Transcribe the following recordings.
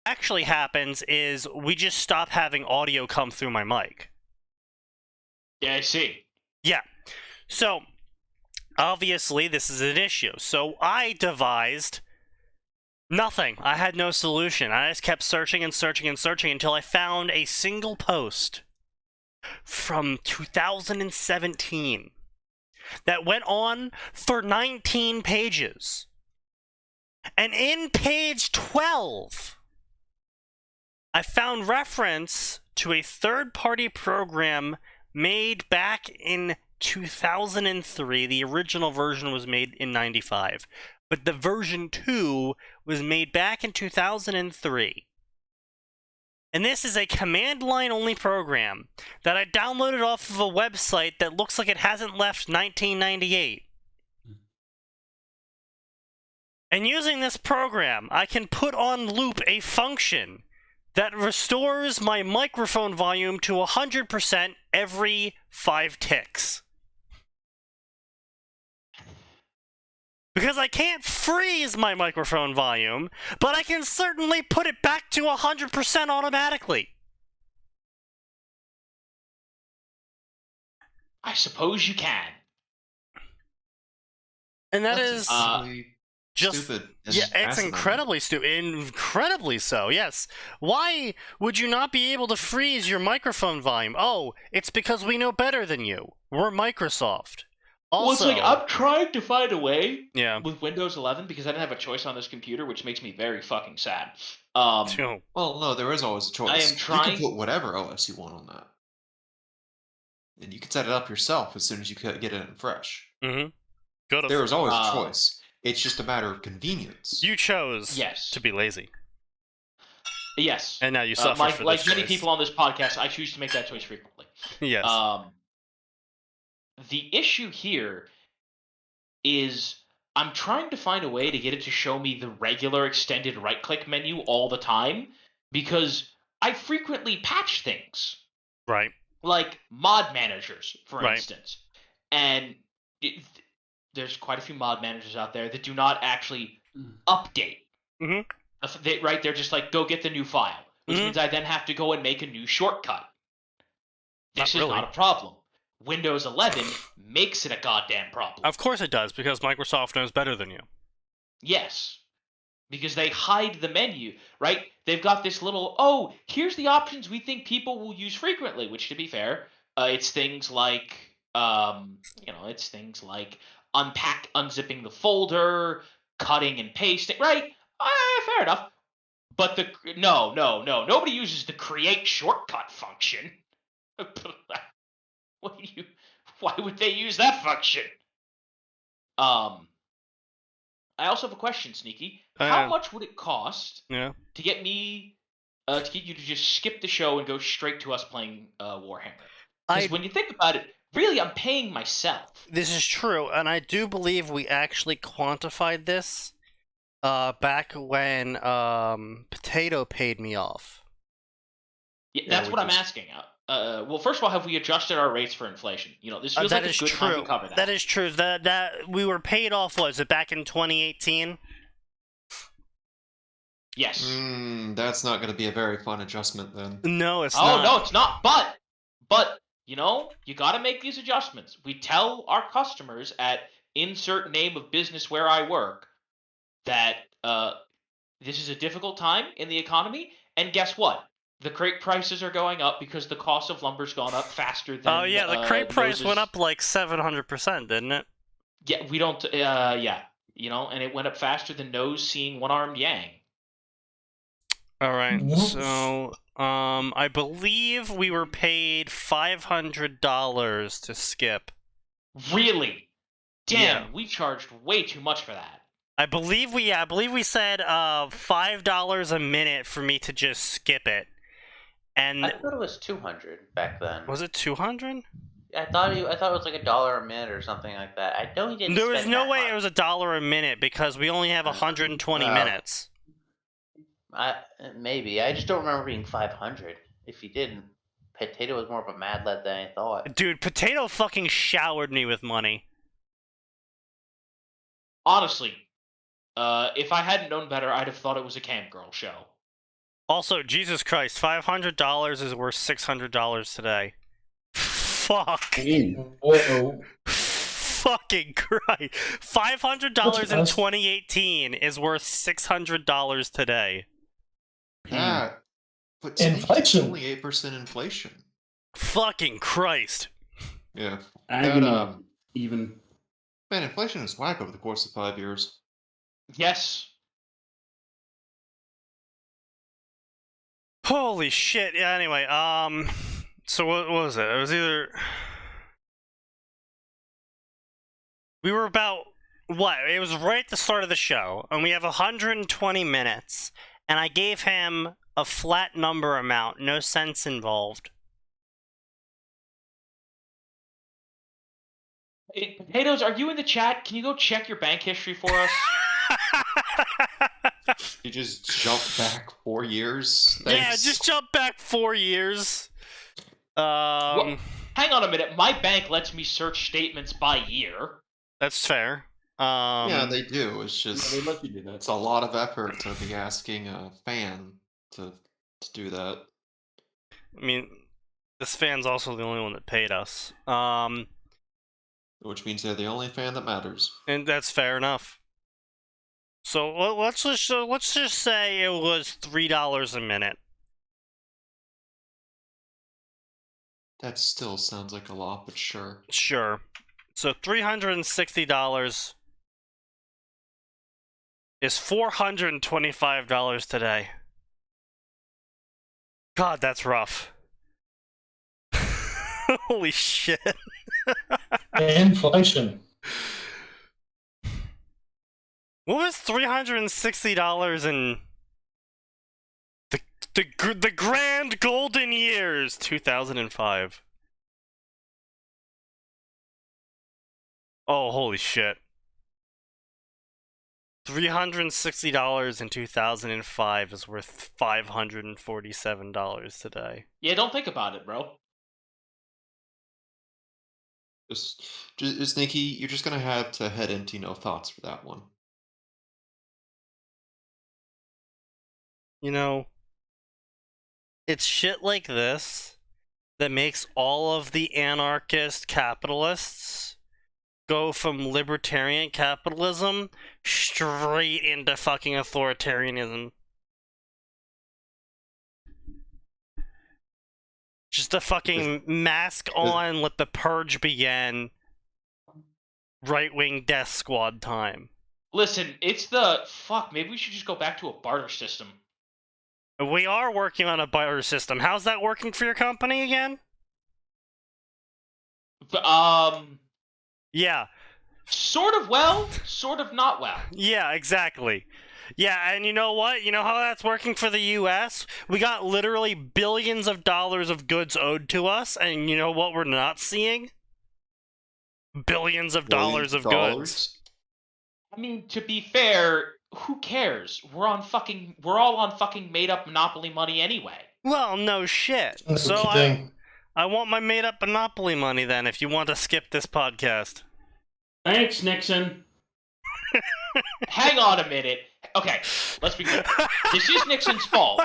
actually happens is we just stop having audio come through my mic. Yeah, I see. Yeah. So, obviously, this is an issue. So, I devised nothing. I had no solution. I just kept searching and searching and searching until I found a single post from 2017 that went on for 19 pages. And in page 12, I found reference to a third-party program made back in 2003. The original version was made in 95. But the version 2 was made back in 2003. And this is a command line only program that I downloaded off of a website that looks like it hasn't left 1998. And using this program, I can put on loop a function that restores my microphone volume to 100% every 5 ticks. Because I can't freeze my microphone volume, but I can certainly put it back to 100% automatically. I suppose you can. And That's just stupid. Yeah, it's incredibly stupid. Incredibly so, yes. Why would you not be able to freeze your microphone volume? Oh, it's because we know better than you. We're Microsoft. Also, Well, it's like I'm trying to find a way with Windows 11 because I didn't have a choice on this computer, which makes me very fucking sad. Well, no, there is always a choice. I am trying. You can put whatever OS you want on that. And you can set it up yourself as soon as you get it in fresh. Mm-hmm. There is always a choice. It's just a matter of convenience. You chose to be lazy. Yes. And now you suffer for this like many choice. people on this podcast, I choose to make that choice frequently. Yes. The issue here is I'm trying to find a way to get it to show me the regular extended right-click menu all the time because I frequently patch things. Right. Like mod managers, for instance. And there's quite a few mod managers out there that do not actually update. Mm-hmm. They're just like, go get the new file, which means I then have to go and make a new shortcut. This is not a problem. Windows 11 makes it a goddamn problem. Of course it does, because Microsoft knows better than you. Yes. Because they hide the menu, right? They've got this little, here's the options we think people will use frequently, which, to be fair, it's things like, it's things like unzipping the folder, cutting and pasting, right? Fair enough. But no, nobody uses the create shortcut function. Why would they use that function? I also have a question, Sneaky. How much would it cost to get me to get you to just skip the show and go straight to us playing Warhammer? Because when you think about it, really, I'm paying myself. This is true, and I do believe we actually quantified this back when Potato paid me off. Yeah, that's what I'm asking. Well, first of all, have we adjusted our rates for inflation? This feels like a good time to cover that. That is true. That we were paid off. Was it back in 2018? Yes. That's not going to be a very fun adjustment then. No, it's not. Oh no, it's not. But you got to make these adjustments. We tell our customers at insert name of business where I work that this is a difficult time in the economy, and guess what? The crate prices are going up because the cost of lumber's gone up faster than. Oh yeah, the crate price went up like 700%, didn't it? Yeah, we don't. Yeah, and it went up faster than nose seeing one-armed yang. All right, so I believe we were paid $500 to skip. Really? Damn, we charged way too much for that. I believe we said $5 a minute for me to just skip it. And I thought it was 200 back then. Was it 200? I thought it was like $1 a minute or something like that. I know he didn't. There was no way it was $1 a minute because we only have 120 minutes. Maybe I just don't remember being 500. If he didn't, Potato was more of a mad lad than I thought. Dude, Potato fucking showered me with money. Honestly, if I hadn't known better, I'd have thought it was a cam girl show. Also, Jesus Christ, $500 is worth $600 today. Fuck. Whoa. Fucking Christ. $500 in 2018 is worth $600 today. That, but Inflation. only 8% inflation. Fucking Christ. Yeah. Agony, even. Man, inflation is whack over the course of 5 years. Yes. Holy shit. Yeah, anyway, so what was it? It was either... We were about... What? It was right at the start of the show, and we have 120 minutes, and I gave him a flat number amount, no cents involved. Hey, Potatoes, are you in the chat? Can you go check your bank history for us? You just jump back 4 years. Yeah, Thanks. just jump back 4 years. Well, hang on a minute. My bank lets me search statements by year. That's fair. Yeah, they do. It's just They let you do that. it's a lot of effort to be asking a fan to do that. I mean, this fan's also the only one that paid us. Which means they're the only fan that matters. And that's fair enough. So let's just say it was $3 a minute. That still sounds like a lot, but sure. Sure. So $360 is $425 today. God, that's rough. Holy shit. Inflation. What was $360 in the grand golden years, 2005? Oh, holy shit. $360 in 2005 is worth $547 today. Yeah, don't think about it, bro. Just Sneaky, you're just gonna have to head empty, no thoughts for that one. You know, it's shit like this that makes all of the anarchist capitalists go from libertarian capitalism straight into fucking authoritarianism. Just a fucking mask on, let the purge begin, right-wing death squad time. Listen, it's the... Fuck, maybe we should just go back to a barter system. We are working on a barter system. How's that working for your company again? Yeah. Sort of well, sort of not well. Yeah, exactly. Yeah, and you know what? You know how that's working for the US? We got literally billions of dollars of goods owed to us, and you know what we're not seeing? Billions of dollars of goods. I mean, to be fair, who cares? We're all on fucking made-up Monopoly money anyway. Well, no shit. So I want my made-up Monopoly money then, if you want to skip this podcast. Thanks, Nixon. Hang on a minute. Okay, let's be clear. This is Nixon's fault,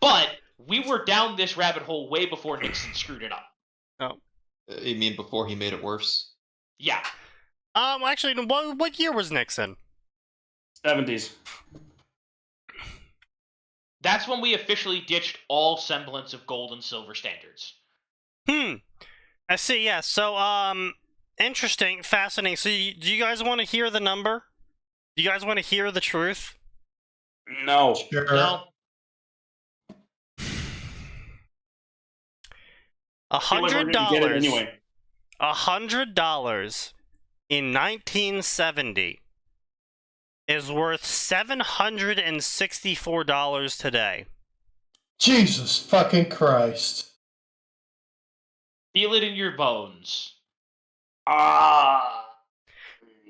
but we were down this rabbit hole way before Nixon screwed it up. Oh. You mean before he made it worse? Yeah. Actually, what year was Nixon? 70s. That's when we officially ditched all semblance of gold and silver standards. I see, yeah. So, interesting, fascinating. So, do you guys want to hear the number? Do you guys want to hear the truth? No. Sure. No. $100. Anyway. $100 in 1970 is worth $764 today. Jesus fucking Christ. Feel it in your bones. Ah.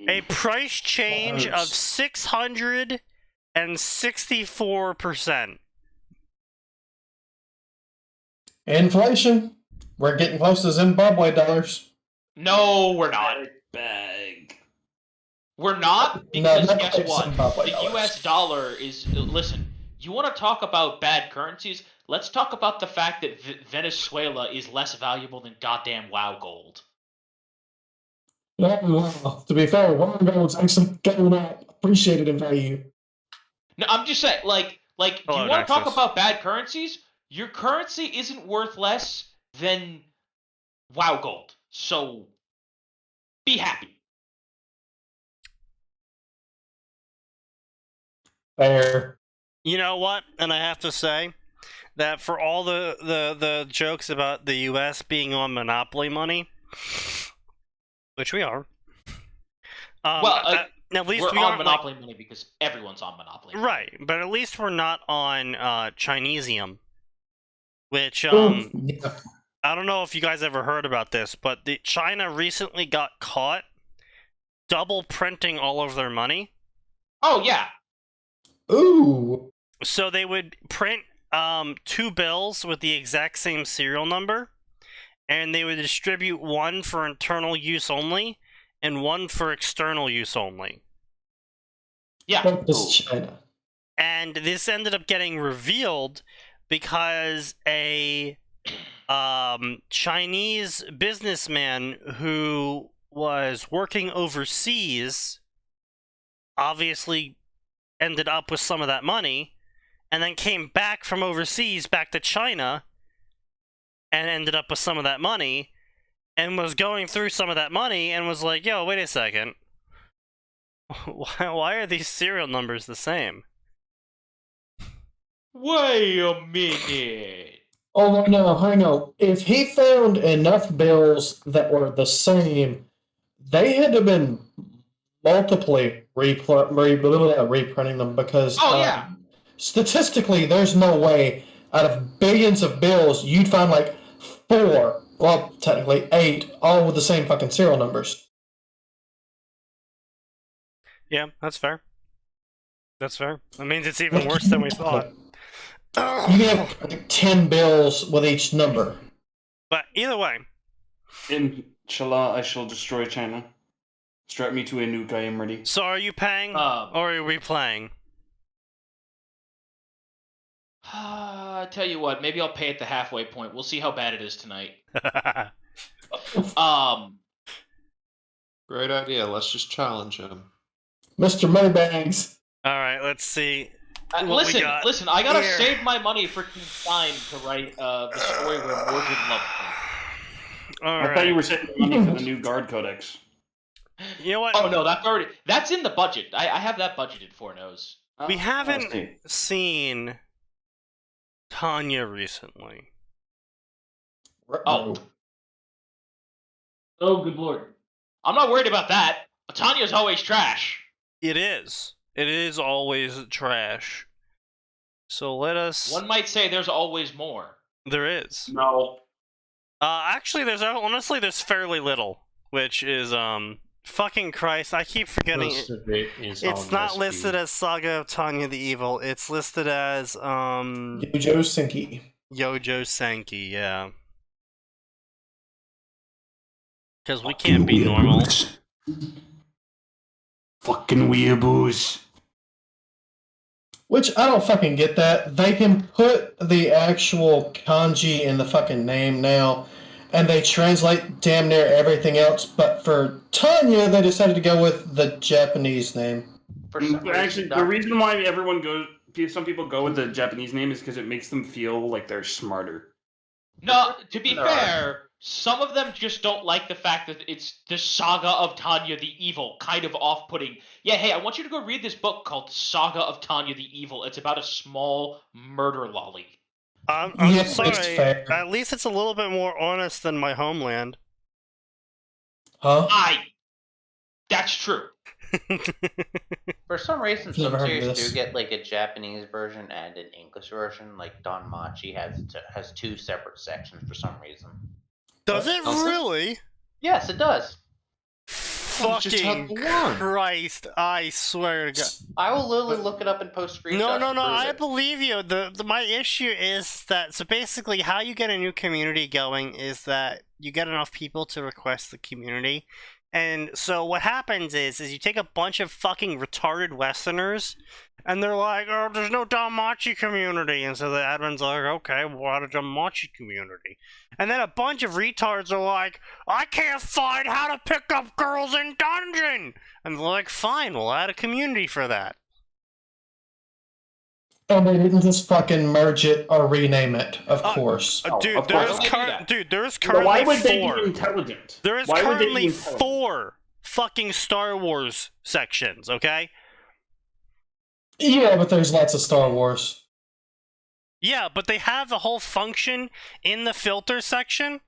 A price change of 664%. Inflation. We're getting close to Zimbabwe dollars. No, we're not. Bag. We're not, because not guess quite what? Zimbabwe The dollars. US dollar is... Listen, you want to talk about bad currencies? Let's talk about the fact that Venezuela is less valuable than goddamn WoW gold. Yeah, well, to be fair, WoW gold's actually going up, appreciated in value. No, I'm just saying, like, Hello, you want to talk Nexus. about bad currencies? Your currency isn't worth less than WoW gold. So, be happy. Fair. You know what? And I have to say that for all the jokes about the U.S. being on monopoly money, which we are. At least we're we on aren't monopoly money because everyone's on monopoly money. right, but at least we're not on Chinesium, which Ooh, yeah. I don't know if you guys ever heard about this, but China recently got caught double printing all of their money. Oh yeah. Ooh. So they would print 2 bills with the exact same serial number, and they would distribute one for internal use only and one for external use only. Yeah. Fuck this China. And this ended up getting revealed because a Chinese businessman who was working overseas obviously ended up with some of that money, and then came back from overseas back to China and ended up with some of that money, and was going through some of that money and was like, yo, wait a second. Why are these serial numbers the same? Wait a minute. Oh, no, hang on. If he found enough bills that were the same, they had to have been multiply reprinting them because Oh yeah. statistically, there's no way out of billions of bills you'd find like 4, well, technically 8, all with the same fucking serial numbers. Yeah, that's fair. That's fair. That means it's even worse than we thought. You can have like 10 bills with each number. But either way, Inshallah, I shall destroy China. Strap me to a nuke, I am ready. so are you paying or are we playing? Tell you what, maybe I'll pay at the halfway point. We'll see how bad it is tonight. Great idea. Let's just challenge him. Mr. Moneybags. Alright, let's see. what we listen, got I gotta here. save my money for time to write the story where Morgan loved me. I thought you were saving money for the new guard codex. You know what? Oh no, that's in the budget. I have that budgeted for Nose. We Oh, haven't I see. seen Tanya recently. Oh. Oh, good lord. I'm not worried about that. Tanya's always trash. It is. It is always trash. So let us... One might say there's always more. There is. No. Actually, there's fairly little, which is, fucking Christ, I keep forgetting it's not listed as Saga of Tanya the Evil, it's listed as, Yojo Senki. Yojo Senki, yeah. Because we can't be normal. Fucking weeaboos. Which I don't fucking get that. They can put the actual kanji in the fucking name now, and they translate damn near everything else, but for Tanya, they decided to go with the Japanese name. For some Actually, reason, the reason why some people go with the Japanese name is because it makes them feel like they're smarter. No, to be There fair, some of them just don't like the fact that it's the Saga of Tanya the Evil, kind of off-putting. Yeah, hey, I want you to go read this book called Saga of Tanya the Evil. It's about a small murder lolly. I'm Yes, sorry, it's fair. at least it's a little bit more honest than my homeland. Huh? That's true. For some reason, Never some heard of series this. do get like a Japanese version and an English version. Like Don Machi has 2 separate sections for some reason. Does it Also- really? Yes, it does. Well, just have Fucking one. Christ, I swear to God. I will literally look it up and post screenshots. No, to prove I it. believe you. My issue is that, so basically how you get a new community going is that you get enough people to request the community, And so what happens is you take a bunch of fucking retarded Westerners, and they're like, oh, there's no Danmachi community. And so the admin's like, okay, what a Danmachi community? And then a bunch of retards are like, I can't find how to pick up girls in dungeon! And they're like, fine, we'll add a community for that. And they didn't just fucking merge it or rename it, of course. Dude, of there's course. there's But why currently would they four. be intelligent? There is Why would they be currently intelligent? 4 fucking Star Wars sections, okay? Yeah, but there's lots of Star Wars. Yeah, but they have the whole function in the filter section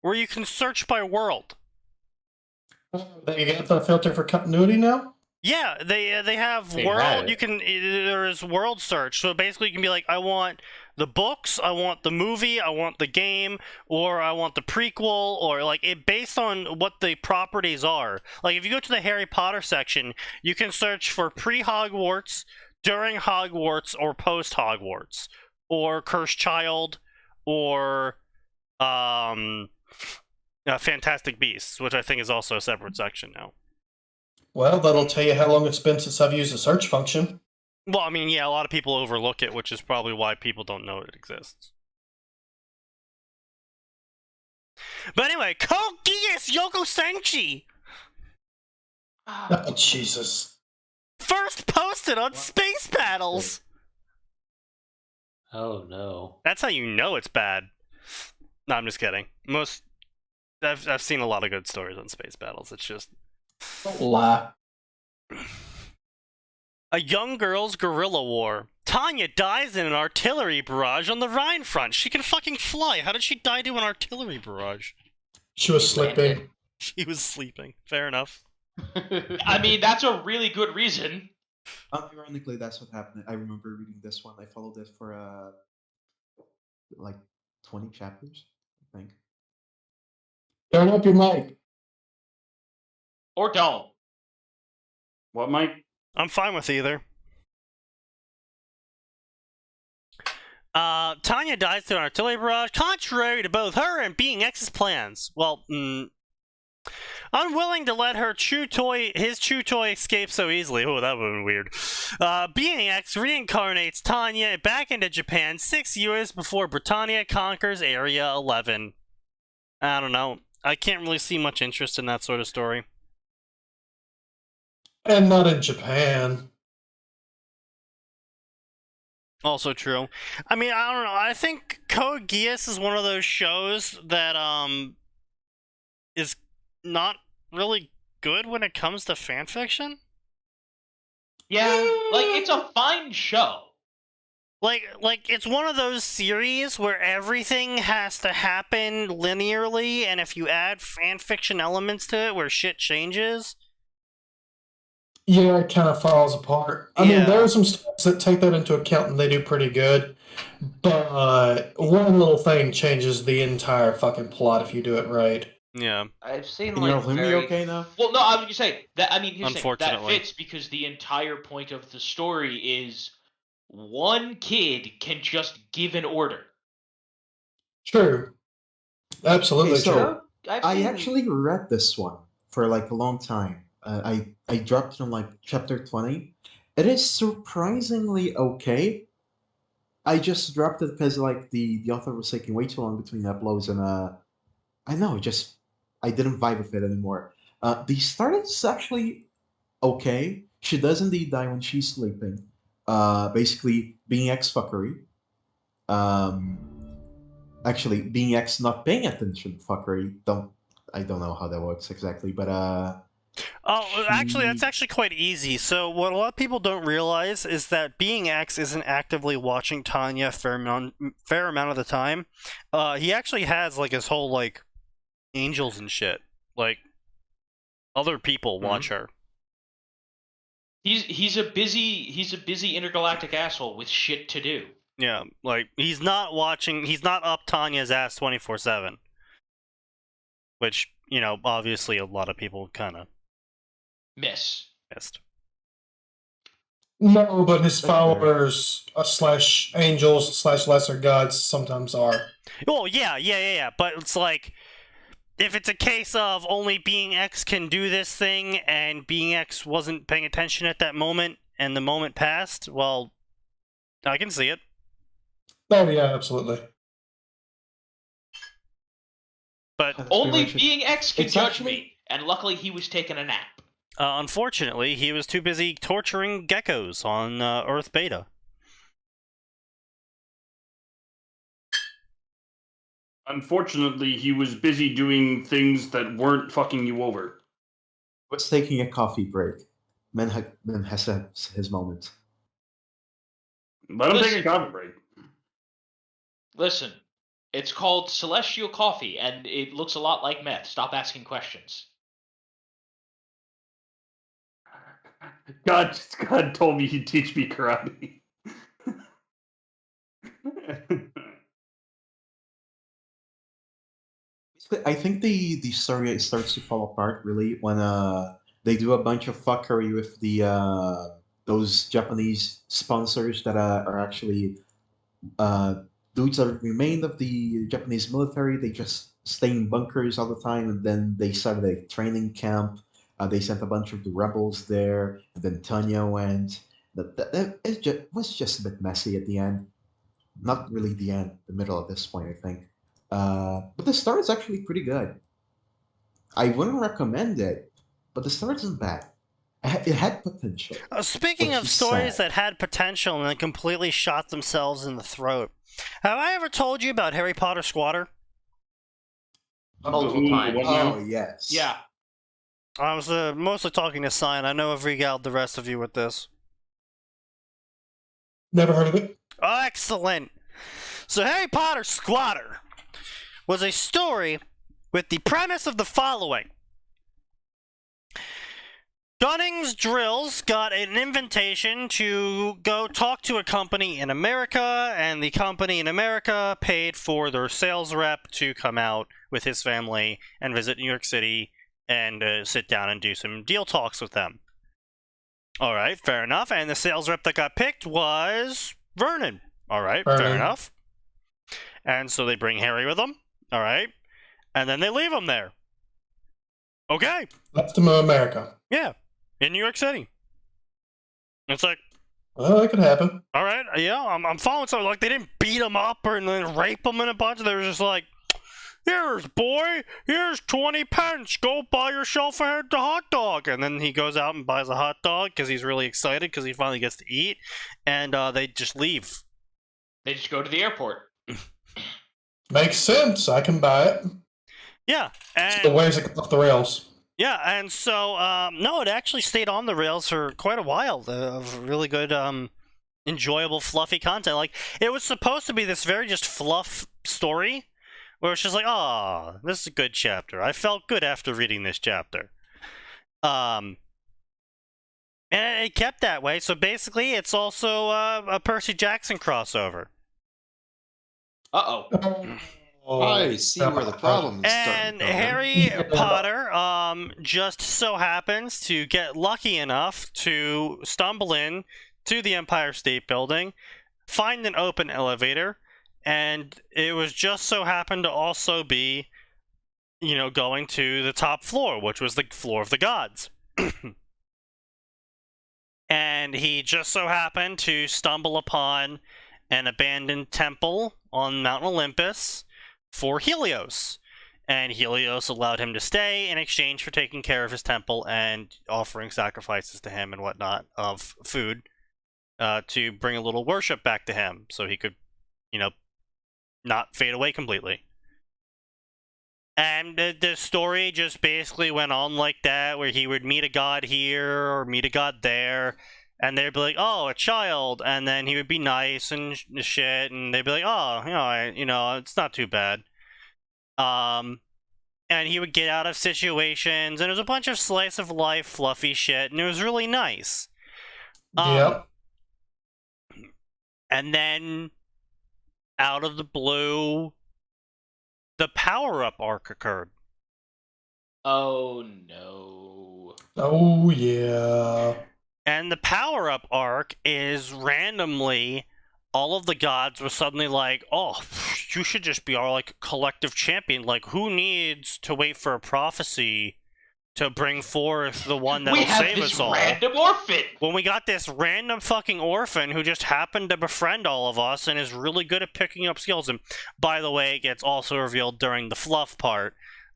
where you can search by world. They got the filter for continuity now? Yeah, they have They world. had it. You can there is world search. So basically, you can be like, I want the books, I want the movie, I want the game, or I want the prequel, or like it based on what the properties are. Like if you go to the Harry Potter section, you can search for pre-Hogwarts, during Hogwarts, or post-Hogwarts, or Cursed Child, or Fantastic Beasts, which I think is also a separate section now. Well, that'll tell you how long it's been since I've used the search function. Well, I mean, yeah, a lot of people overlook it, which is probably why people don't know it exists. But anyway, Code Geass Yoko Senshi! Oh, Jesus. First posted on Space Battles! Oh no. That's how you know it's bad. No, I'm just kidding. I've seen a lot of good stories on Space Battles. It's just Don't lie. a young girl's guerrilla war. Tanya dies in an artillery barrage on the Rhine front. She can fucking fly. How did she die to an artillery barrage? She was sleeping. She was sleeping. Fair enough. I mean, that's a really good reason. Ironically, that's what happened. I remember reading this one. I followed it for like 20 chapters, I think. Turn up your mic. Or don't. What, Mike? I'm fine with either. Tanya dies to an artillery barrage, contrary to both her and Being X's plans. Well, unwilling to let his chew toy escape so easily. Oh, that would have been weird. Being X reincarnates Tanya back into Japan 6 years before Britannia conquers Area 11. I don't know. I can't really see much interest in that sort of story. And not in Japan. Also true. I mean, I don't know. I think Code Geass is one of those shows that is not really good when it comes to fanfiction. Yeah, like, it's a fine show. Like it's one of those series where everything has to happen linearly, and if you add fanfiction elements to it where shit changes. Yeah, it kind of falls apart. I mean, there are some stories that take that into account and they do pretty good. But one little thing changes the entire fucking plot if you do it right. Yeah. I've seen Can you like hear me very... okay now? Well, no, I was gonna say that. I mean, here's the thing, that Unfortunately. fits because the entire point of the story is one kid can just give an order. True. Absolutely Okay, so- true. I've I seen- actually read this one for like a long time. I dropped it on like chapter 20. It is surprisingly okay. I just dropped it because like the author was taking way too long between uploads and I know, just I didn't vibe with it anymore. The start is actually okay. She does indeed die when she's sleeping. Basically being X fuckery. Actually being X not paying attention fuckery. I don't know how that works exactly, but Oh, actually, that's actually quite easy. So, what a lot of people don't realize is that Being X isn't actively watching Tanya a fair amount of the time. He actually has like his whole like angels and shit. Like other people watch her. He's a busy intergalactic asshole with shit to do. Yeah, like he's not up Tanya's ass 24/7. Which, you know, obviously a lot of people kind of Miss. missed. No, but his That's fair. followers / angels / lesser gods sometimes are. Oh, yeah. But it's like if it's a case of only Being X can do this thing, and Being X wasn't paying attention at that moment, and the moment passed, well, I can see it. Oh yeah, absolutely. But That's pretty Only much it. Being X can It's judge actually- me, and luckily he was taking a nap. unfortunately, he was too busy torturing geckos on Earth Beta. Unfortunately, he was busy doing things that weren't fucking you over. Was taking a coffee break. Man has his moment. Let him take Listen. a coffee break. Listen, it's called Celestial Coffee, and it looks a lot like meth. Stop asking questions. God told me he'd teach me karate. I think the story starts to fall apart really when they do a bunch of fuckery with the those Japanese sponsors that are actually dudes that remained of the Japanese military. They just stay in bunkers all the time, and then they started a training camp. They sent a bunch of the rebels there, and then Tanya went. It was just a bit messy at the end. Not really the end, the middle at this point, I think. But the start is actually pretty good. I wouldn't recommend it, but the start isn't bad. It had potential. Speaking Which of is stories sad. that had potential and then completely shot themselves in the throat, have I ever told you about Harry Potter Squatter? Multiple times. Oh yes. Yeah. I was mostly talking to Cyan. I know I've regaled the rest of you with this. Never heard of it. Oh, excellent! So Harry Potter Squatter was a story with the premise of the following. Dunning's Drills got an invitation to go talk to a company in America, and the company in America paid for their sales rep to come out with his family and visit New York City and sit down and do some deal talks with them. Alright, fair enough. And the sales rep that got picked was Vernon. Alright, fair Vernon. enough. And so they bring Harry with them. Alright. And then they leave him there. Okay. Left them in America. Yeah. In New York City. It's like, Well, that could happen. alright, yeah, I'm following something. Like, they didn't beat him up or then rape him in a bunch. They were just like, here's, boy, here's 20 pence. Go buy yourself a hot dog. And then he goes out and buys a hot dog because he's really excited because he finally gets to eat. And they just leave. They just go to the airport. Makes sense. I can buy it. Yeah. And So where's it off the rails? yeah, and so, no, it actually stayed on the rails for quite a while of really good, enjoyable, fluffy content. Like, it was supposed to be this very just fluff story, where it's just like, oh, this is a good chapter. I felt good after reading this chapter. And it kept that way, so basically it's also a Percy Jackson crossover. Uh-oh. I see where the problem is And starting. to come in. Harry Potter just so happens to get lucky enough to stumble in to the Empire State Building, find an open elevator, and it was just so happened to also be, you know, going to the top floor, which was the floor of the gods. And he just so happened to stumble upon an abandoned temple on Mount Olympus for Helios. And Helios allowed him to stay in exchange for taking care of his temple and offering sacrifices to him and whatnot of food to bring a little worship back to him so he could, you know, not fade away completely. And the story just basically went on like that, where he would meet a god here or meet a god there, and they'd be like, oh, a child, and then he would be nice and shit, and they'd be like, oh, it's not too bad. And he would get out of situations, and it was a bunch of slice of life fluffy shit, and it was really nice. Yep. And then, out of the blue, the power-up arc occurred. Oh, no. Oh, yeah. And the power-up arc is randomly, all of the gods were suddenly like, oh, you should just be our like collective champion. Like, who needs to wait for a prophecy to bring forth the one that'll We have save this us all? random orphan. When we got this random fucking orphan who just happened to befriend all of us and is really good at picking up skills. And by the way, it gets also revealed during the fluff part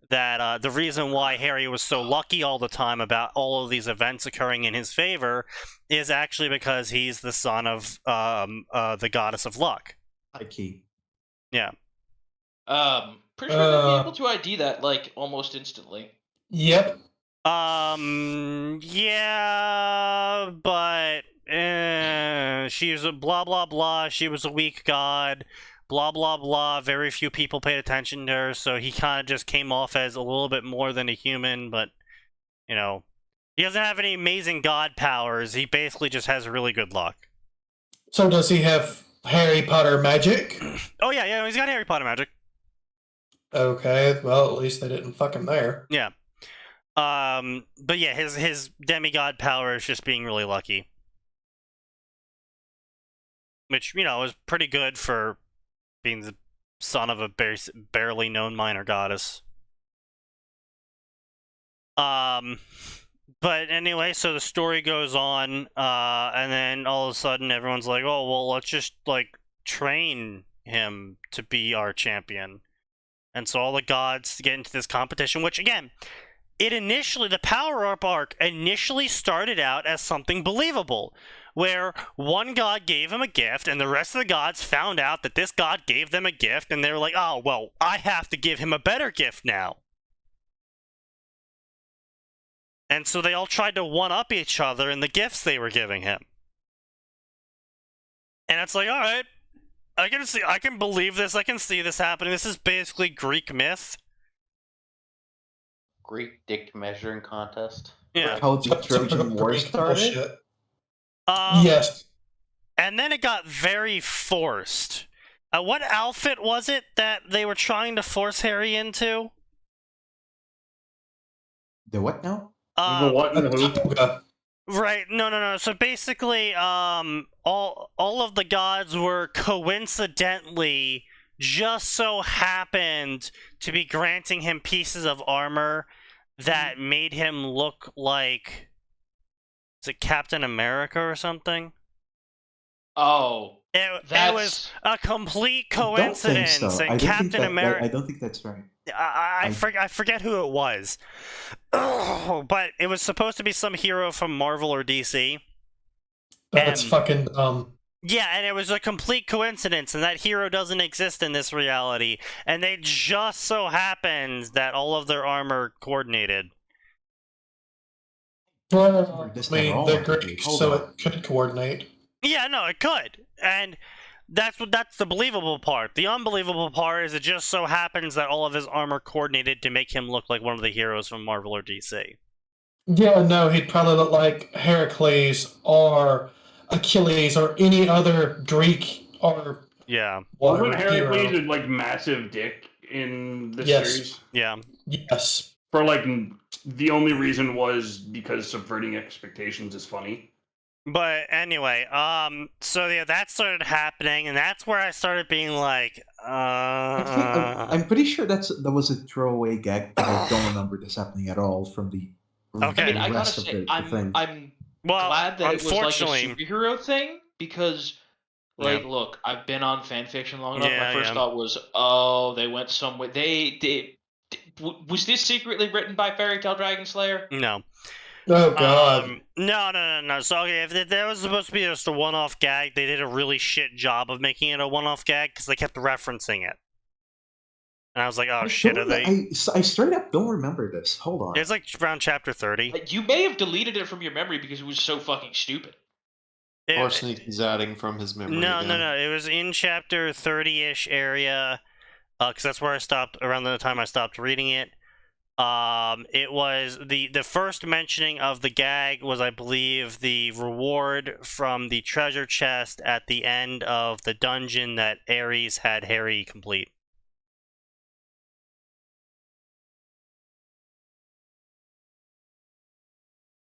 that the reason why Harry was so lucky all the time about all of these events occurring in his favor is actually because he's the son of the goddess of luck. High key. Yeah. Pretty sure they'd be able to ID that like almost instantly. Yep. Yeah, but she was a blah blah blah. She was a weak god. Blah blah blah. Very few people paid attention to her, so he kind of just came off as a little bit more than a human. But you know, he doesn't have any amazing god powers. He basically just has really good luck. So does he have Harry Potter magic? Oh yeah, he's got Harry Potter magic. Okay, well at least they didn't fuck him there. Yeah. But yeah, his demigod power is just being really lucky. Which, you know, is pretty good for being the son of a barely known minor goddess. But anyway, so the story goes on, and then all of a sudden everyone's like, oh, well, let's just, like, train him to be our champion. And so all the gods get into this competition, which, again, the power-up arc initially started out as something believable, where one god gave him a gift, and the rest of the gods found out that this god gave them a gift, and they were like, oh, well, I have to give him a better gift now. And so they all tried to one-up each other in the gifts they were giving him. And it's like, alright, I can believe this, I can see this happening. This is basically Greek myth. Greek dick measuring contest. Yeah. How the Trojan War Greek started? bullshit. Um, Yes. And then it got very forced. What outfit was it that they were trying to force Harry into? The what now? The what and the who? Toga. Right. No. So basically, all of the gods were coincidentally just so happened to be granting him pieces of armor that made him look like, is it Captain America or something? Oh, It that's was a complete Don't think coincidence, so. and I don't think Captain that, America. I don't think that's right. I forget who it was. But it was supposed to be some hero from Marvel or DC. That's And- fucking dumb. Yeah, and it was a complete coincidence, and that hero doesn't exist in this reality. And they just so happened that all of their armor coordinated. Well, Just I mean, at all, they're actually. Greek, Hold so on. it could coordinate. Yeah, no, it could. And that's the believable part. The unbelievable part is it just so happens that all of his armor coordinated to make him look like one of the heroes from Marvel or DC. Yeah, no, he'd probably look like Heracles or Achilles or any other Greek or Yeah, Wasn't whatever hero. Heracles a like massive dick in the Yes. series? yeah. Yes. For like the only reason was because subverting expectations is funny. But anyway, so yeah, that started happening, and that's where I started being like, Actually, I'm pretty sure that was a throwaway gag, but I don't remember this happening at all from the Okay. I mean, I gotta rest of say, the thing. I'm well, glad that it was like a unfortunately, superhero thing because, like, Yeah. look, I've been on fanfiction long enough. Yeah, My first yeah. thought was, oh, they went somewhere. Was this secretly written by Fairy Tale Dragon Slayer? no. Oh god. No. So okay, if that was supposed to be just a one-off gag, they did a really shit job of making it a one-off gag because they kept referencing it. And I was like, oh I shit, are don't- they? I straight up don't remember this. Hold on. It's like around chapter 30. Like, you may have deleted it from your memory because it was so fucking stupid. Or Sneaky's adding from his memory. No. again. It was in chapter 30-ish area, because that's where I stopped around the time I stopped reading it. It was the first mentioning of the gag was, I believe, the reward from the treasure chest at the end of the dungeon that Ares had Harry complete.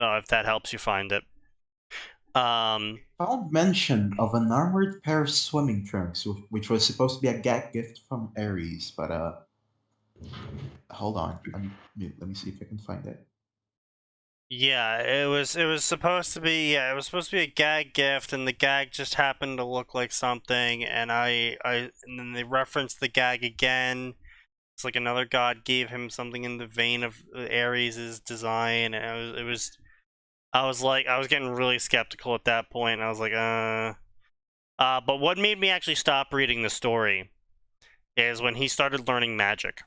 So if that helps you find it. Found mention of an armored pair of swimming trunks, which was supposed to be a gag gift from Ares, but hold on, let me see if I can find it. Yeah, it was supposed to be it was supposed to be a gag gift, and the gag just happened to look like something, and and then they referenced the gag again. It's like another god gave him something in the vein of Ares' design, and I was getting really skeptical at that point, and I was like, but what made me actually stop reading the story is when he started learning magic.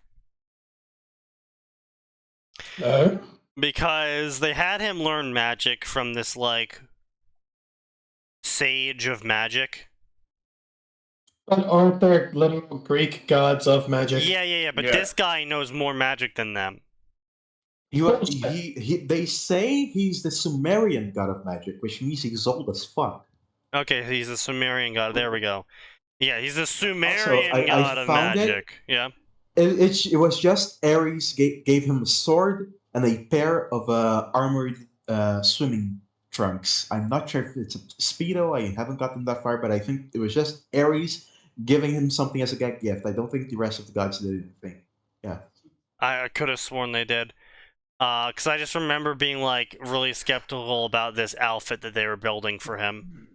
No. Because they had him learn magic from this, like, sage of magic. But aren't there literal Greek gods of magic? Yeah, but Yeah. this guy knows more magic than them. They say he's the Sumerian god of magic, which means he's old as fuck. Okay, he's a Sumerian god. There we go. Yeah, he's the Sumerian I god of found it. magic. Yeah. It was just Ares gave him a sword and a pair of armored swimming trunks. I'm not sure if it's a Speedo. I haven't gotten that far, but I think it was just Ares giving him something as a gag gift. I don't think the rest of the gods did anything. Yeah. I could have sworn they did. Because I just remember being, like, really skeptical about this outfit that they were building for him.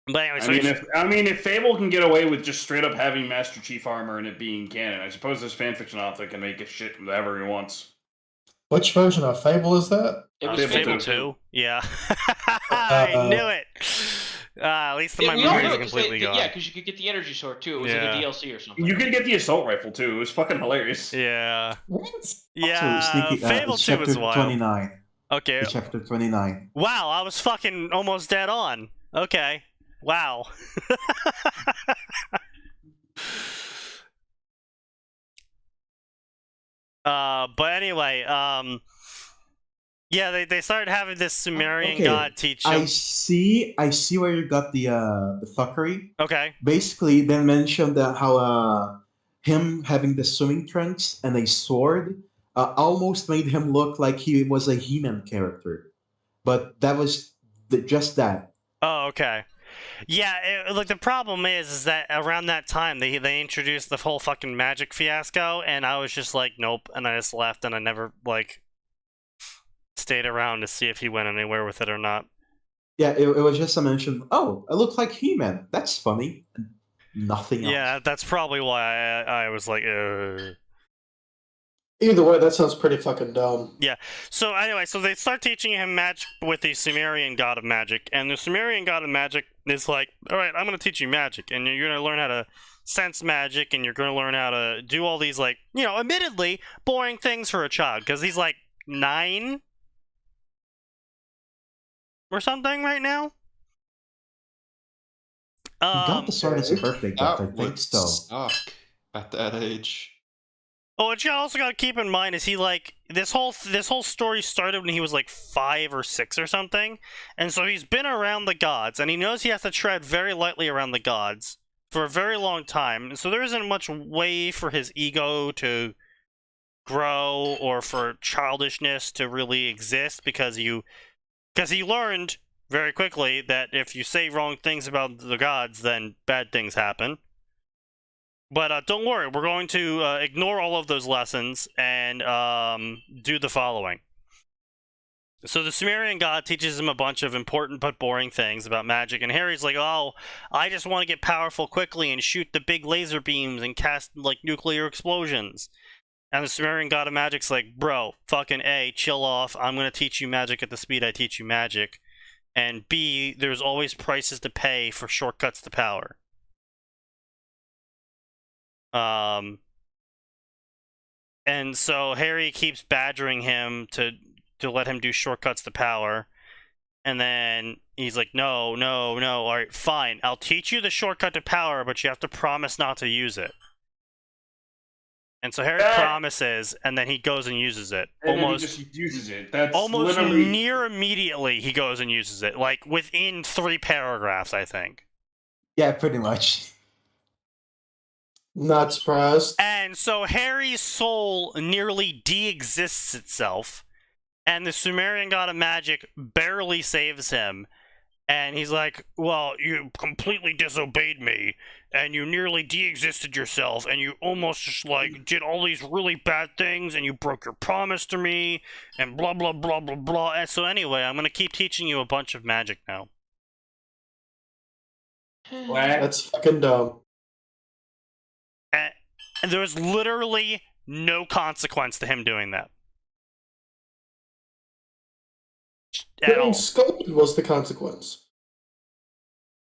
But anyway, so I mean, if Fable can get away with just straight up having Master Chief armor and it being canon, I suppose this fanfiction author can make it shit whatever he wants. Which version of Fable is that? It was Fable Fable 2? Yeah. I knew it! At least my we all memory know is it, 'cause completely gone. Yeah, because you could get the energy sword too. It was like a DLC or something. You could get the assault rifle too. It was fucking hilarious. Yeah. What? Yeah, So, Fable 2 chapter was wild. 29. Okay. Chapter 29. Wow, I was fucking almost dead on. Okay. Wow. But anyway, yeah, they started having this Sumerian Okay, god teach them. I see where you got the fuckery. Okay. Basically, they mentioned that how him having the swimming trunks and a sword almost made him look like he was a He-Man character, but that was just that. Oh, okay. Yeah, like the problem is that around that time they introduced the whole fucking magic fiasco, and I was just like, nope, and I just left, and I never like stayed around to see if he went anywhere with it or not. Yeah, it was just a mention. Oh, I look like He-Man. That's funny. And nothing else. Yeah, that's probably why I was like, Either way, that sounds pretty fucking dumb. Yeah. So anyway, so they start teaching him magic with the Sumerian god of magic, and the Sumerian god of magic is like, all right, I'm going to teach you magic, and you're going to learn how to sense magic, and you're going to learn how to do all these, like, you know, admittedly boring things for a child, because he's like 9 or something right now. He got the sword as a birthday gift. I That think would so. suck at that age. Oh, what you also got to keep in mind is he like this whole story started when he was like 5 or 6 or something, and so he's been around the gods, and he knows he has to tread very lightly around the gods for a very long time. So there isn't much way for his ego to grow or for childishness to really exist because he learned very quickly that if you say wrong things about the gods, then bad things happen. But don't worry, we're going to ignore all of those lessons and do the following. So the Sumerian god teaches him a bunch of important but boring things about magic, and Harry's like, oh, I just want to get powerful quickly and shoot the big laser beams and cast, like, nuclear explosions. And the Sumerian god of magic's like, bro, fucking A, chill off, I'm going to teach you magic at the speed I teach you magic. And B, there's always prices to pay for shortcuts to power. And so Harry keeps badgering him to let him do shortcuts to power, and then he's like, no, all right, fine, I'll teach you the shortcut to power, but you have to promise not to use it. And so Harry promises, and then he goes and uses it. And then he just uses it. That's almost literally... near immediately he goes and uses it, like within 3 paragraphs, I think. Yeah, pretty much. Not surprised. And so Harry's soul nearly de-exists itself and the Sumerian god of magic barely saves him. And he's like, well, you completely disobeyed me, and you nearly de-existed yourself, and you almost just, like, did all these really bad things, and you broke your promise to me, and blah, blah, blah, blah, blah. And so anyway, I'm gonna keep teaching you a bunch of magic now. That's fucking dumb. And there was literally no consequence to him doing that. At Getting all. sculpted was the consequence.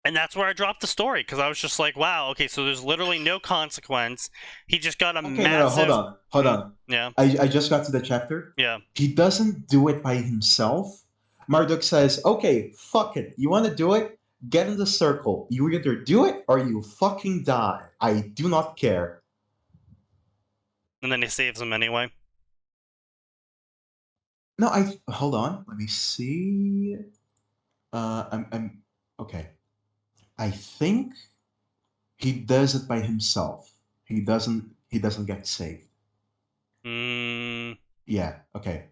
And that's where I dropped the story, because I was just like, wow, okay, so there's literally no consequence. He just got a Okay, massive... no, hold on. Yeah, I just got to the chapter. yeah. He doesn't do it by himself. Marduk says, okay, fuck it. You want to do it? Get in the circle. You either do it or you fucking die. I do not care. And then he saves him anyway. No, hold on. Let me see. I'm okay. I think he does it by himself. He doesn't get saved. Yeah. Okay.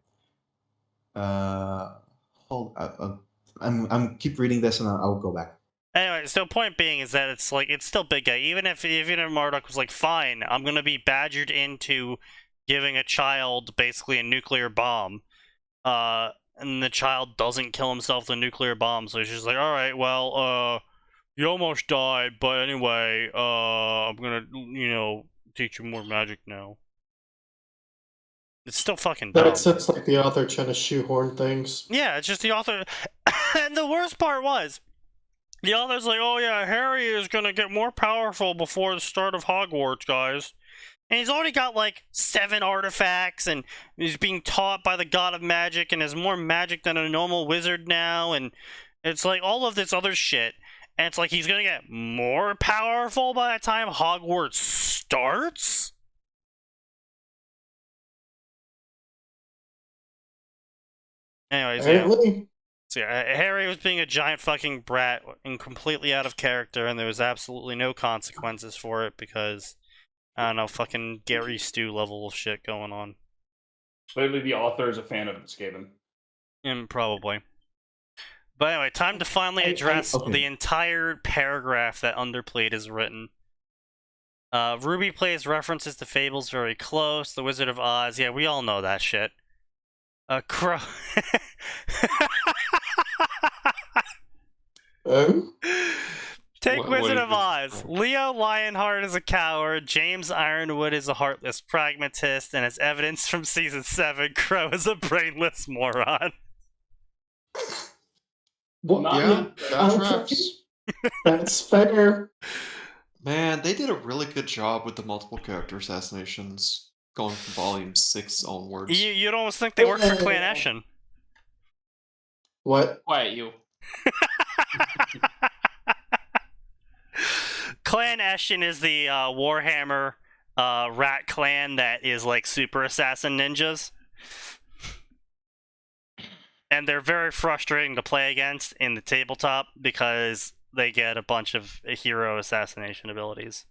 Hold. I'm keep reading this and I'll go back. Anyway, so point being is that it's like, it's still big guy. Even if Marduk was like, fine, I'm gonna be badgered into giving a child basically a nuclear bomb, and the child doesn't kill himself with a nuclear bomb, so he's just like, alright, well, you almost died, but anyway, I'm gonna, teach you more magic now. It's still fucking dumb. That's like the author trying to shoehorn things. Yeah, it's just the author. And the worst part was, the author's like, oh yeah, Harry is gonna get more powerful before the start of Hogwarts, guys. And he's already got like 7 artifacts, and he's being taught by the god of magic, and has more magic than a normal wizard now, and it's like all of this other shit. And it's like he's gonna get more powerful by the time Hogwarts starts? Anyways, yeah. Apparently. So yeah, Harry was being a giant fucking brat and completely out of character, and there was absolutely no consequences for it because, I don't know, fucking Gary Stu level of shit going on. Clearly, the author is a fan of Skaven. Probably. But anyway, time to finally address okay. the entire paragraph that Underplayed has written. Ruby plays references to fables very close. The Wizard of Oz, yeah, we all know that shit. Crow. Take What Wizard is of this? Oz. Leo Lionheart is a coward. James Ironwood is a heartless pragmatist, and as evidence from season 7, Crow is a brainless moron. What? Yeah, that tracks. That's fair. Man, they did a really good job with the multiple character assassinations, going from volume 6 onwards. You'd almost think they work for Clan Eshin. What? Quiet you. Clan Eshin is the Warhammer rat clan that is like super assassin ninjas. And they're very frustrating to play against in the tabletop because they get a bunch of hero assassination abilities.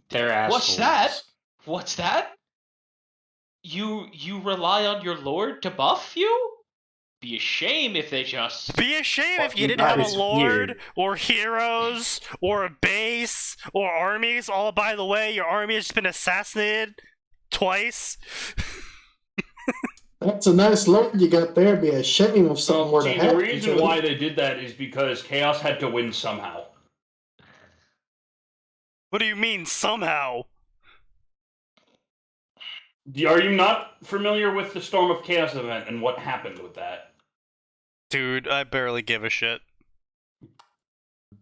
They're assholes. What's that? What's that? You rely on your lord to buff you? Be a shame if they just... Be a shame if you Fucking didn't have a that is lord, weird. or heroes, or a base, or armies. Oh, by the way, your army has been assassinated twice. That's a nice lord you got there. Be a shame if something were to See, happen. the reason why they did that is because Chaos had to win somehow. What do you mean, somehow? Are you not familiar with the Storm of Chaos event and what happened with that? Dude, I barely give a shit.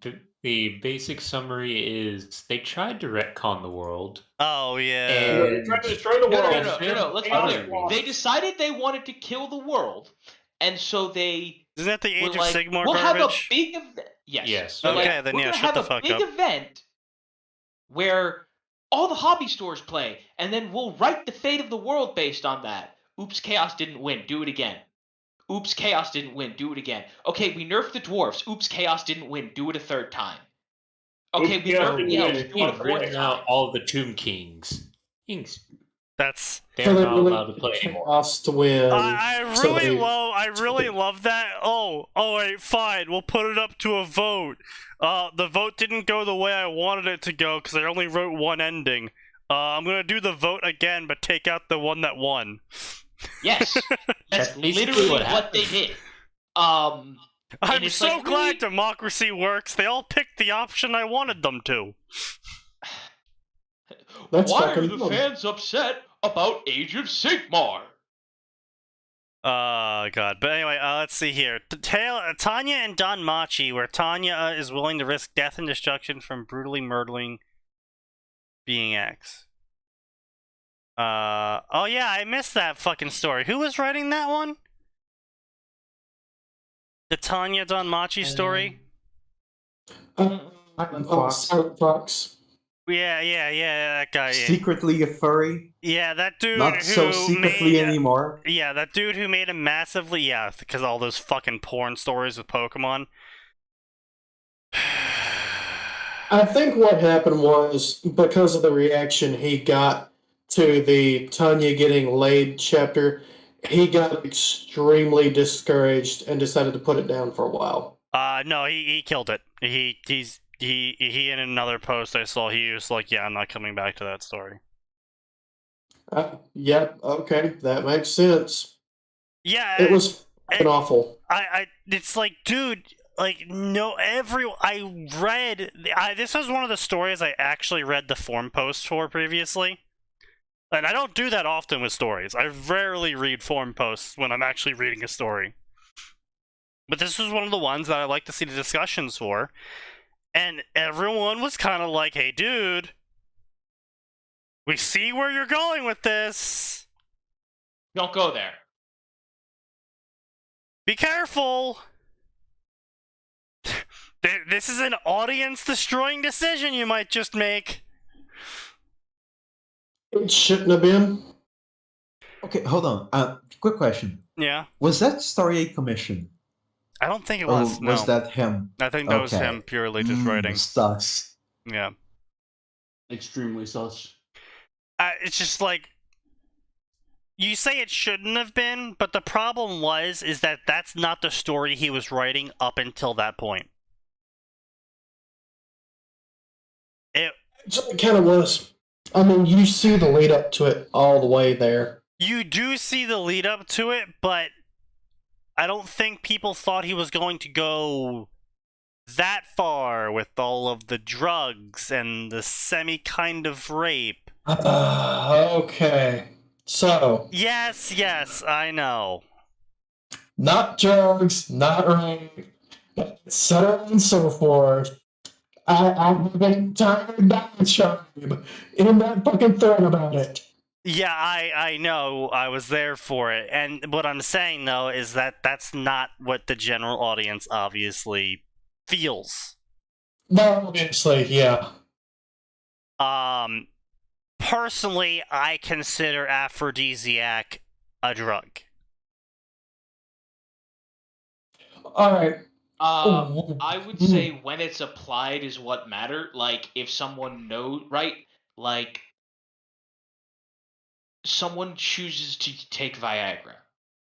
The basic summary is they tried to retcon the world. Oh, yeah. They tried to destroy the world. No, let's be Chaos clear. lost. They decided they wanted to kill the world, and so they Isn't that the were Age of like, Sigmar we'll have a garbage? big event. Yes. Yes. They're Okay, like, then we're yeah, gonna shut have the a fuck big up. event where all the hobby stores play, and then we'll write the fate of the world based on that. Oops, Chaos didn't win. Do it again. Oops, Chaos didn't win. Do it again. Okay, we nerfed the dwarves. Oops, Chaos didn't win. Do it a third time. Okay, Oops, we Chaos nerfed didn't the win. elves. Do it a We've fourth written time. out all the Tomb Kings. That's They're So they not really allowed to play anymore. chaos to win. I so really they- love that. Oh wait, fine. We'll put it up to a vote. The vote didn't go the way I wanted it to go because I only wrote one ending. I'm gonna do the vote again, but take out the one that won. Yes, that's That's basically literally what what they happened. did. I'm it's so like, glad really- democracy works. They all picked the option I wanted them to. That's Why are fucking the dumb. fans upset about Age of Sigmar? God. But anyway, let's see here. Tanya and Don Machi, where Tanya is willing to risk death and destruction from brutally murdering Being X. Oh yeah, I missed that fucking story. Who was writing that one? The Tanya Don Machi story? Silent Fox. Yeah, that guy. Yeah. Secretly a furry, Yeah, that dude not so who secretly made, anymore. yeah, that dude who made a massively, yeah, because all those fucking porn stories with Pokemon. I think what happened was because of the reaction he got to the Tanya getting laid chapter, he got extremely discouraged and decided to put it down for a while. No, he killed it. He in another post I saw, he was like, yeah, I'm not coming back to that story. Yep, okay, that makes sense. Yeah, It was fucking it- awful. it's like, dude, like, no, this was one of the stories I actually read the forum post for previously. And I don't do that often with stories. I rarely read forum posts when I'm actually reading a story. But this was one of the ones that I like to see the discussions for. And everyone was kind of like, hey, dude, we see where you're going with this. Don't go there. Be careful. This is an audience-destroying decision you might just make. It shouldn't have been. Okay, hold on. Quick question. Yeah. Was that story a commission? I don't think it Or was. was No. that him? I think that was Okay. him purely just writing. Sus. Yeah. Extremely sus. It's just like, you say it shouldn't have been, but the problem is that that's not the story he was writing up until that point. It kind of was. I mean, you see the lead up to it all the way there. You do see the lead up to it, but I don't think people thought he was going to go that far with all of the drugs and the semi-kind of rape. Okay. So, Yes, I know. not drugs, not rape, etc. and so forth. I have an entire diatribe in that fucking thread about it. Yeah, I know. I was there for it. And what I'm saying, though, is that that's not what the general audience obviously feels. No, obviously, yeah. Personally, I consider aphrodisiac a drug. Alright. I would say when it's applied is what matter. Like, if someone knows, right? Like, someone chooses to take Viagra.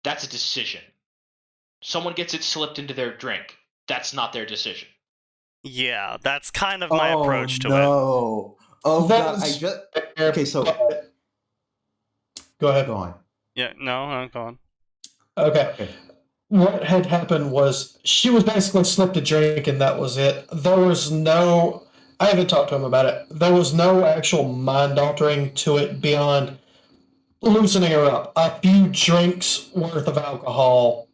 That's a decision. Someone gets it slipped into their drink. That's not their decision. Yeah, that's kind of my approach to it. No. Oh god, I That's- just okay. So Go ahead. go on. Yeah, no, go on. Okay. Okay. What had happened was she was basically slipped a drink and that was it. There was no. I haven't talked to him about it. There was no actual mind altering to it beyond loosening her up. A few drinks worth of alcohol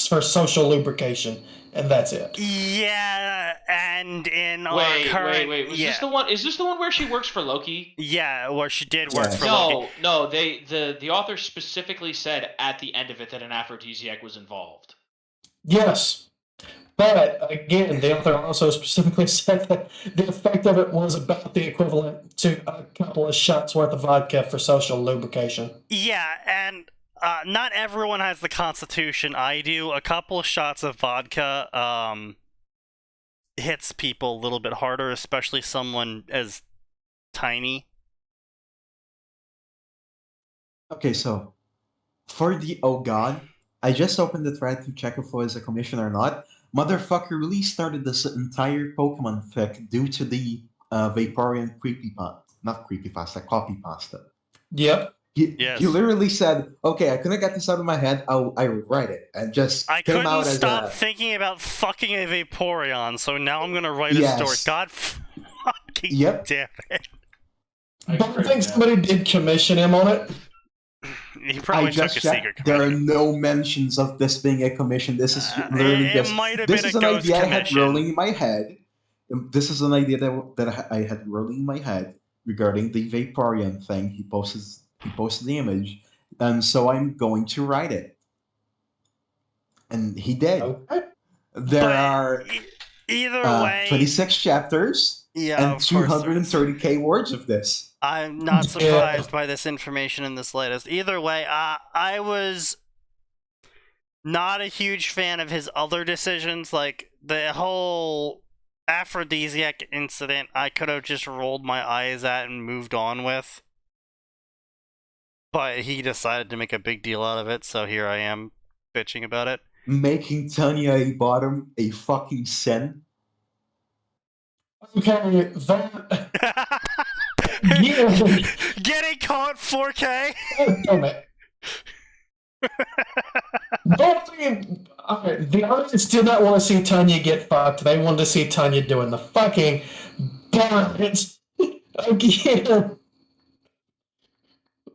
for social lubrication, and that's it. Yeah, and in our Wait. current... Was yeah, this the one? Is this the one where she works for Loki? yeah, well, she did work Yes. for Loki. No. The author specifically said at the end of it that an aphrodisiac was involved. Yes. But again, the author also specifically said that the effect of it was about the equivalent to a couple of shots worth of vodka for social lubrication. Yeah, and not everyone has the constitution I do. A couple of shots of vodka hits people a little bit harder, especially someone as tiny. Okay, so for the oh god, I just opened the thread to check if it was a commission or not. Motherfucker really started this entire Pokemon fic due to the Vaporeon creepypasta, not creepypasta, copypasta. Yep. He Yes. literally said, "Okay, I couldn't get this out of my head. I will write it," and just I came couldn't out as stop a thinking about fucking a Vaporeon, so now I'm gonna write a Yes. story. God fucking Yep. damn it. But I think somebody did commission him on it. He I probably took just a checked. secret There are commission. no mentions of this being a commission. This is literally it just. might have This been is a an ghost idea I had commission. rolling in my head. This is an idea that I had rolling in my head regarding the Vaporeon thing. He posted the image, and so I'm going to write it, and he did. Okay. There But are either way, 26 chapters yeah, and of course there is. 230k words of this. I'm not Yeah. surprised by this information in this latest. Either way, I was not a huge fan of his other decisions, like the whole aphrodisiac incident. I could have just rolled my eyes at and moved on with, but he decided to make a big deal out of it, so here I am bitching about it. Making Tanya a bottom a fucking sin. Okay, that. Yeah. Getting caught 4K. Damn it. Okay, the audience did not want to see Tanya get fucked. They wanted to see Tanya doing the fucking. But it's again.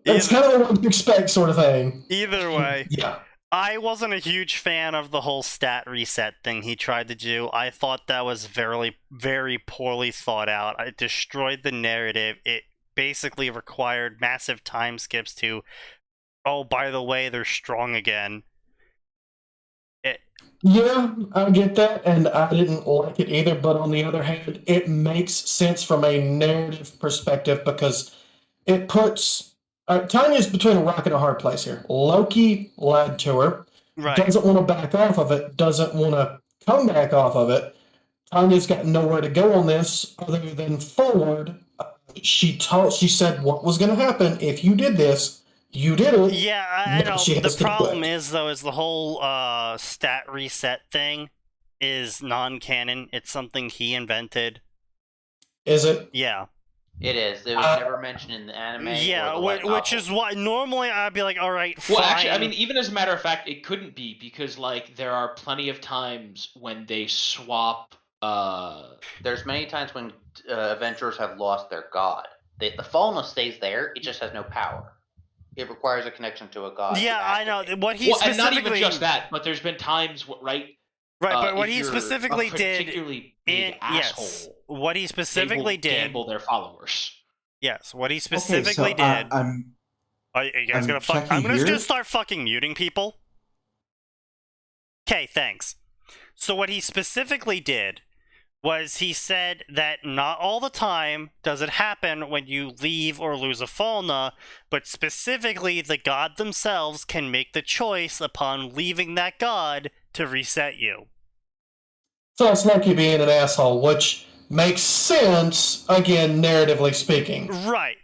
It's kind of what you expect, sort of thing. Either way, Yeah. I wasn't a huge fan of the whole stat reset thing he tried to do. I thought that was very, very poorly thought out. It destroyed the narrative. It basically required massive time skips to, oh, by the way, they're strong again. Yeah, I get that, and I didn't like it either, but on the other hand, it makes sense from a narrative perspective because it puts. Tanya's between a rock and a hard place here. Loki lied to her, Right. doesn't want to back off of it, doesn't want to come back off of it. Tanya's got nowhere to go on this other than forward. She said what was going to happen if you did this. You did it. Yeah, I Now know. she The has to problem quit. is, though, is the whole stat reset thing is non-canon. It's something he invented. Is it? Yeah. It is. It was never mentioned in the anime. Yeah, or the light which novel. is why normally I'd be like, all right, fine. Well, actually, I mean, even as a matter of fact, it couldn't be because, like, there are plenty of times when they swap. There's many times when adventurers have lost their god. The fauna stays there; it just has no power. It requires a connection to a god. to Yeah, I know. activate. What he Well, and not specifically even just that, but there's been times, right? right, but what if he you're specifically a did particularly big asshole, yes, what he they specifically will did gamble their followers. yes, what he Okay, specifically so did. I'm Are you guys I'm gonna fuck? checking I'm just here. gonna start fucking muting people. Okay, thanks. So what he specifically did was he said that not all the time does it happen when you leave or lose a fauna, but specifically the god themselves can make the choice upon leaving that god to reset you. So it's Loki being an asshole, which makes sense, again, narratively speaking. Right.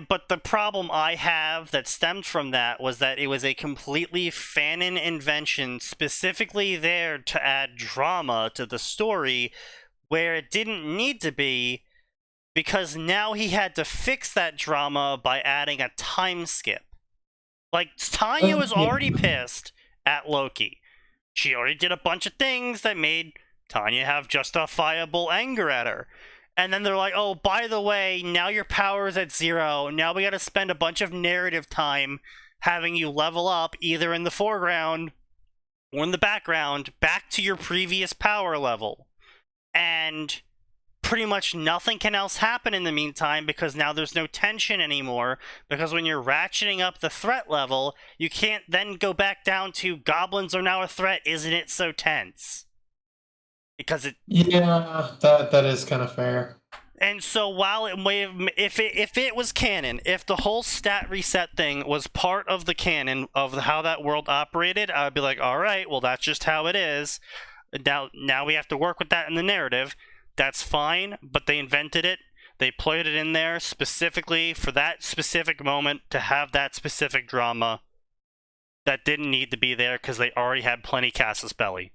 But the problem I have that stemmed from that was that it was a completely fanon invention specifically there to add drama to the story where it didn't need to be, because now he had to fix that drama by adding a time skip. Like, Tanya was already pissed at Loki. She already did a bunch of things that made Tanya have justifiable anger at her. And then they're like, oh, by the way, now your power's at 0. Now we gotta spend a bunch of narrative time having you level up either in the foreground or in the background back to your previous power level. And pretty much nothing can else happen in the meantime because now there's no tension anymore, because when you're ratcheting up the threat level, you can't then go back down to goblins are now a threat, isn't it so tense? Because it Yeah, that is kind of fair. And so while it may have, if it was canon, if the whole stat reset thing was part of the canon of how that world operated, I would be like, all right, well, that's just how it is. Now we have to work with that in the narrative. That's fine, but they invented it. They put it in there specifically for that specific moment to have that specific drama that didn't need to be there because they already had plenty casus belli.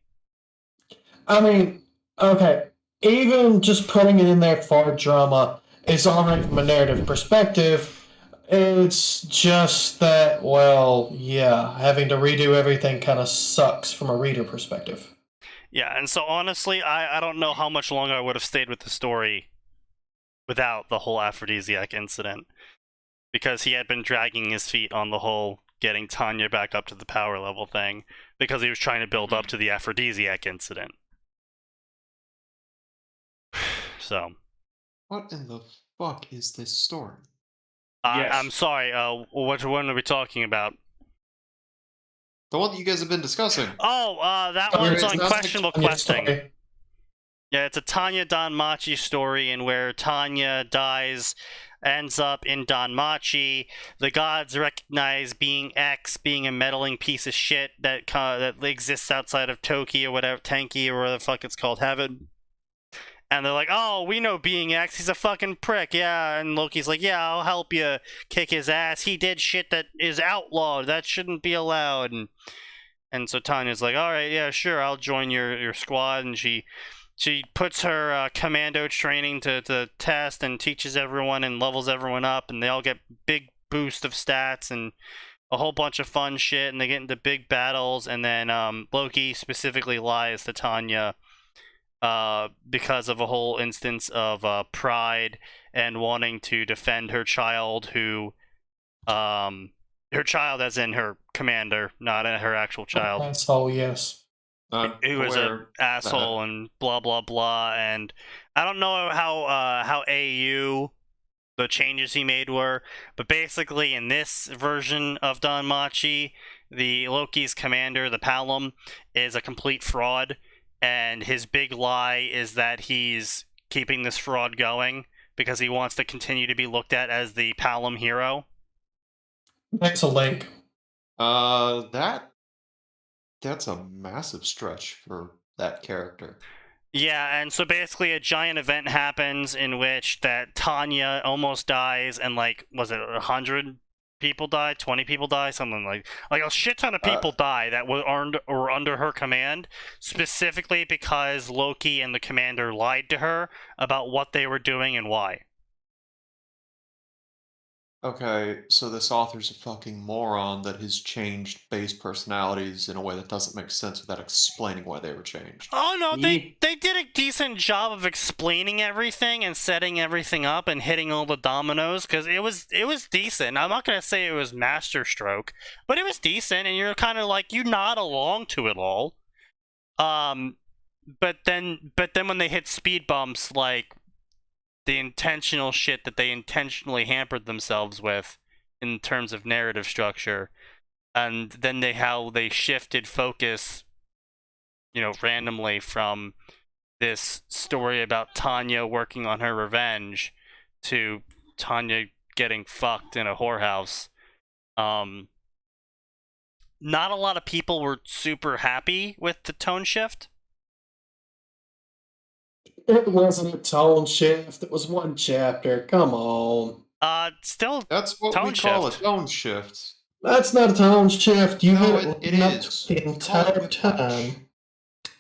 I mean, okay, even just putting it in there for drama is alright from a narrative perspective. It's just that, well, yeah, having to redo everything kind of sucks from a reader perspective. Yeah, and so honestly, I don't know how much longer I would have stayed with the story without the whole aphrodisiac incident. Because he had been dragging his feet on the whole getting Tanya back up to the power level thing, because he was trying to build up to the aphrodisiac incident. So. What in the fuck is this story? Yes. I'm sorry, which one are we talking about? The one that you guys have been discussing. Oh, that Oh, one's it's on not questionable Tanya's questing. story. Yeah, it's a Tanya Danmachi story, in where Tanya dies, ends up in Danmachi. The gods recognize being X, being a meddling piece of shit that exists outside of Toki or whatever, Tenki or whatever the fuck it's called, heaven. And they're like, oh, we know being X, he's a fucking prick, yeah. And Loki's like, yeah, I'll help you kick his ass. He did shit that is outlawed, that shouldn't be allowed. And so Tanya's like, all right, yeah, sure, I'll join your squad. And she puts her commando training to test and teaches everyone and levels everyone up, and they all get big boost of stats and a whole bunch of fun shit, and they get into big battles. And then Loki specifically lies to Tanya because of a whole instance of pride and wanting to defend her child, who her child as in her commander, not her actual child. Asshole, yes. Who was an asshole and blah blah blah. And I don't know how AU the changes he made were, but basically in this version of Danmachi, the Loki's commander, the Palom, is a complete fraud, and his big lie is that he's keeping this fraud going because he wants to continue to be looked at as the Palom hero. That's a link. That's a massive stretch for that character. Yeah, and so basically a giant event happens in which that Tanya almost dies, and like, was it 100 people die, 20 people die, something like a shit ton of people die that were under her command, specifically because Loki and the commander lied to her about what they were doing and why. Okay, so this author's a fucking moron that has changed base personalities in a way that doesn't make sense without explaining why they were changed. Oh no, they did a decent job of explaining everything and setting everything up and hitting all the dominoes, because it was decent. I'm not gonna say it was masterstroke, but it was decent, and you're kind of like, you nod along to it all. But then when they hit speed bumps, like the intentional shit that they intentionally hampered themselves with in terms of narrative structure, and then how they shifted focus, randomly from this story about Tanya working on her revenge to Tanya getting fucked in a whorehouse. Not a lot of people were super happy with the tone shift. It wasn't a tone shift. It was one chapter. Come on. Still, That's what tone we call shift. a tone shift. That's not a tone shift. You No, had it leading up is. the We call it entire whiplash. time.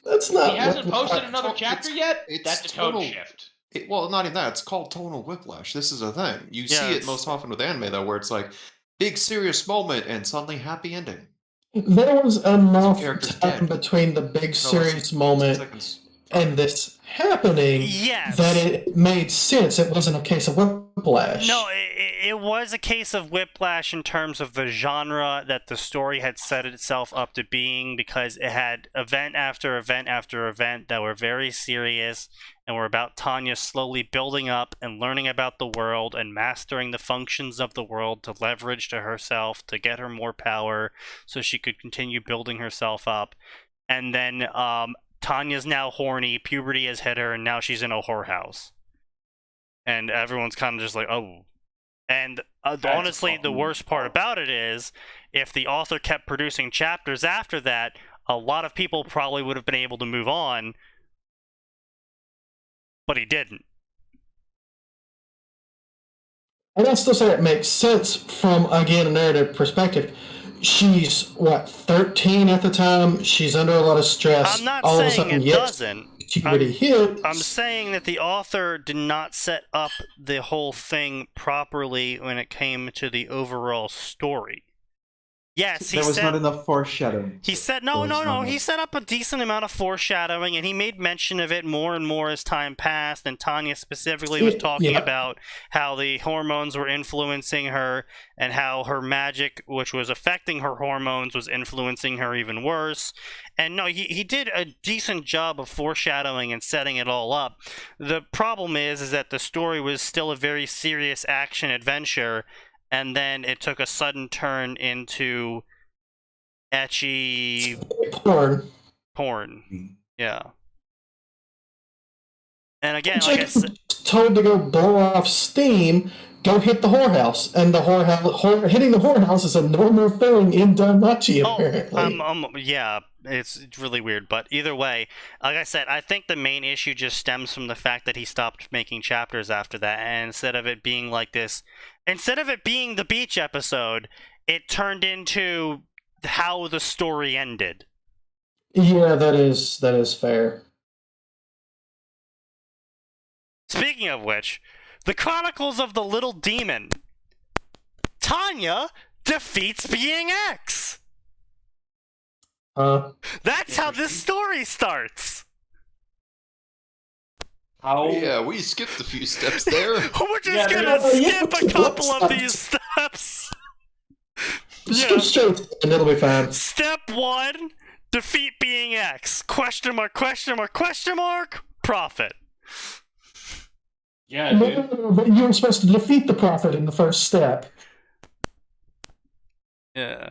That's not. He hasn't what- posted another chapter yet? it's That's a tone total- shift. Well, not even that. It's called tonal whiplash. This is a thing. You see it Yes. most often with anime, though, where it's like big serious moment and suddenly happy ending. There was enough character's time dead. between the big No, serious 10 moment seconds. and this happening Yes. that it made sense. It wasn't a case of whiplash. No, it was a case of whiplash in terms of the genre that the story had set itself up to being, because it had event after event after event that were very serious and were about Tanya slowly building up and learning about the world and mastering the functions of the world to leverage to herself, to get her more power so she could continue building herself up. And then Tanya's now horny, puberty has hit her, and now she's in a whorehouse. And everyone's kind of just like, oh. And honestly, the worst part about it is, if the author kept producing chapters after that, a lot of people probably would have been able to move on, but he didn't. And I still say it makes sense from, again, a narrative perspective. She's, 13 at the time? She's under a lot of stress. I'm not All of a saying sudden, it yes, doesn't. she already hits. I'm saying that the author did not set up the whole thing properly when it came to the overall story. Yes, he There was said not enough foreshadowing. he said There was no. not He enough. set up a decent amount of foreshadowing, and he made mention of it more and more as time passed. And Tanya specifically was talking Yeah. about how the hormones were influencing her, and how her magic, which was affecting her hormones, was influencing her even worse. And no, he did a decent job of foreshadowing and setting it all up. The problem is that the story was still a very serious action adventure, and then it took a sudden turn into ecchi Porn. porn. Yeah. And again, like I Jacob said, told to go blow off steam, go hit the whorehouse. And the hitting the whorehouse is a normal thing in Danmachi, apparently. yeah, it's really weird. But either way, like I said, I think the main issue just stems from the fact that he stopped making chapters after that. And instead of it being like this, instead of it being the beach episode, it turned into how the story ended. Yeah, that is fair. Speaking of which, the Chronicles of the Little Demon. Tanya defeats Being X. That's how this story starts. How? Yeah, we skipped a few steps there. We're just Yeah, gonna yeah, skip a couple of these steps. Skip straight and it'll be fine. Step 1, defeat Being X. Question mark, question mark, question mark, profit. Yeah, No, dude. no, but you were supposed to defeat the prophet in the first step. Yeah.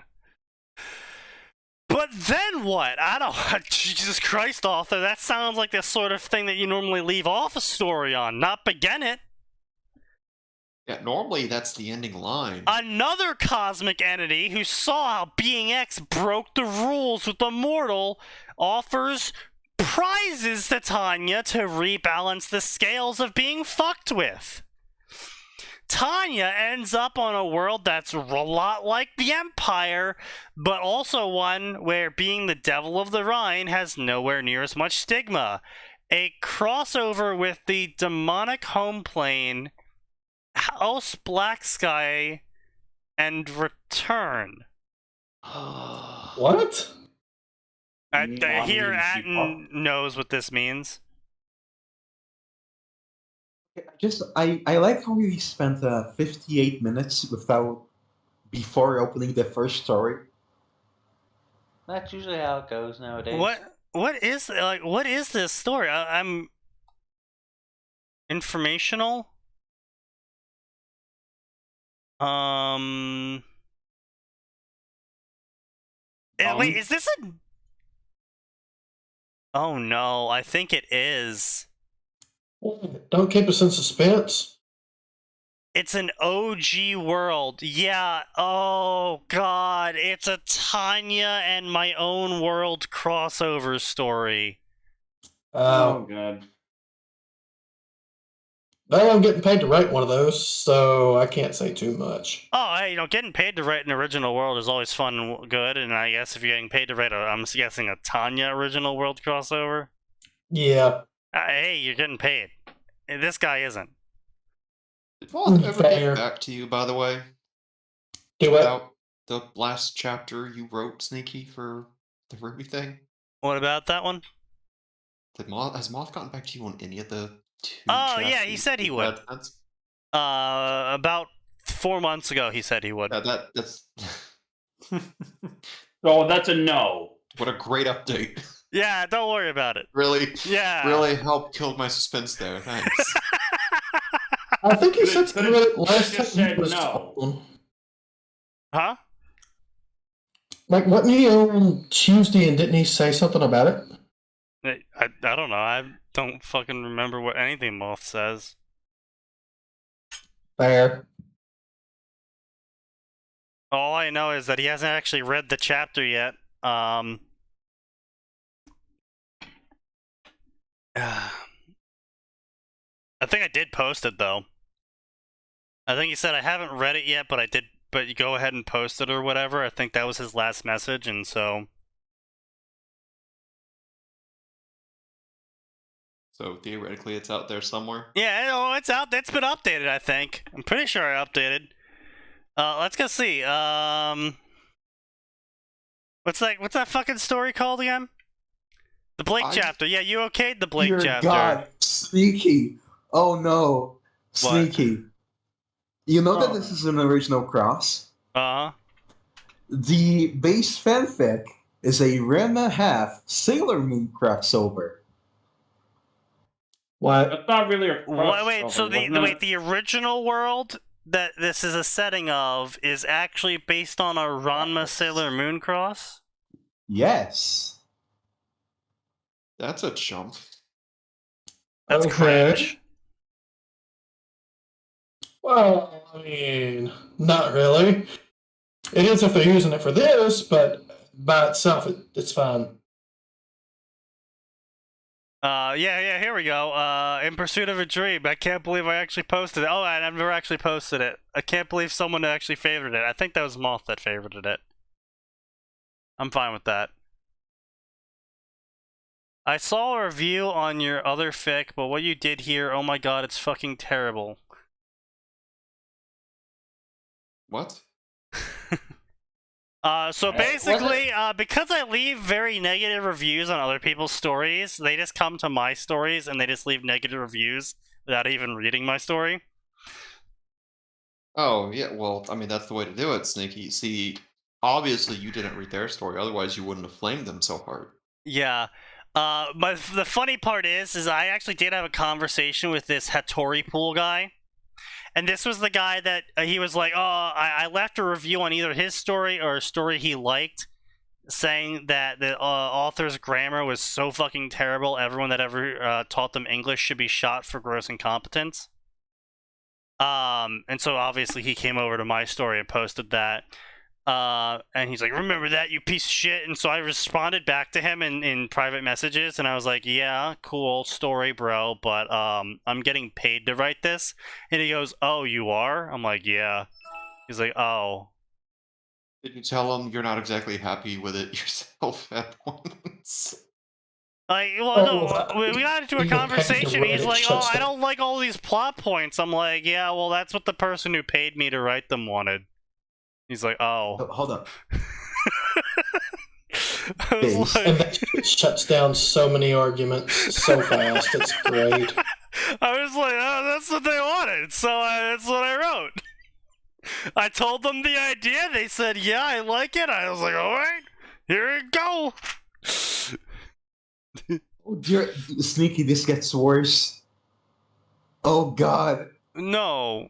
But then what? I don't... Jesus Christ, author, that sounds like the sort of thing that you normally leave off a story on, not begin it. Yeah, normally that's the ending line. Another cosmic entity who saw how Being X broke the rules with the mortal offers prizes to Tanya to rebalance the scales of being fucked with. Tanya ends up on a world that's a lot like the Empire, but also one where being the Devil of the Rhine has nowhere near as much stigma. A crossover with the demonic home plane, House Black Sky, and Return. What? I hear Atin knows what this means. I like how we spent 58 minutes before opening the first story. That's usually how it goes nowadays. What is this story? I'm informational. Wait, is this a? Oh no, I think it is. Don't keep us in suspense. It's an OG world. Yeah. Oh god, it's a Tanya and My Own World crossover story. Oh god. Well, I'm getting paid to write one of those, so I can't say too much. Oh, hey, getting paid to write an original world is always fun and good, and I guess if you're getting paid to write I'm guessing a Tanya original world crossover. Yeah. Hey, you're getting paid. This guy isn't. Did Voth ever Fair. get back to you, by the way, Do it. about the last chapter you wrote, Sneaky, for the Ruby thing? What about that one? Has Moth gotten back to you on any of the two Oh, chapters? yeah, he said he would. That's About 4 months ago, he said he would. that's Oh, that's a no. what a great update. Yeah, don't worry about it. Really, Yeah. really helped kill my suspense there. Thanks. I think he said Could've something last just time he said was no. on. Huh? Like, wasn't he on Tuesday and didn't he say something about it? I don't know. I don't fucking remember what anything Moth says. Fair. All I know is that he hasn't actually read the chapter yet. I think I did post it though. I think he said, I haven't read it yet, but I did. But you go ahead and post it or whatever. I think that was his last message, and so. So theoretically, it's out there somewhere. Yeah, oh, it's out. It's been updated. I think. I'm pretty sure I updated. Let's go see. What's that fucking story called again? The Blake chapter. Yeah, you okayed the Blake Dear chapter. God, Sneaky. Oh no, What? Sneaky. You know that this is an original cross? Uh-huh. The base fanfic is a Rema half Sailor Moon crossover. What? That's not really a Wait, so the original world that this is a setting of is actually based on a Ranma Sailor Moon cross? Yes. That's a jump. That's Okay. cringe. Well, I mean, not really. It is if they're using it for this, but by itself, it's fine. Yeah, here we go. In Pursuit of a Dream. I can't believe I actually posted it. Oh, and I've never actually posted it. I can't believe someone actually favorited it. I think that was Moth that favorited it. I'm fine with that. I saw a review on your other fic, but what you did here, oh my god, it's fucking terrible. What? So basically, because I leave very negative reviews on other people's stories, they just come to my stories and they just leave negative reviews without even reading my story. Oh, yeah, well, I mean, that's the way to do it, Sneaky. See, obviously you didn't read their story, otherwise you wouldn't have flamed them so hard. Yeah. But the funny part is I actually did have a conversation with this Hattori Pool guy. And this was the guy that he was like, oh, I left a review on either his story or a story he liked, saying that the author's grammar was so fucking terrible, everyone that ever taught them English should be shot for gross incompetence. And so obviously he came over to my story and posted that. And he's like, remember that, you piece of shit? And so I responded back to him in private messages, and I was like, yeah, cool story, bro, but I'm getting paid to write this. And he goes, oh, you are? I'm like, yeah. He's like, oh. Did you tell him you're not exactly happy with it yourself at once? Like, well, no, we got into a conversation. He's like, oh, I don't like all these plot points. I'm like, yeah, well, that's what the person who paid me to write them wanted. He's like, oh. Hold on. I was like, And that shuts down so many arguments so fast. It's great. I was like, oh, that's what they wanted, so that's what I wrote. I told them the idea. They said, yeah, I like it. I was like, all right, here we go. Oh dear, Sneaky, this gets worse. Oh god. No.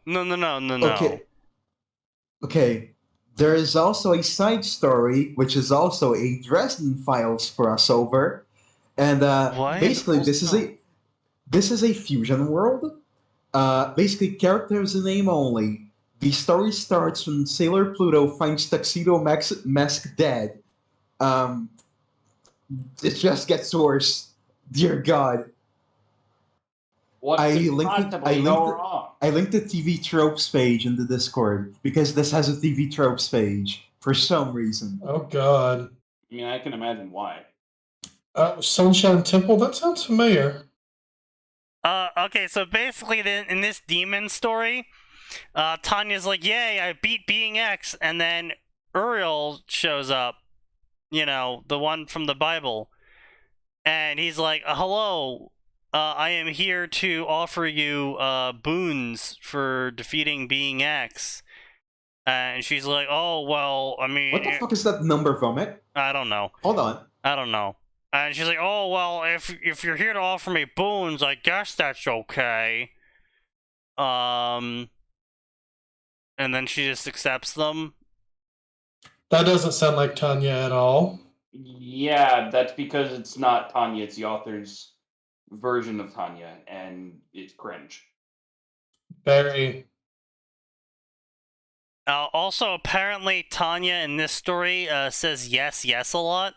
Okay. There is also a side story, which is also a Dresden Files crossover, and What? basically this is a fusion world. Basically, characters in name only. The story starts when Sailor Pluto finds Tuxedo Mask dead. It just gets worse. Dear God. I linked the TV tropes page in the Discord because this has a TV tropes page for some reason. Oh, God. I mean, I can imagine why. Sunshine Temple? That sounds familiar. Okay, so basically in this demon story, Tanya's like, yay, I beat Being X, and then Uriel shows up, you know, the one from the Bible, and he's like, hello, I am here to offer you boons for defeating Being X. And she's like, oh, well, I mean... What the fuck is that number, Vomit? I don't know. Hold on. I don't know. And she's like, oh, well, if you're here to offer me boons, I guess that's okay. And then she just accepts them. That doesn't sound like Tanya at all. Yeah, that's because it's not Tanya, it's the author's version of Tanya, and it's cringe. Very. Also, apparently, Tanya in this story says yes a lot.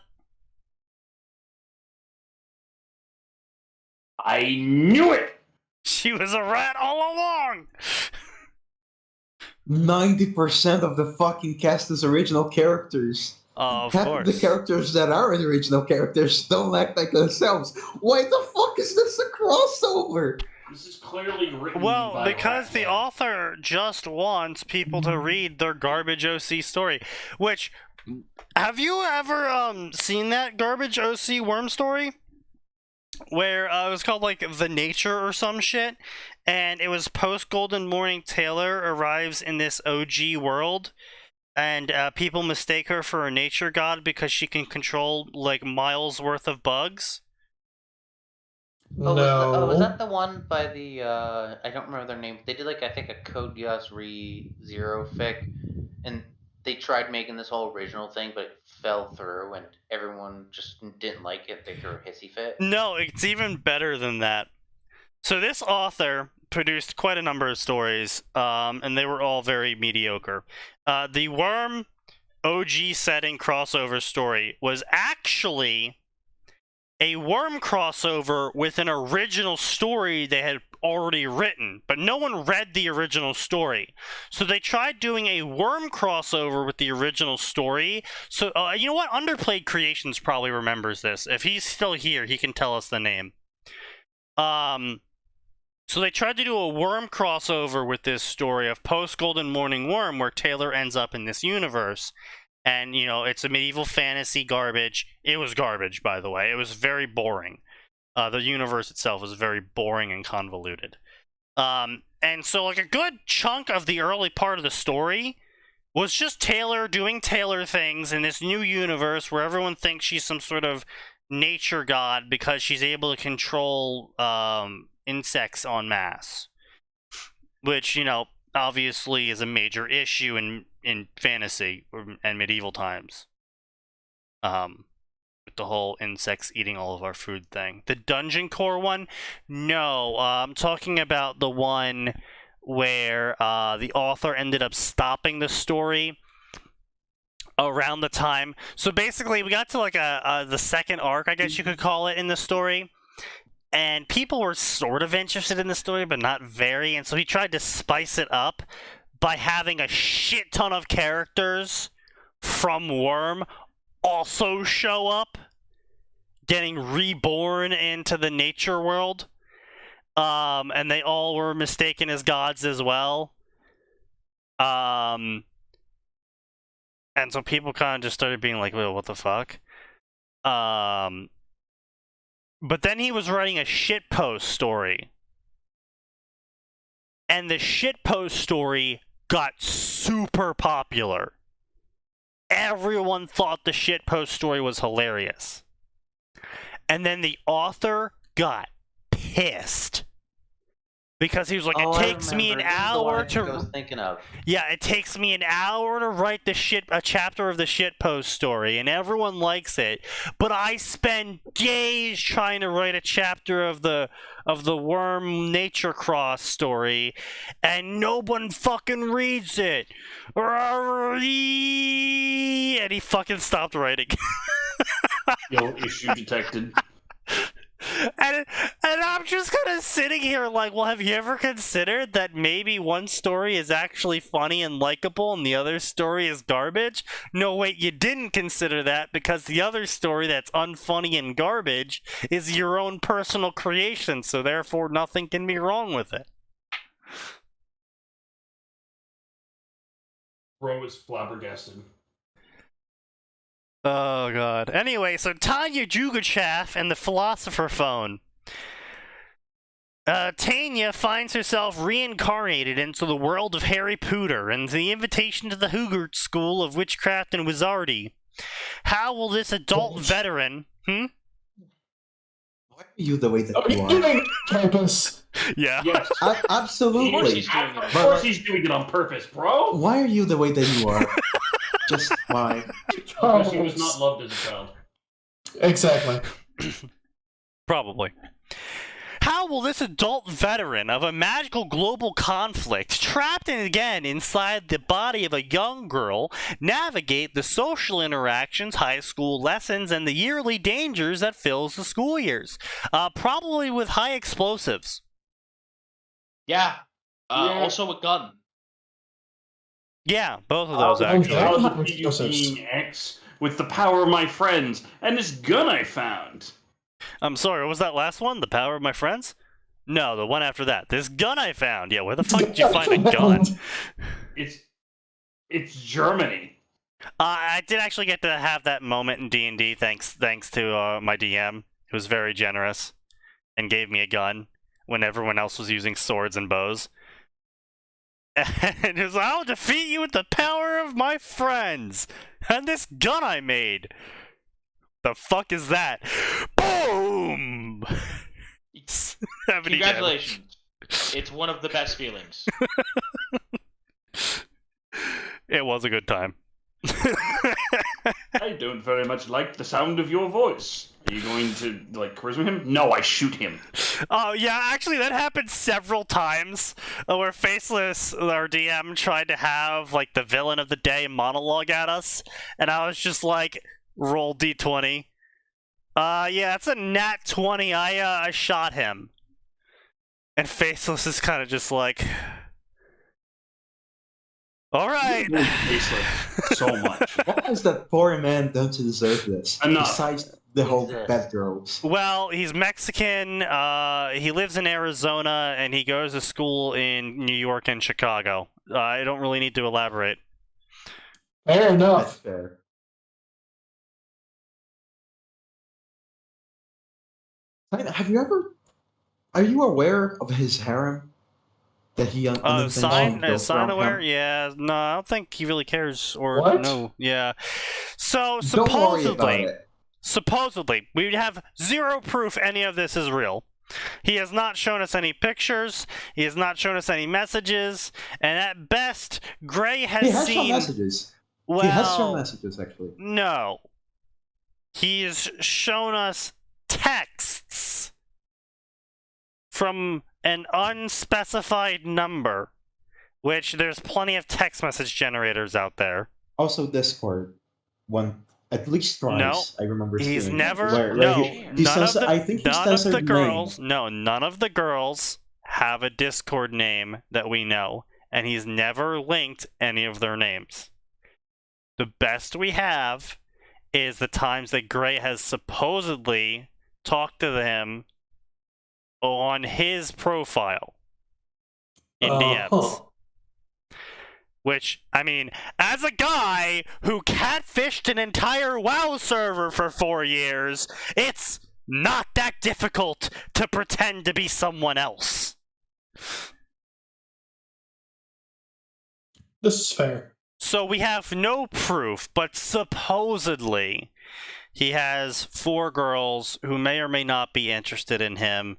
I knew it! She was a rat all along! 90% of the fucking cast is original characters. Of Half of the course. characters that are the original characters don't act like themselves. Why the fuck is this a crossover? This is clearly written Well, by because the Ratman. author just wants people to read their garbage OC story. Which, have you ever seen that garbage OC worm story? Where it was called like The Nature or some shit, and it was post Golden Morning Taylor arrives in this OG world, and people mistake her for a nature god because she can control like miles worth of bugs. Oh, No. was that the one by the I don't remember their name. They did like I think a Code Geass Zero fic, and they tried making this whole original thing, but it fell through, and everyone just didn't like it. They threw a hissy fit. No, it's even better than that. So this author produced quite a number of stories, and they were all very mediocre. The Worm OG setting crossover story was actually a Worm crossover with an original story they had already written, but no one read the original story. So they tried doing a Worm crossover with the original story. So, you know what? Underplayed Creations probably remembers this. If he's still here, he can tell us the name. So they tried to do a Worm crossover with this story of post-Golden Morning Worm, where Taylor ends up in this universe. And, you know, it's a medieval fantasy garbage. It was garbage, by the way. It was very boring. The universe itself was very boring and convoluted. And so, like, a good chunk of the early part of the story was just Taylor doing Taylor things in this new universe where everyone thinks she's some sort of nature god because she's able to control insects en masse. Which, you know, obviously is a major issue in fantasy and medieval times. With the whole insects eating all of our food thing. The Dungeon Core one? No, I'm talking about the one where the author ended up stopping the story around the time. So basically, we got to like the second arc, I guess you could call it, in the story. And people were sort of interested in the story, but not very. And so he tried to spice it up by having a shit ton of characters from Worm also show up, getting reborn into the nature world. And they all were mistaken as gods as well. And so people kind of just started being like, well, what the fuck? But then he was writing a shitpost story. And the shitpost story got super popular. Everyone thought the shitpost story was hilarious. And then the author got pissed. Because he was like, Oh, it I takes me an remember. This is the hour one I think I to... was thinking of. Yeah, it takes me an hour to write a chapter of the shitpost story, and everyone likes it. But I spend days trying to write a chapter of the Worm Nature Cross story, and no one fucking reads it. And he fucking stopped writing. Yo, issue detected. And I'm just kind of sitting here like, well, have you ever considered that maybe one story is actually funny and likable and the other story is garbage? No, wait, you didn't consider that because the other story that's unfunny and garbage is your own personal creation, so therefore nothing can be wrong with it. Bro is flabbergasted. Oh, God. Anyway, so Tanya Jugachaff and the Philosopher Phone. Tanya finds herself reincarnated into the world of Harry Potter and the invitation to the Hogwarts School of Witchcraft and Wizardry. How will this adult veteran... Why are you the way that Are you you are? doing purpose? Yeah. Yes. Absolutely. Of course he's doing it on purpose, bro. Why are you the way that you are? Just why? Because he was not loved as a child. Exactly. Probably. How will this adult veteran of a magical global conflict, trapped again inside the body of a young girl, navigate the social interactions, high school lessons, and the yearly dangers that fills the school years? Probably with high explosives. Yeah. Yeah. Also a gun. Yeah, both of those I'll actually. that I'll makes defeat no you, sense. being X, with the power of my friends and this gun I found. I'm sorry, what was that last one? The power of my friends? No, the one after that. This gun I found. Yeah, where the fuck did you find a gun? It's Germany. I did actually get to have that moment in D&D thanks to my DM, who was very generous and gave me a gun when everyone else was using swords and bows. And he was like, I'll defeat you with the power of my friends and this gun I made. The fuck is that? Boom! 70 Congratulations. It's one of the best feelings. damage. It was a good time. I don't very much like the sound of your voice. Are you going to, like, charisma him? No, I shoot him. Oh, yeah, actually, that happened several times where Faceless, our DM, tried to have, like, the villain of the day monologue at us, and I was just like, roll d20. Yeah, it's a nat 20. I shot him. And Faceless is kind of just like, all right. You hate Faceless so much. What has that poor man done to deserve this? Enough. Besides the whole Jesus. bad girls. Well, he's Mexican, he lives in Arizona, and he goes to school in New York and Chicago. I don't really need to elaborate. Fair That's enough. fair. Have you ever? Are you aware of his harem that he Sign built around aware? him? Yeah, no, I don't think he really cares, or What? no, yeah. So, Don't worry about supposedly, it. we have zero proof any of this is real. He has not shown us any pictures, he has not shown us any messages, and at best, Gray has He has seen... some messages. Well, He has some messages, actually. no. He's shown us texts from an unspecified number, which there's plenty of text message generators out there. Also, Discord. At least twice. I remember He's seeing never where no he none of says, the I think he none of the censored girls no none of the girls have a Discord name that we know, and he's never linked any of their names. The best we have is the times that Gray has supposedly talked to them on his profile in DMs. Huh. Which, I mean, as a guy who catfished an entire WoW server for 4 years, it's not that difficult to pretend to be someone else. This is fair. So we have no proof, but supposedly he has 4 girls who may or may not be interested in him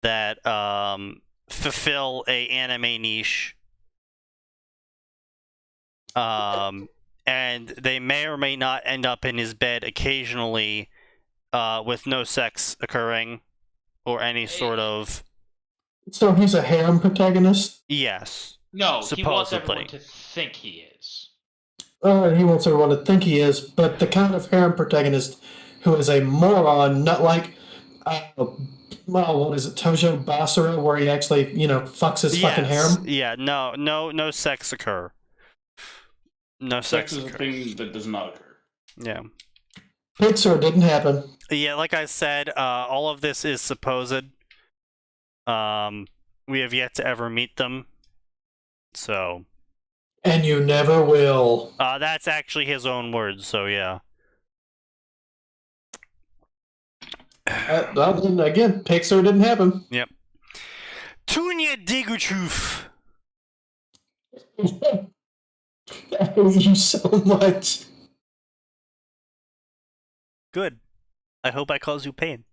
that fulfill a anime niche. And they may or may not end up in his bed occasionally with no sex occurring or any sort of... So he's a harem protagonist? Yes. No, he wants everyone Supposedly. to think he is. He wants everyone to think he is, but the kind of harem protagonist who is a moron, not like, what is it, Tojo Basara, where he actually, fucks his fucking harem? Yeah, no sex occur. No Sex sex is a occur. thing that does not occur. Yeah. Pixar didn't happen. Yeah, like I said, all of this is supposed. We have yet to ever meet them. So. And you never will. That's actually his own words, so yeah. Well, then again, Pixar didn't happen. Yep. Tunya Digutruth. I hate you so much. Good. I hope I cause you pain.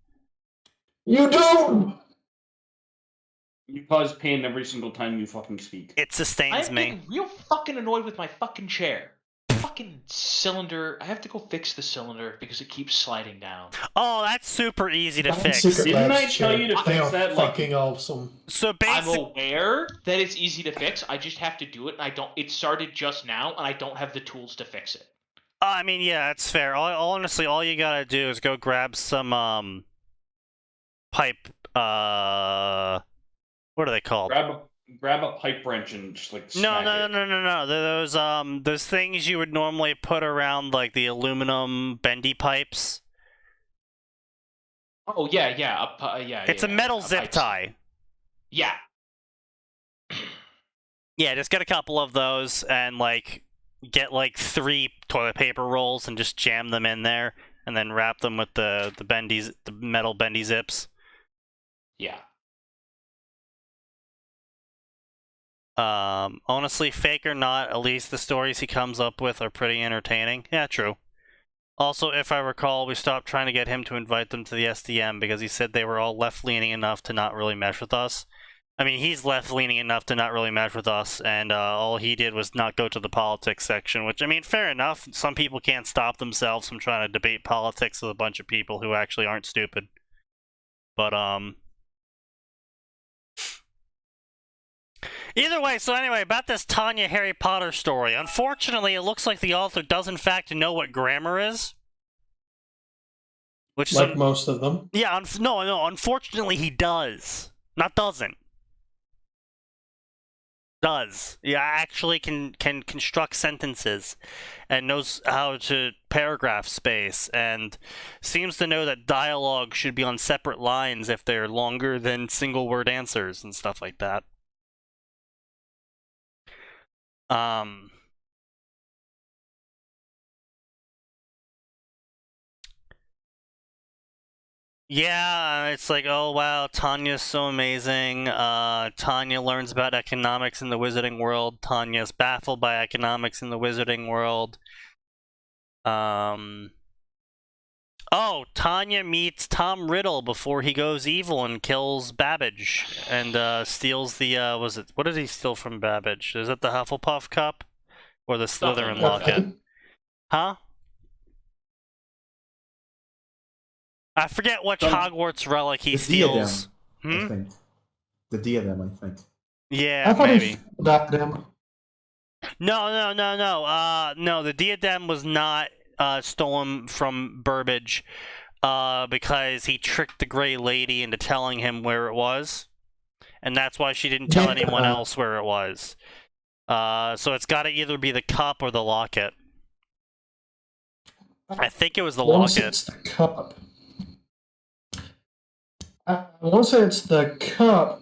You don't! You cause pain every single time you fucking speak. It sustains I'm me. getting real fucking annoyed with my fucking chair. Fucking cylinder. I have to go fix the cylinder because it keeps sliding down. Oh, that's super easy to That fix. Secret Didn't Labs I tell chair, you to they fix are that, like- fucking awesome. So I'm basically, aware that it's easy to fix. I just have to do it, and I don't. It started just now, and I don't have the tools to fix it. I mean, yeah, that's fair. Honestly, all you gotta do is go grab some pipe. What are they called? Grab grab a pipe wrench and just like No, smack no, it. no, no, no, no. Those things you would normally put around like the aluminum bendy pipes. Oh yeah, yeah, It's a metal zip pipe. tie. Yeah. Yeah, just get a couple of those and like get like 3 toilet paper rolls and just jam them in there, and then wrap them with the metal bendy zips. Yeah. Honestly, fake or not, at least the stories he comes up with are pretty entertaining. Yeah, true. Also, if I recall, we stopped trying to get him to invite them to the SDM because he said they were all left-leaning enough to not really mesh with us. I mean, he's left-leaning enough to not really mesh with us, and all he did was not go to the politics section, which, I mean, fair enough. Some people can't stop themselves from trying to debate politics with a bunch of people who actually aren't stupid. But, either way, so anyway, about this Tanya Harry Potter story. Unfortunately, it looks like the author does in fact know what grammar is. Which is Like most of them. Yeah, no, unfortunately he does. Not doesn't. Does. Yeah, actually can construct sentences and knows how to paragraph space and seems to know that dialogue should be on separate lines if they're longer than single word answers and stuff like that. Yeah, it's like, oh wow, Tanya's so amazing. Tanya learns about economics in the wizarding world. Tanya's baffled by economics in the wizarding world. Oh, Tanya meets Tom Riddle before he goes evil and kills Babbage and steals the what did he steal from Babbage? Is it the Hufflepuff cup or the Slytherin locket? Huh? I forget which Hogwarts relic he steals. I think. The diadem, I think. Yeah, I thought maybe. he diadem. No. No, the diadem was not stolen from Burbage because he tricked the Grey Lady into telling him where it was. And that's why she didn't tell anyone else where it was. So it's got to either be the cup or the locket. I think it was the Once locket. it's the cup. I want to say it's the cup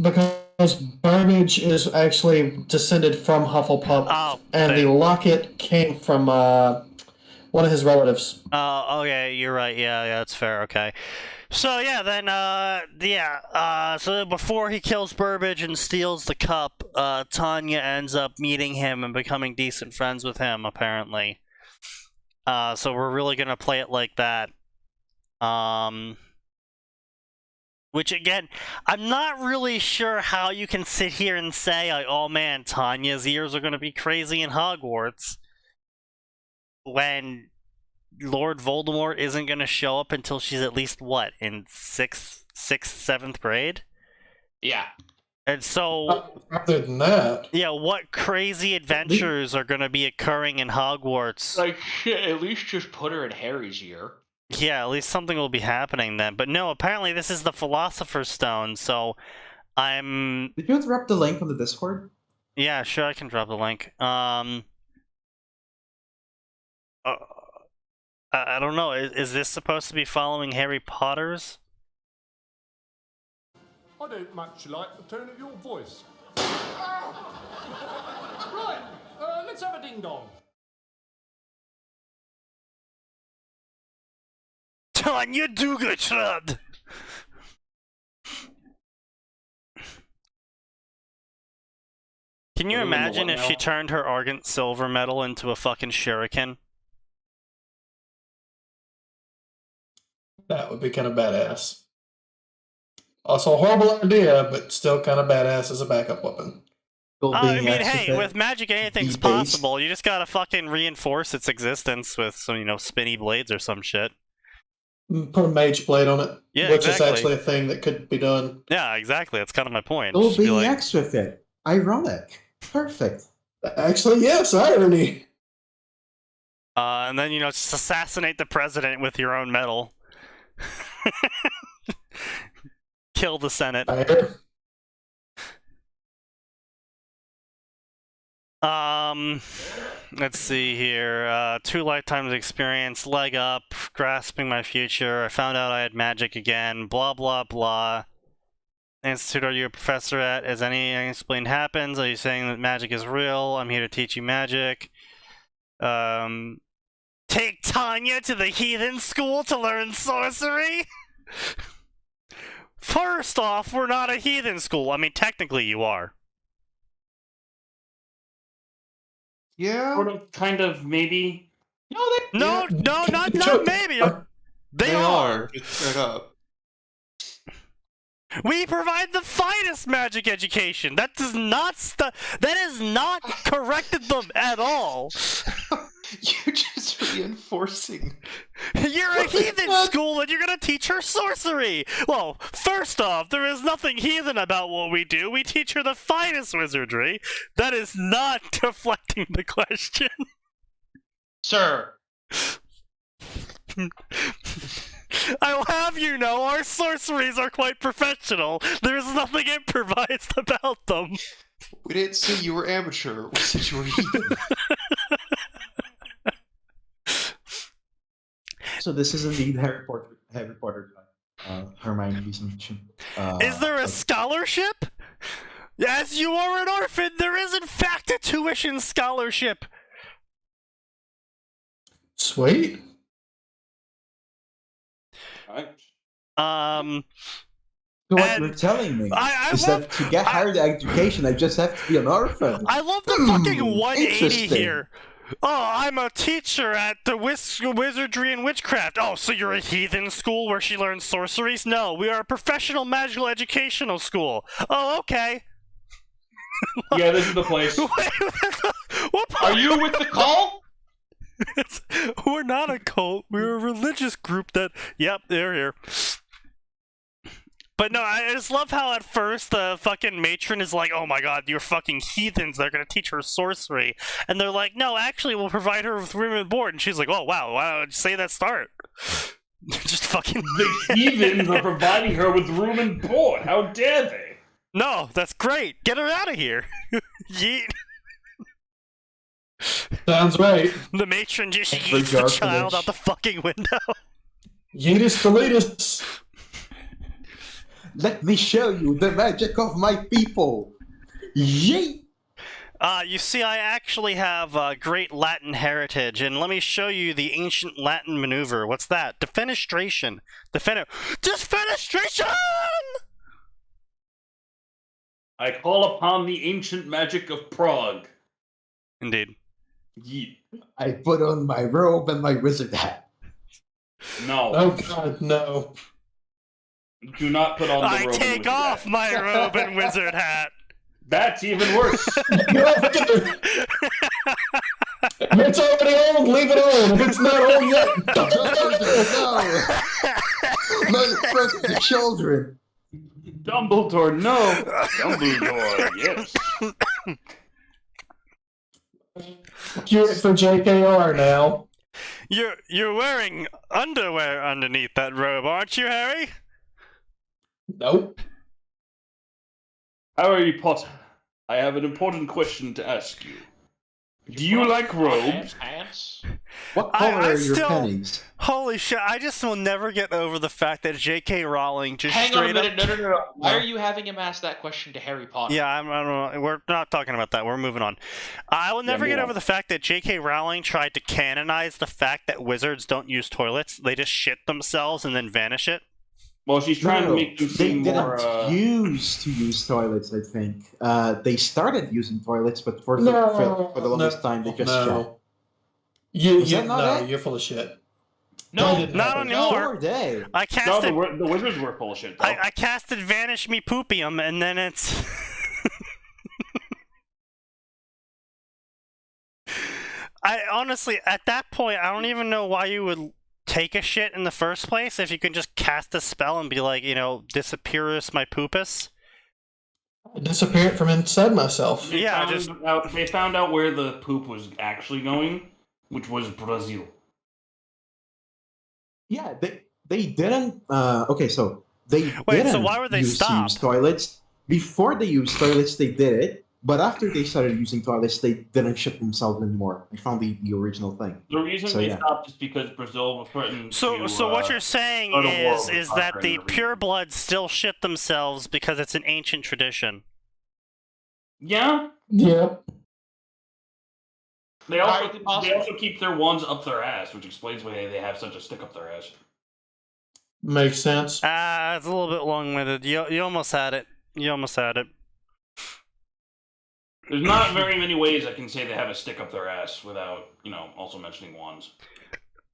because Burbage is actually descended from Hufflepuff, and the locket came from one of his relatives. Oh, okay, you're right. Yeah, that's fair. Okay. So yeah, then so before he kills Burbage and steals the cup, Tanya ends up meeting him and becoming decent friends with him, apparently. So we're really gonna play it like that. Which again, I'm not really sure how you can sit here and say, like, oh man, Tanya's ears are gonna be crazy in Hogwarts, when Lord Voldemort isn't gonna show up until she's at least what, in 6th, 7th grade? Yeah. And so, other than that, yeah, what crazy adventures are gonna be occurring in Hogwarts? Like shit, at least just put her in Harry's ear. Yeah, at least something will be happening then. But no, apparently this is the Philosopher's Stone, so I'm... Did you drop the link on the Discord? Yeah, sure, I can drop the link. I don't know, is this supposed to be following Harry Potter's? I don't much like the tone of your voice. Right, let's have a ding-dong. Tanya Dugatred! Can you imagine if she turned her Argent Silver Medal into a fucking shuriken? That would be kind of badass. Also a horrible idea, but still kind of badass as a backup weapon. I mean, hey, with magic anything's possible. You just gotta fucking reinforce its existence with some, spinny blades or some shit. Put a mage blade on it, Yeah, which exactly. is actually a thing that could be done. Yeah, exactly. That's kind of my point. It'll Just be be like, X with it. Ironic. Perfect. Actually, yes, irony. and then, just assassinate the president with your own medal. Kill the Senate. Let's see here. 2 lifetimes experience, leg up, grasping my future. I found out I had magic again. Blah blah blah. Institute, are you a professor at? As any unexplained happens, are you saying that magic is real? I'm here to teach you magic. Take Tanya to the heathen school to learn sorcery? First off, we're not a heathen school. I mean, technically you are. Yeah. Sort of, kind of, maybe. No, they. No, Yeah. no, not Sure. maybe. Uh, They are. Just straight up. We provide the finest magic education. That does not that has not corrected them at all. You're just reinforcing. You're a heathen school and you're gonna teach her sorcery. Well, first off, there is nothing heathen about what we do. We teach her the finest wizardry. That is not deflecting the question. Sir. I will have you know, our sorceries are quite professional. There is nothing improvised about them. We didn't say you were amateur. We said you were heathen. So this is indeed Harry Potter. Hermione's mentioned. Is there a scholarship? As you are an orphan, there is in fact a tuition scholarship. Sweet. Alright. So what and you're telling me I is love- that to get higher education, I just have to be an orphan. I love the fucking 180 interesting. here. Oh, I'm a teacher at the Wizardry and Witchcraft. Oh, so you're a heathen school where she learns sorceries? No, we are a professional magical educational school. Oh, okay. Yeah, this is the place. What part? Are you with the cult? We're not a cult. We're a religious group that... Yep, they're here. But no, I just love how at first the fucking matron is like, oh my god, you're fucking heathens, they're gonna teach her sorcery. And they're like, no, actually, we'll provide her with room and board. And she's like, oh wow, why don't you say that start? Just fucking... The heathens are providing her with room and board. How dare they? No, that's great. Get her out of here. Yeet. Sounds right. The matron just Every yeets the jar child finish. out the fucking window. Yeetus deletus. Let me show you the magic of my people. Yeet! You see, I actually have great Latin heritage, and let me show you the ancient Latin maneuver. What's that? Defenestration. Defenestration! I call upon the ancient magic of Prague. Indeed. Yeet. I put on my robe and my wizard hat. No. Oh god, no. Do not put on the I robe and take wizard off hat. my robe and wizard hat. That's even worse. If it's already on, leave it on. If it's not on yet, No! Not in front of the children. Dumbledore, no. Dumbledore, yes. cue it for JKR now. You're wearing underwear underneath that robe, aren't you, Harry? Nope. Harry Potter, I have an important question to ask you. Do you like robes? Pants? What I color are your still- pennies? Holy shit, I just will never get over the fact that J.K. Rowling just Hang on a straight up... minute. No. Why are you having him ask that question to Harry Potter? Yeah, I don't know. We're not talking about that. We're moving on. I will never move get on. over the fact that J.K. Rowling tried to canonize the fact that wizards don't use toilets. They just shit themselves and then vanish it. Well, she's trying to make them they seem didn't more. used to use toilets, I think. They started using toilets, but for the longest time they just shut. no. Was that not it? You're full of shit. No, That didn't not happen. anymore. So are they. I No, casted... the wizards were full of shit, though. I casted Vanish Me Poopium, and then it's... I honestly, at that point, I don't even know why you would take a shit in the first place if you can just cast a spell and be like, you know, disappearus my poopus. I disappeared from inside myself. Yeah, They found out where the poop was actually going, which was Brazil. Yeah, they didn't. Okay, so they Wait, didn't so why would they use stop? toilets before they used toilets. They did it, But after they started using toilets, they didn't shit themselves anymore. I found the original thing. The reason So, they yeah. stopped is because Brazil was threatening So to. what you're saying go to war with is that Suthner the in the purebloods still shit themselves because it's an ancient tradition. Yeah. Yeah. They Entirely possible. also keep their wands up their ass, which explains why they have such a stick up their ass. Makes sense. It's a little bit long-winded. You almost had it. You almost had it. There's not very many ways I can say they have a stick up their ass without, also mentioning wands.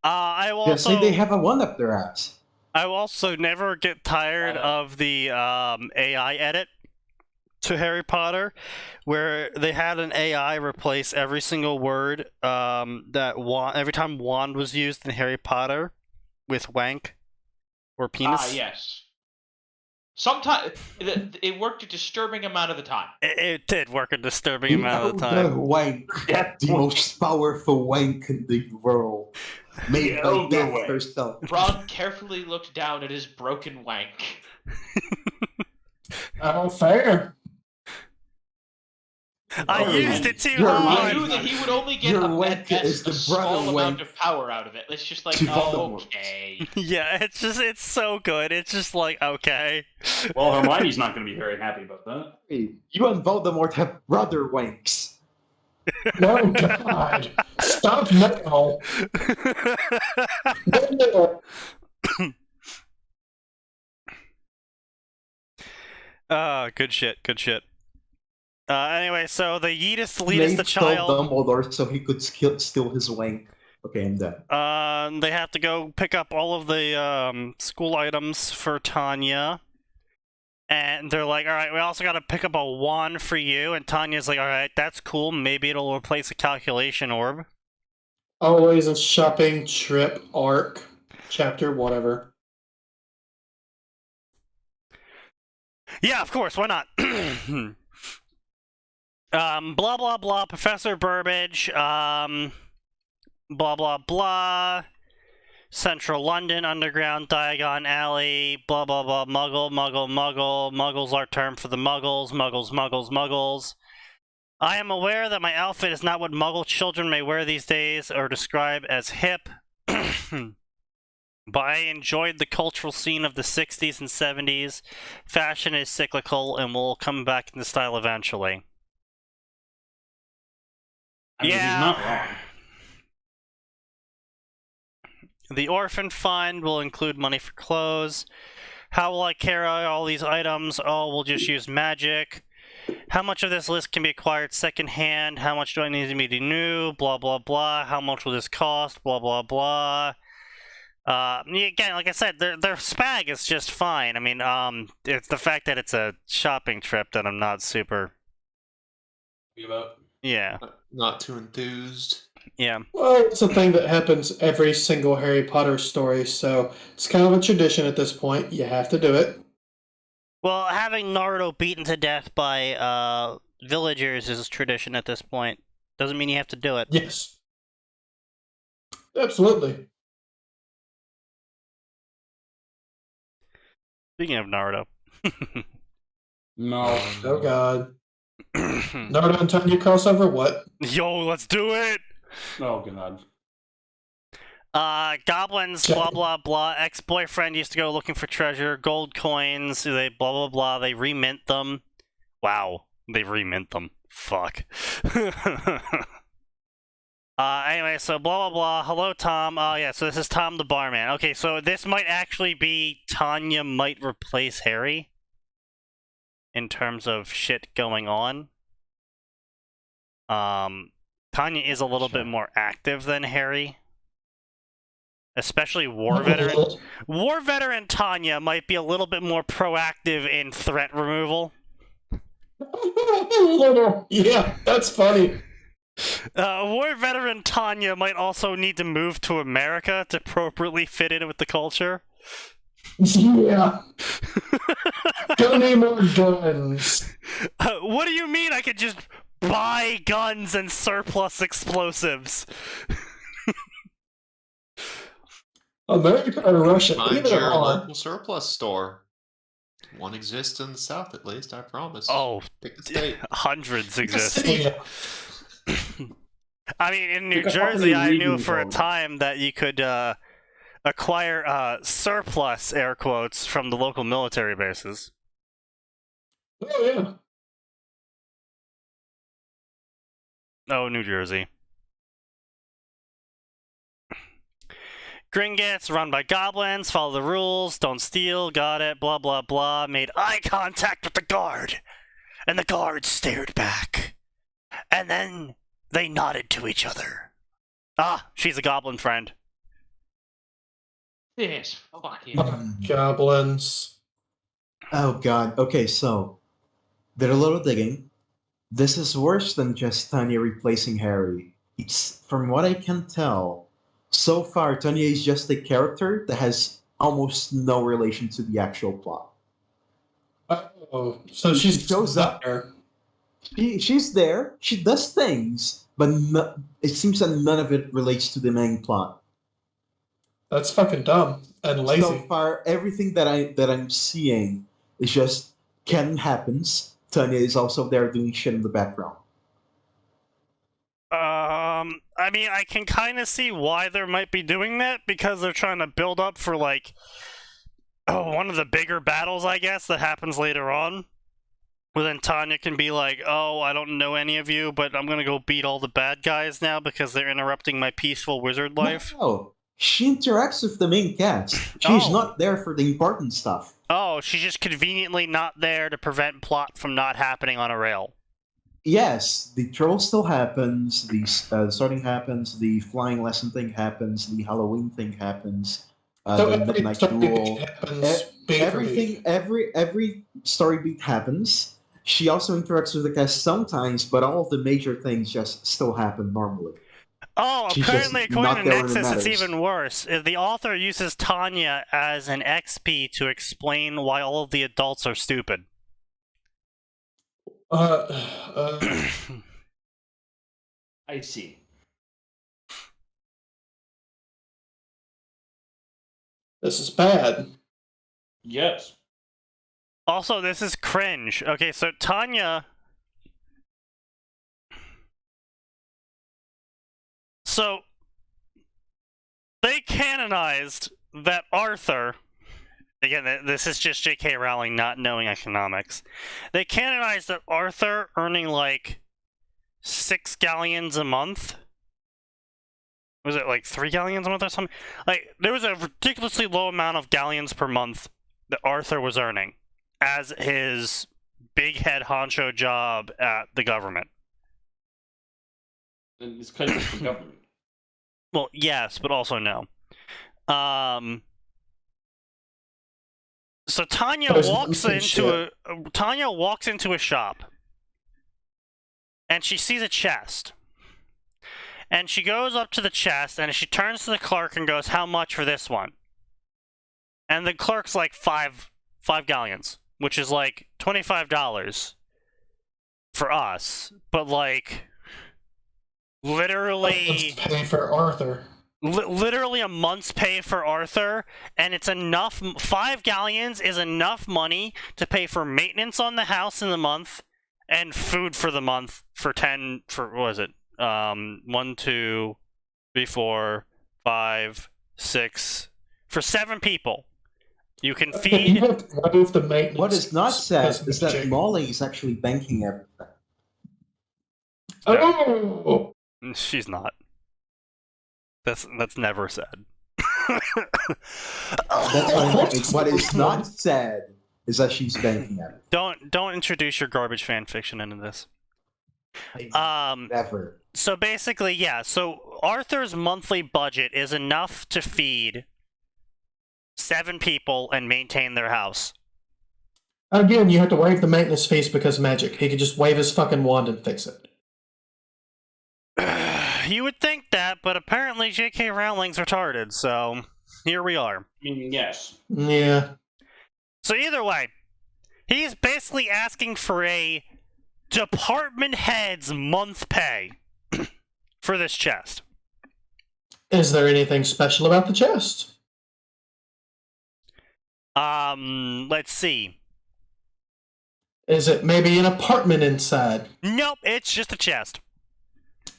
I will Yeah, also say they have a one up their ass. I will also never get tired of the AI edit to Harry Potter, where they had an AI replace every single word every time wand was used in Harry Potter with wank or penis. Ah, yes. Sometimes it worked a disturbing amount of the time. It did work a disturbing amount of the The time. wank, the most powerful wank in the world, made by Elder Death wank. herself. Ron carefully looked down at his broken wank. Oh, fair. I used it too Your He hard. knew that he would only get Your a, wank at is best the a brother small amount wank of power out of it. It's just like, to Voldemort. okay. Yeah, it's so good. It's just like, okay. Well, Hermione's not going to be very happy about that. Hey, you and Voldemort have brother wanks. No, God. Stop now. No. Good shit, good shit. Anyway, so the Yeetus lead Snape the told child. Dumbledore so he could steal his wank. Okay, I'm done. They have to go pick up all of the school items for Tanya. And they're like, alright, we also gotta pick up a wand for you. And Tanya's like, alright, that's cool. Maybe it'll replace a calculation orb. Always a shopping trip arc chapter, whatever. Yeah, of course, why not? Blah blah blah, Professor Burbage, blah blah blah, Central London, Underground, Diagon Alley, blah blah blah, Muggle, Muggle, Muggle, Muggles are term for the Muggles, Muggles, Muggles, Muggles. I am aware that my outfit is not what Muggle children may wear these days or describe as hip, but I enjoyed the cultural scene of the 60s and 70s. Fashion is cyclical and will come back into style eventually. I mean, Yeah. he's not wrong. The orphan fund will include money for clothes. How will I carry all these items? Oh, we'll just use magic. How much of this list can be acquired secondhand? How much do I need to be new? Blah, blah, blah. How much will this cost? Blah, blah, blah. Again, like I said, their spag is just fine. I mean, it's the fact that it's a shopping trip that I'm not super... Yeah. Not too enthused. Yeah. Well, it's a thing that happens every single Harry Potter story, so it's kind of a tradition at this point. You have to do it. Well, having Naruto beaten to death by villagers is a tradition at this point. Doesn't mean you have to do it. Yes. Absolutely. Speaking of Naruto. No. Oh, God. Naruto and Tanya crossover? What? Yo, let's do it! Oh, God. Goblins, blah blah blah. Ex-boyfriend used to go looking for treasure, gold coins, they blah blah blah, they remint them. Wow, they remint them. Fuck. Anyway, so blah blah blah. Hello, Tom. Oh yeah, so this is Tom the barman. Okay, so this might actually be Tanya might replace Harry in terms of shit going on. Tanya is a little bit more active than Harry. Especially War Veteran. War Veteran Tanya might be a little bit more proactive in threat removal. Yeah, that's funny. War Veteran Tanya might also need to move to America to appropriately fit in with the culture. Yeah. Don't need more guns. What do you mean I could just buy guns and surplus explosives? America or Russia? Find Either your or. local surplus store. One exists in the South, at least, I promise. Oh, Pick the state. hundreds exist. Yeah. I mean, in New Pick a Jersey, fucking I knew region for a code. time that you could acquire surplus, air quotes, from the local military bases. Oh yeah. Oh, New Jersey. Gringotts, run by goblins, follow the rules, don't steal, got it, blah blah blah, made eye contact with the guard, and the guard stared back. And then they nodded to each other. Ah, she's a goblin friend. This fucking. Goblins. Oh god. Okay, so did a little digging. This is worse than just Tanya replacing Harry. It's, from what I can tell, so far Tanya is just a character that has almost no relation to the actual plot. Oh, so She she's shows up. there. She's there, she does things, but it seems that none of it relates to the main plot. That's fucking dumb and lazy. So far, everything that I'm seeing is just Ken happens. Tanya is also there doing shit in the background. I mean, I can kind of see why they might be doing that, because they're trying to build up for, like, one of the bigger battles, I guess, that happens later on. Well, then Tanya can be like, oh, I don't know any of you, but I'm gonna go beat all the bad guys now because they're interrupting my peaceful wizard life. No, she interacts with the main cast. She's Oh. not there for the important stuff. Oh, she's just conveniently not there to prevent plot from not happening on a rail. Yes, the troll still happens, the sorting happens, the flying lesson thing happens, the Halloween thing happens, So the every midnight story duel. beat happens beat for beat. Every story beat happens. She also interacts with the cast sometimes, but all of the major things just still happen normally. Oh, She's apparently, just according not to there when it Nexus, it's matters. even worse. The author uses Tanya as an XP to explain why all of the adults are stupid. I see. This is bad. Yes. Also, this is cringe. Okay, so Tanya... So, they canonized that Arthur... Again, this is just J.K. Rowling not knowing economics. They canonized that Arthur earning, like, 6 galleons a month? Was it, like, 3 galleons a month or something? Like, there was a ridiculously low amount of galleons per month that Arthur was earning as his big head honcho job at the government. And it's because it's the government. Well, yes, but also no. So Tanya There's walks some shit. into a shop, and she sees a chest, and she goes up to the chest, and she turns to the clerk and goes, "How much for this one?" And the clerk's like, five galleons, which is like $25 for us, but like literally. Let's pay for Arthur. Literally a month's pay for Arthur, and it's enough. 5 galleons is enough money to pay for maintenance on the house in the month and food for the month for 10. For what was it? 1, 2, 3, 4, 5, 6 for 7 people. You can You feed. have to remove the maintenance. What is not said is that Chicken. Molly is actually banking everything. Oh! She's not. That's never said. That's what is not said is that she's banking everything. Don't introduce your garbage fan fiction into this. Never. So basically, yeah. So Arthur's monthly budget is enough to feed 7 people and maintain their house. Again, you have to waive the maintenance fees because magic. He could just wave his fucking wand and fix it. You would think that, but apparently J.K. Rowling's retarded, so here we are. I mean, yes. Yeah. So either way, he's basically asking for a department head's month pay for this chest. Is there anything special about the chest? Let's see. Is it maybe an apartment inside? Nope, it's just a chest.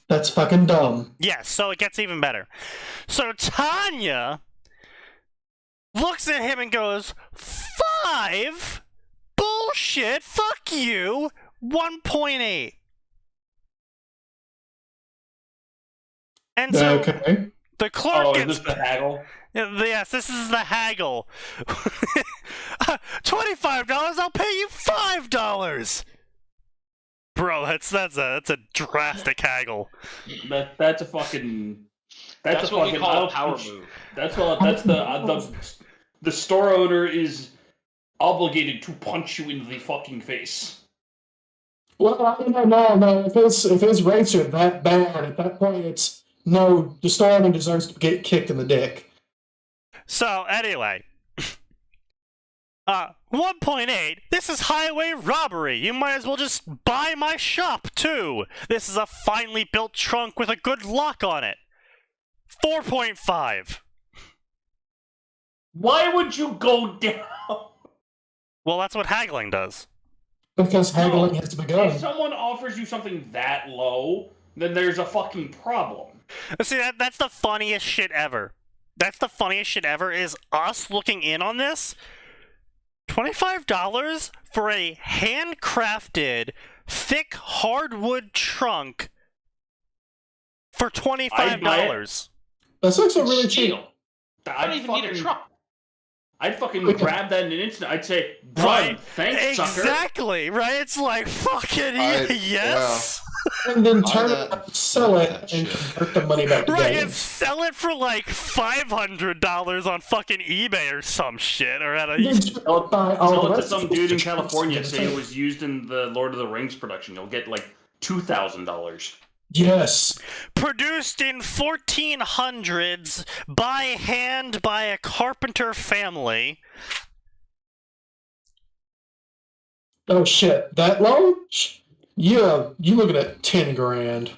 That's fucking dumb. Yes, so it gets even better. So Tanya looks at him and goes, 5? Bullshit, fuck you, 1.8. And so Okay. the clerk Oh, gets... is this the haggle? Yes, this is the haggle. $25, I'll pay you $5! Bro, that's a drastic haggle. That's a fucking. That's a what fucking we call a out- power move. That's the store owner is obligated to punch you in the fucking face. Well, I don't know. No, if his rates are that bad, at that point, it's no. The store owner deserves to get kicked in the dick. So anyway, 1.8. This is highway robbery. You might as well just buy my shop too. This is a finely built trunk with a good lock on it. 4.5. Why would you go down? Well, that's what haggling does. Because haggling has If begun. someone offers you something that low, then there's a fucking problem. See, that's the funniest shit ever. That's the funniest shit ever, is us looking in on this. $25 for a handcrafted, thick hardwood trunk for $25. That's actually really cheap. Steal. I don't even need a truck. I'd fucking grab that in an instant. I'd say, done. Right? Thanks, sucker. Exactly, right? It's like, fucking yes! And then turn Buy it, that- sell buy it, that and shit. convert the money back to Right, and games. sell it for like $500 on fucking eBay or some shit, or at Then a... just buy all Tell the it to rest some of the dude in trunks California and saying get it was used in the Lord of the Rings production. You'll get like $2,000. Yes. Produced in 1400s by hand by a carpenter family. Oh shit, that low? Yeah, you looking at 10 grand.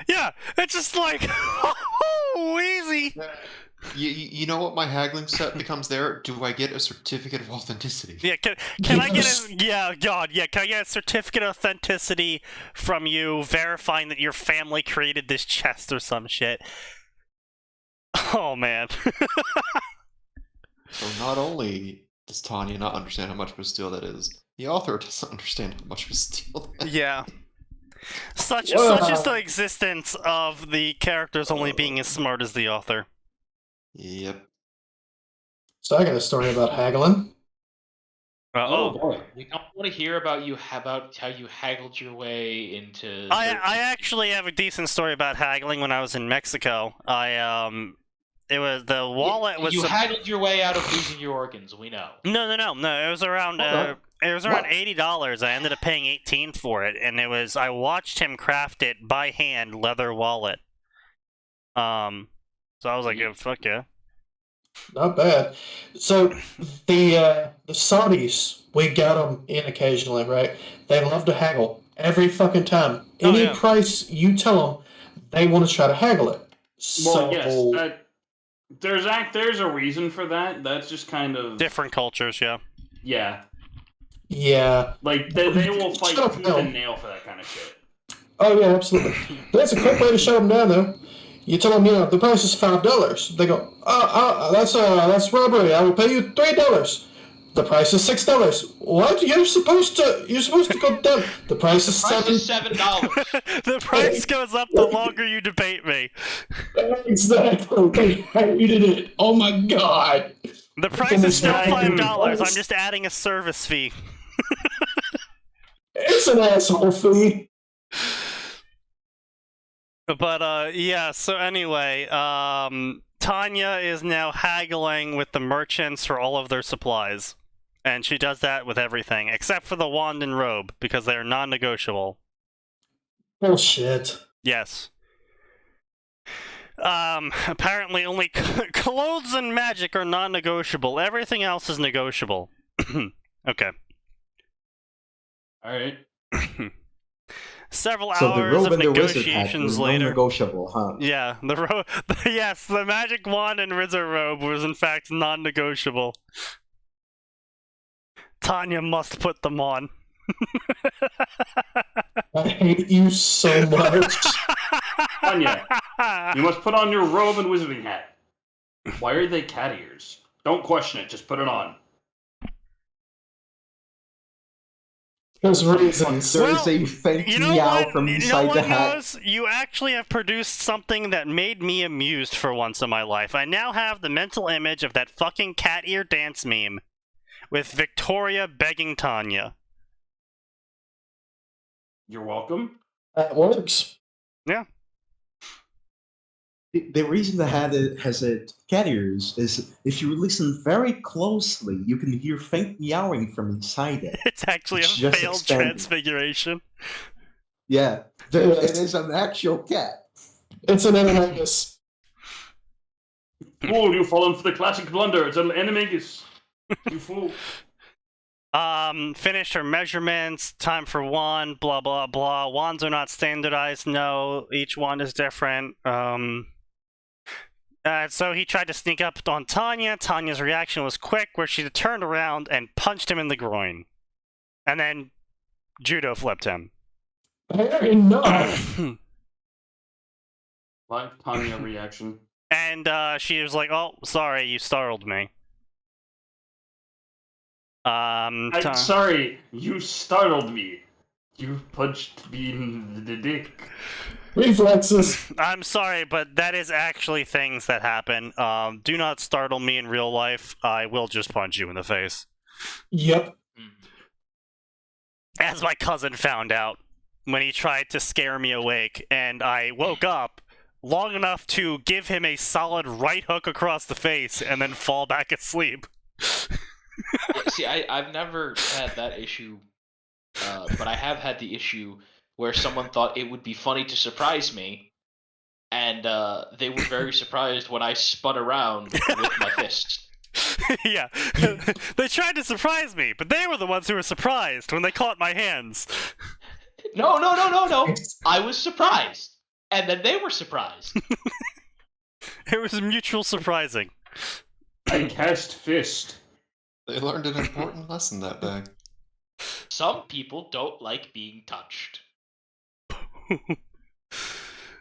Yeah, it's just like, oh, easy. You know what my haggling set becomes there? Do I get a certificate of authenticity? Yeah, can I get a, yeah, God, yeah, can I get a certificate of authenticity from you verifying that your family created this chest or some shit? Oh, man. So not only does Tanya not understand how much of a steal that is, the author doesn't understand how much of a steal that is. Yeah. Such Wow. is the existence of the characters only being as smart as the author. Yep. So I got a story about haggling. Oh boy. We don't want to hear about how you haggled your way into. I actually have a decent story about haggling when I was in Mexico. It was the wallet was You haggled your way out of losing your organs. We know. No. It was around Hold on. $80. I ended up paying $18 for it, and I watched him craft it by hand, leather wallet. So I was like, oh, fuck yeah. Not bad. So the Saudis, we got them in occasionally, right? They love to haggle every fucking time. Oh, Any yeah. price you tell them, they want to try to haggle it. Well, So yes. There's a reason for that. That's just kind of Different cultures, yeah. yeah. yeah. Like they will fight Shut up, tooth Bill. and nail for that kind of shit. Oh yeah, absolutely. That's a quick way to shut them down, though. You tell them, the price is $5. They go, that's robbery. I will pay you $3. The price is $6. What? You're supposed to go down. The price is Price is $7. $7. The price goes up the longer you debate me. Exactly. They hated it. Oh my god. The price is still Exactly. $5. I'm just adding a service fee. It's an asshole fee. But yeah, so anyway, Tanya is now haggling with the merchants for all of their supplies. And she does that with everything, except for the wand and robe, because they are non-negotiable. Bullshit. Yes. Apparently only clothes and magic are non-negotiable. Everything else is negotiable. Okay. Alright. Several So the hours robe of and the wizard hat were negotiations later. non-negotiable, huh? Yeah, yes, the magic wand and wizard robe was in fact non-negotiable. Tanya must put them on. I hate you so much. Tanya, you must put on your robe and wizarding hat. Why are they cat ears? Don't question it, just put it on. There's reasons. There is a faint You know meow what? from No inside the one hat. knows. You actually have produced something that made me amused for once in my life. I now have the mental image of that fucking cat ear dance meme with Victoria begging Tanya. You're welcome. That works. Yeah. The reason the hat has cat ears is if you listen very closely, you can hear faint meowing from inside it. It's actually It's a just failed expanding. transfiguration. Yeah, it is an actual cat. It's an animagus. Fool, you've fallen for the classic blunder. It's an animagus. You fool. Finished her measurements, time for wand, blah blah blah. Wands are not standardized, no, each wand is different. So he tried to sneak up on Tanya. Tanya's reaction was quick, where she turned around and punched him in the groin. And then judo flipped him. Fair enough. Live Tanya reaction. And she was like, "Oh, sorry, you startled me." I'm sorry, you startled me. You punched me in the dick. Reflexes. I'm sorry, but that is actually things that happen. Do not startle me in real life. I will just punch you in the face. Yep. As my cousin found out when he tried to scare me awake, and I woke up long enough to give him a solid right hook across the face and then fall back asleep. Yeah, see, I've never had that issue, but I have had the issue where someone thought it would be funny to surprise me, and they were very surprised when I spun around with my fist. Yeah, they tried to surprise me, but they were the ones who were surprised when they caught my hands. No. I was surprised, and then they were surprised. It was mutual surprising. I cast fist. They learned an important lesson that day. Some people don't like being touched.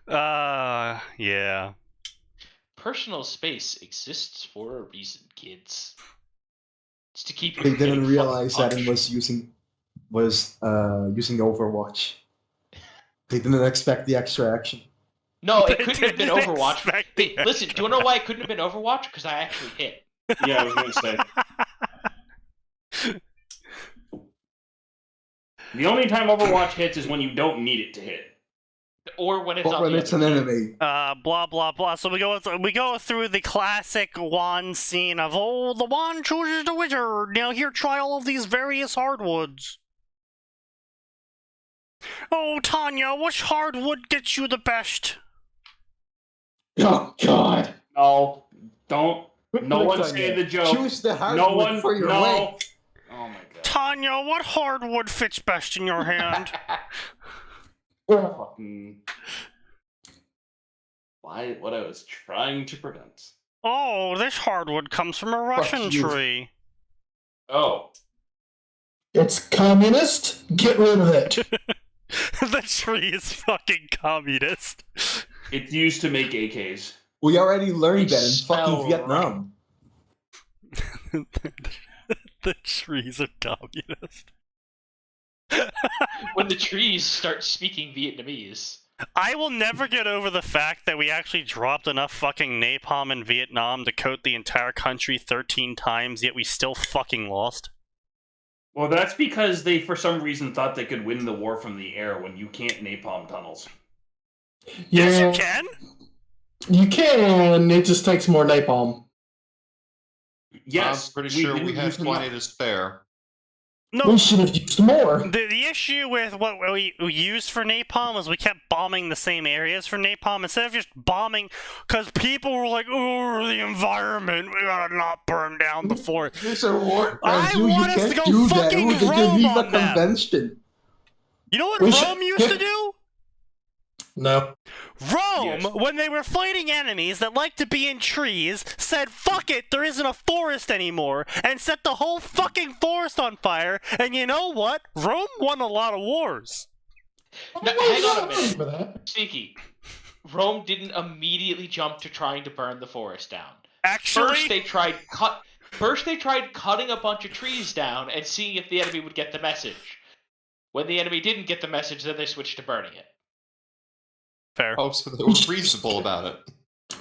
Yeah. Personal space exists for a reason, kids. It's to keep you They from getting didn't realize fucking that it punched. was using Overwatch. They didn't expect the extra action. No, it They couldn't have been didn't Overwatch. expect the Listen, do you know why it couldn't have been Overwatch? Because I actually hit. Yeah, I was going to say. The only time Overwatch hits is when you don't need it to hit. Or when it's But on when the it's other an team. enemy, Blah blah blah. So we go through the classic wand scene of, oh, the wand chooses the wizard. Now here, try all of these various hardwoods. Oh, Tanya, which hardwood gets you the best? Oh, God. No, don't. No Quick, one Tanya. say the joke. choose the No hardwood one. for your No. weight. Oh my god. Tanya, what hardwood fits best in your hand? Fucking. Why? What I was trying to prevent. Oh, this hardwood comes from a Russian you. tree. Oh. It's communist. Get rid of it. The tree is fucking communist. It's used to make AKs. We already learned that in It's fucking spelled Vietnam. The trees are communist. When the trees start speaking Vietnamese. I will never get over the fact that we actually dropped enough fucking napalm in Vietnam to coat the entire country 13 times, yet we still fucking lost. Well, that's because they, for some reason, thought they could win the war from the air when you can't napalm tunnels. Yes, Yeah, you can! you can. It just takes more napalm. Yes, I'm pretty sure didn't we have use enough. plenty to spare. No, We should have used more. the issue with what we used for napalm was we kept bombing the same areas for napalm instead of just bombing, because people were like, oh, the environment, we gotta not burn down the forest. These are war I crimes. You want us to can't go do that. fucking It was the Rome Geneva on them. Convention. You know what We should- Rome used to do? No. Rome, Yes. when they were fighting enemies that like to be in trees, said, fuck it, there isn't a forest anymore, and set the whole fucking forest on fire, and you know what? Rome won a lot of wars. Now, hang on a minute. For that. Sneaky. Rome didn't immediately jump to trying to burn the forest down. Actually, First they tried cutting a bunch of trees down and seeing if the enemy would get the message. When the enemy didn't get the message, then they switched to burning it. fair. Oh, so they were reasonable about it.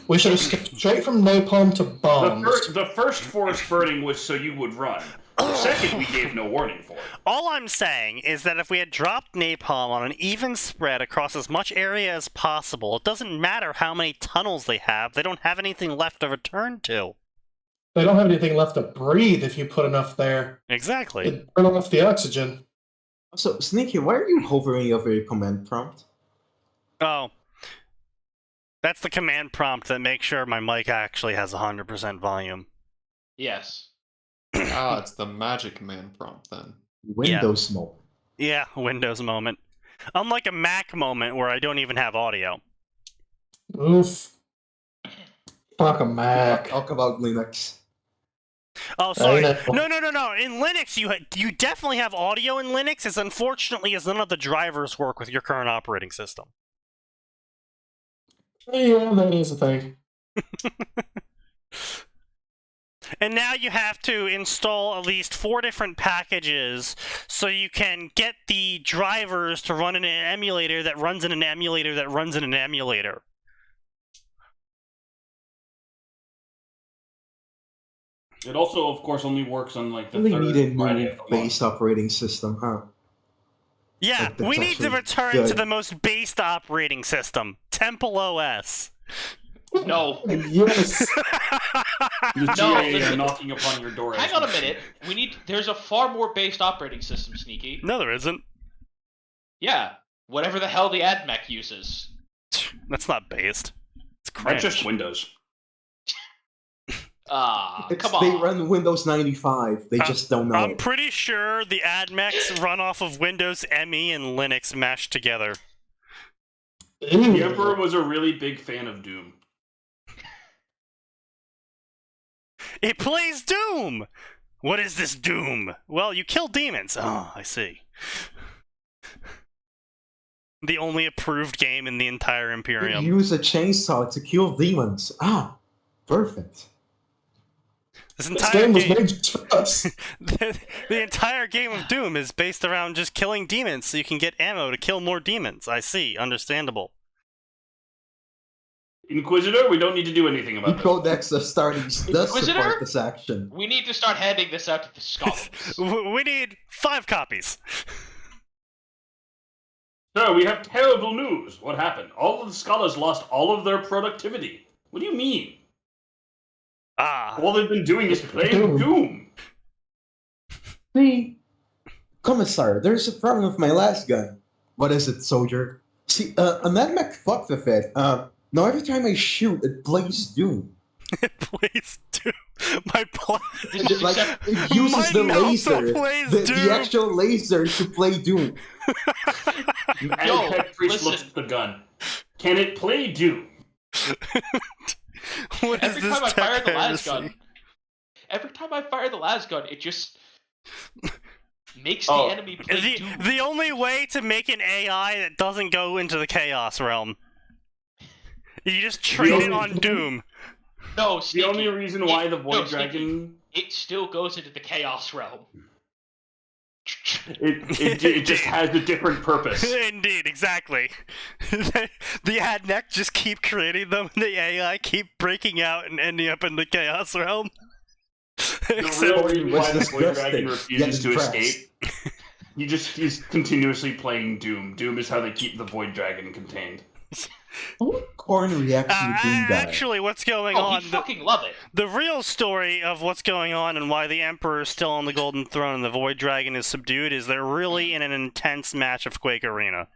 We should have skipped straight from napalm to bombs. The first forest burning was so you would run. The second we gave no warning for. All I'm saying is that if we had dropped napalm on an even spread across as much area as possible, it doesn't matter how many tunnels they don't have anything left to return to. They don't have anything left to breathe if you put enough there. Exactly. It burn off the oxygen. So, Sneaky, why are you hovering over your command prompt? Oh. That's the command prompt that makes sure my mic actually has 100% volume. Yes. Ah, it's the magic command prompt then. Windows mode. Yeah, Windows moment. Unlike a Mac moment where I don't even have audio. Oof. Fuck a Mac. Talk about Linux. Oh, sorry. know. No. In Linux, you definitely have audio in Linux, as unfortunately as none of the drivers work with your current operating system. Yeah, that is a thing. And now you have to install at least 4 different packages so you can get the drivers to run in an emulator that runs in an emulator that runs in an emulator. It also, of course, only works on like the We third need a Friday new of the month. base operating system, huh? Yeah, Like, that's we need to actually return to good. the most based operating system, Temple OS. No. Yes. The No, GA are listen. knocking upon your door. Hang as on a we minute. There's a far more based operating system, Sneaky. No, there isn't. Yeah. Whatever the hell the AdMech uses. That's not based. It's speak. cringe. That's just Windows. Come They on. run Windows 95. They just don't know. I'm pretty sure the AdMechs run off of Windows ME and Linux mashed together. The Emperor was a really big fan of Doom. It plays Doom! What is this Doom? Well, you kill demons. Oh, I see. The only approved game in the entire Imperium. Use a chainsaw to kill demons. Ah, perfect. This This entire game was game, made just for us. the entire game of Doom is based around just killing demons so you can get ammo to kill more demons. I see. Understandable. Inquisitor, we don't need to do anything The about this. Codex Astartes does Inquisitor? support this action. We need to start handing this out to the scholars. We need 5 copies. Sir, we have terrible news. What happened? All of the scholars lost all of their productivity. What do you mean? Ah. All they've been doing is playing Doom. See, Commissar, there's a problem with my last gun. What is it, soldier? See, a Mad Mac fucked with it. Now every time I shoot, it plays Doom. Please do. My plan. Like, it uses Mine the also laser, plays the Doom. actual laser to play Doom. And Yo, Pet Priest listen. looks at the gun. Can it play Doom? What is Every this time I fire the las heresy? gun, it just makes Oh, the enemy play Doom. The only way to make an AI that doesn't go into the Chaos realm. You just train it on Doom. No, The Sneaky, only reason why the Void Sneaky, Dragon... it still goes into the Chaos realm. It just has a different purpose. Indeed, exactly. The AdNec just keep creating them, and the AI keep breaking out and ending up in the Chaos realm. The real reason why the Void disgusting, Dragon refuses yet to impressed. escape... He's continuously playing Doom. Doom is how they keep the Void Dragon contained. Corn reaction to Doom guy. Actually, what's going Oh, on? he fucking love it. The real story of what's going on and why the Emperor is still on the Golden Throne and the Void Dragon is subdued is they're really in an intense match of Quake Arena.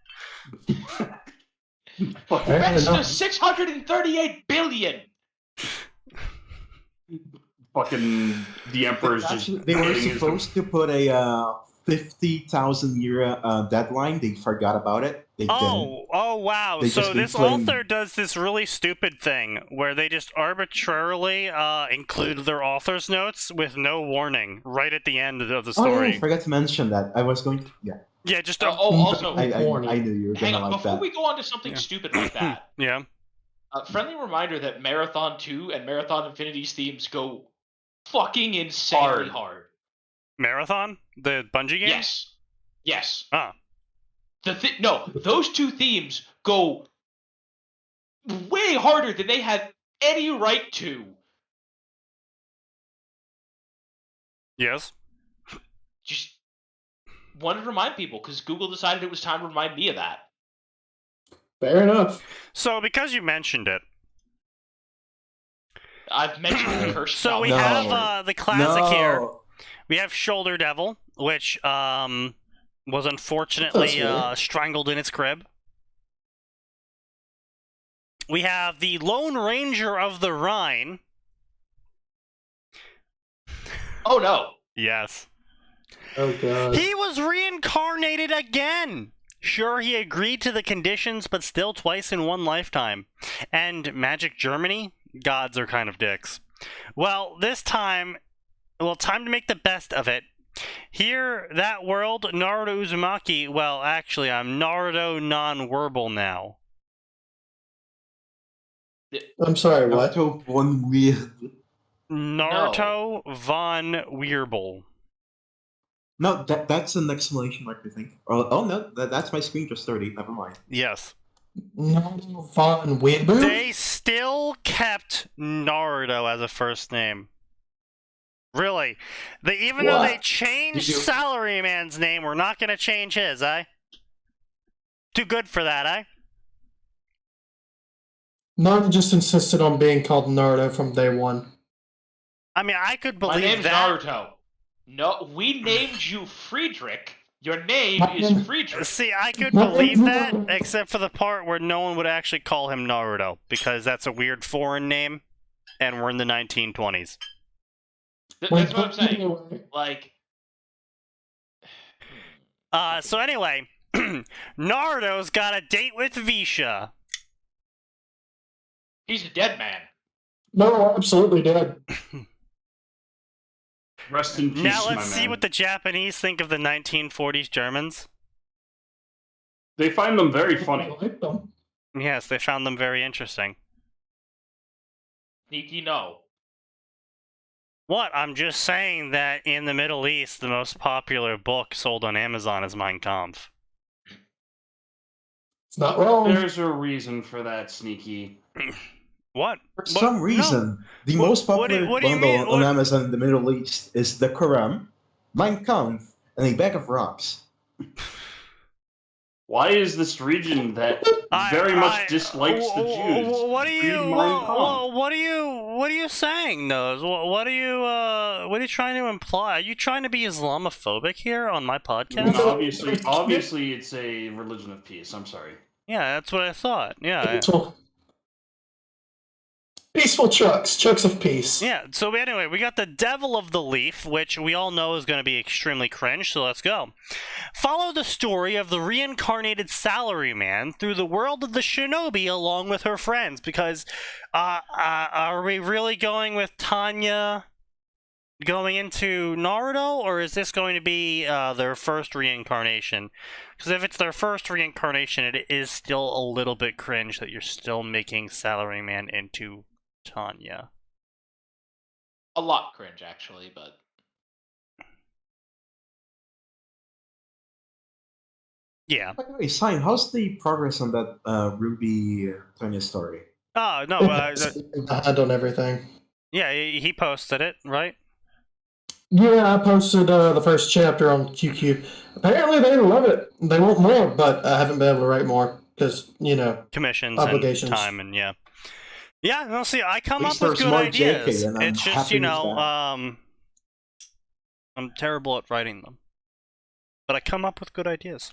That's to 638 billion. Fucking the Emperor's just Actually, they were getting his- supposed to put a 50,000 year deadline. They forgot about it. They didn't. Oh, wow. They So just this claim- author does this really stupid thing where they just arbitrarily include their author's notes with no warning right at the end of the Oh, yeah, story. I forgot to mention that. I was going to. Yeah. Yeah, just Also, I knew you were hang gonna on, like before that. we go on to something Yeah. stupid like that, yeah. friendly reminder that Marathon 2 and Marathon Infinity's themes go fucking insanely hard. Marathon, the Bungie game. Yes. Ah. No, those two themes go way harder than they had any right to. Yes. Just wanted to remind people because Google decided it was time to remind me of that. Fair enough. So because you mentioned it, I've mentioned the curse. so we No. have the classic here. No. We have Shoulder Devil, which was unfortunately strangled in its crib. We have the Lone Ranger of the Rhine. Oh no. Yes. Oh god. He was reincarnated again! Sure, he agreed to the conditions, but still twice in one lifetime. And Magic Germany? Gods are kind of dicks. Well, this time, time to make the best of it. Here, that world, Naruto Uzumaki, well, actually, I'm Naruto non-verbal now. I'm sorry, what? Naruto one weird. Naruto von Weerbel. No, that's an exclamation mark, I think. Oh no, that's my screen just 30. Never mind. Yes. Naruto von Weerbel? They still kept Naruto as a first name. Really. Even though they changed Salaryman's name, we're not going to change his, eh? Too good for that, eh? Naruto just insisted on being called Naruto from day one. I mean, I could My believe name's that. Naruto. No, we named you Friedrich. Your name My is name- Friedrich. See, I could believe that, except for the part where no one would actually call him Naruto, because that's a weird foreign name, and we're in the 1920s. That's what I'm saying. Like, So anyway, Naruto's got a date with Visha. he's a dead man. No, absolutely dead. Rest in peace, Now my let's see man. what the Japanese think of the 1940s Germans. They find them very funny. I like them. Yes, they found them very interesting. Sneaky no. What? I'm just saying that in the Middle East, the most popular book sold on Amazon is Mein Kampf. It's not wrong. There's a reason for that, Sneaky. What? For some reason, the What- most what do you- popular what do you bundle mean? on What- Amazon in the Middle East is the Quran, Mein Kampf, and a bag of rocks. Why is this region that very much dislikes the Jews? What are you? read Mein Kampf? What are you saying, Nose? What are you trying to imply? Are you trying to be Islamophobic here on my podcast? No, obviously, it's a religion of peace. I'm sorry. Yeah, that's what I thought. Yeah. Peaceful trucks of peace. Yeah, so anyway, we got the Devil of the Leaf, which we all know is going to be extremely cringe, so let's go. Follow the story of the reincarnated salaryman through the world of the shinobi along with her friends, because, are we really going with Tanya going into Naruto, or is this going to be their first reincarnation? Because if it's their first reincarnation, it is still a little bit cringe that you're still making salaryman into Tanya. A lot cringe, actually, but Yeah. By the way, Sign, how's the progress on that Ruby Tanya story? Oh, no, Behind on everything. yeah, he posted it, right? Yeah, I posted the first chapter on QQ. Apparently they love it. They want more, but I haven't been able to write more because, Commissions Obligations. and time and yeah. Yeah, no, see, I come At up least with there's good more ideas. JK, and I'm It's just, happy with that. I'm terrible at writing them. But I come up with good ideas.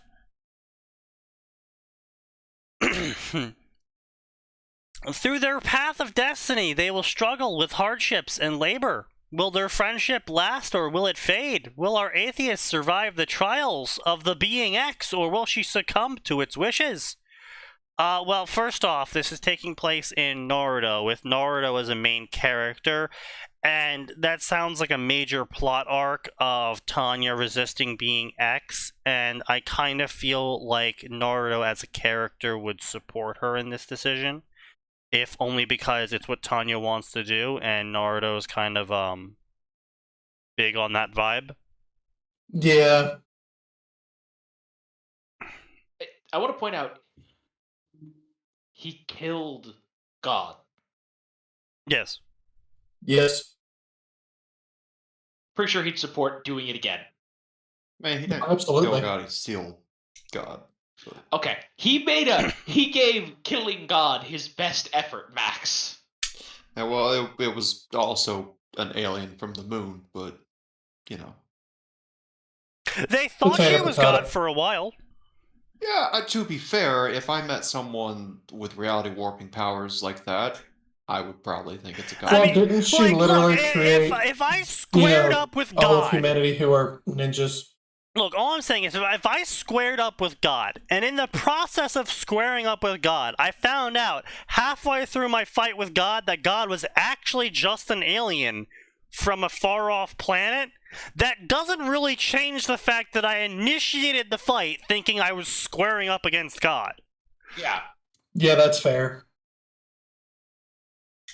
Through their path of destiny, they will struggle with hardships and labor Will their friendship last, or will it fade? Will our atheist survive the trials of the being X, or will she succumb to its wishes? Well, first off, this is taking place in Naruto, with Naruto as a main character, and that sounds like a major plot arc of Tanya resisting being X, and I kind of feel like Naruto as a character would support her in this decision. If only because it's what Tanya wants to do, and Naruto's kind of big on that vibe. Yeah. I want to point out he killed God. Yes. Yes. Pretty sure he'd support doing it again. Man, he didn't Absolutely. kill God, he steal God. But Okay, he gave killing God his best effort, Max. yeah, well, it was also an alien from the moon, but you know. They thought she Potato, was potato. God for a while. Yeah, to be fair, if I met someone with reality warping powers like that, I would probably think it's a god. Well, didn't she like, literally look, create, if I squared up with all of God, humanity who are ninjas? look, all I'm saying is if I squared up with God, and in the process of squaring up with God, I found out halfway through my fight with God that God was actually just an alien from a far-off planet, that doesn't really change the fact that I initiated the fight thinking I was squaring up against God. Yeah. Yeah, that's fair.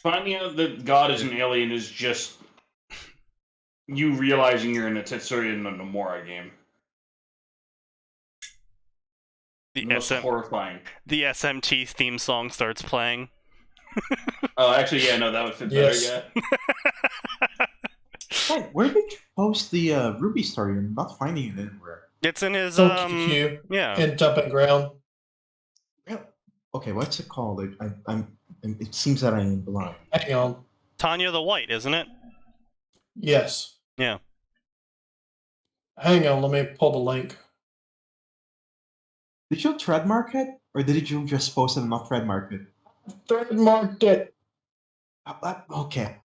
Finding out that God is an alien is just you realizing you're in a Tetsuya no Nomura game. The Most horrifying. The SMT theme song starts playing. Oh, actually, yeah, no, that would fit Yes. better, yeah. Wait, where did you post the Ruby story? I'm not finding it anywhere. It's in his, So QQ yeah. and dumping ground. Yeah. Okay, what's it called? It seems that I am blind. Hang on. Tanya the White, isn't it? Yes. Yeah. Hang on, let me pull the link. Did you trademark it, or did you just post it and not trademark it? Trademarked it. Okay.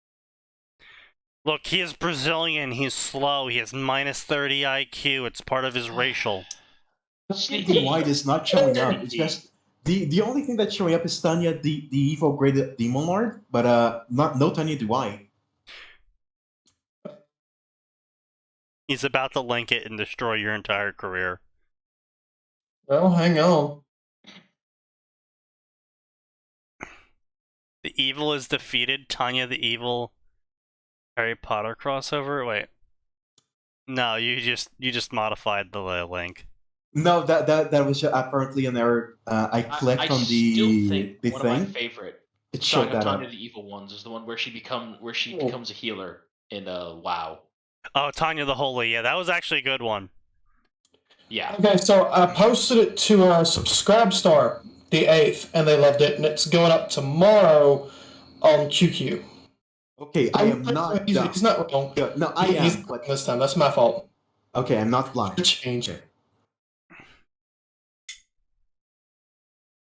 Look, he is Brazilian, he's slow, he has minus 30 IQ, it's part of his racial. The white is not showing up. It's just the only thing that's showing up is Tanya, the evil great demon lord, but no Tanya the White. He's about to link it and destroy your entire career. Well, hang on. The evil is defeated. Tanya the evil. Harry Potter crossover. Wait. No, you just modified the link. No, that was apparently an error. I clicked on still the think the one thing. of my favorite It showed that Tanya up. the Evil ones is the one where she becomes a healer in WoW. Oh, Tanya the Holy. Yeah, that was actually a good one. Yeah. Okay, so I posted it to Subscribestar the 8th, and they loved it, and it's going up tomorrow on QQ. Okay, I am not. He's not wrong. Yeah, no, I He's am. wrong this time. That's my fault. Okay, I'm not blind. Change it.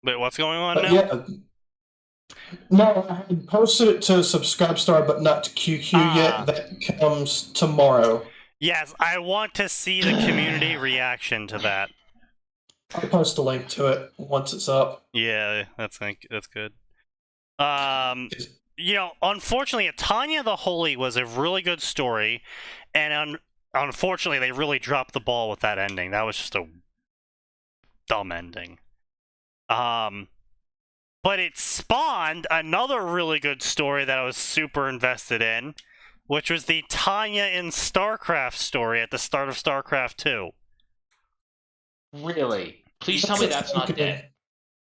Wait, what's going on now? Yeah. No, I had posted it to Subscribestar, but not to QQ yet. That comes tomorrow. Yes, I want to see the community reaction to that. I'll post a link to it once it's up. Yeah, that's good. You know, unfortunately, Tanya the Holy was a really good story, and unfortunately, they really dropped the ball with that ending. That was just a dumb ending. But it spawned another really good story that I was super invested in, which was the Tanya in StarCraft story at the start of StarCraft 2. Really? Please tell me that's not dead.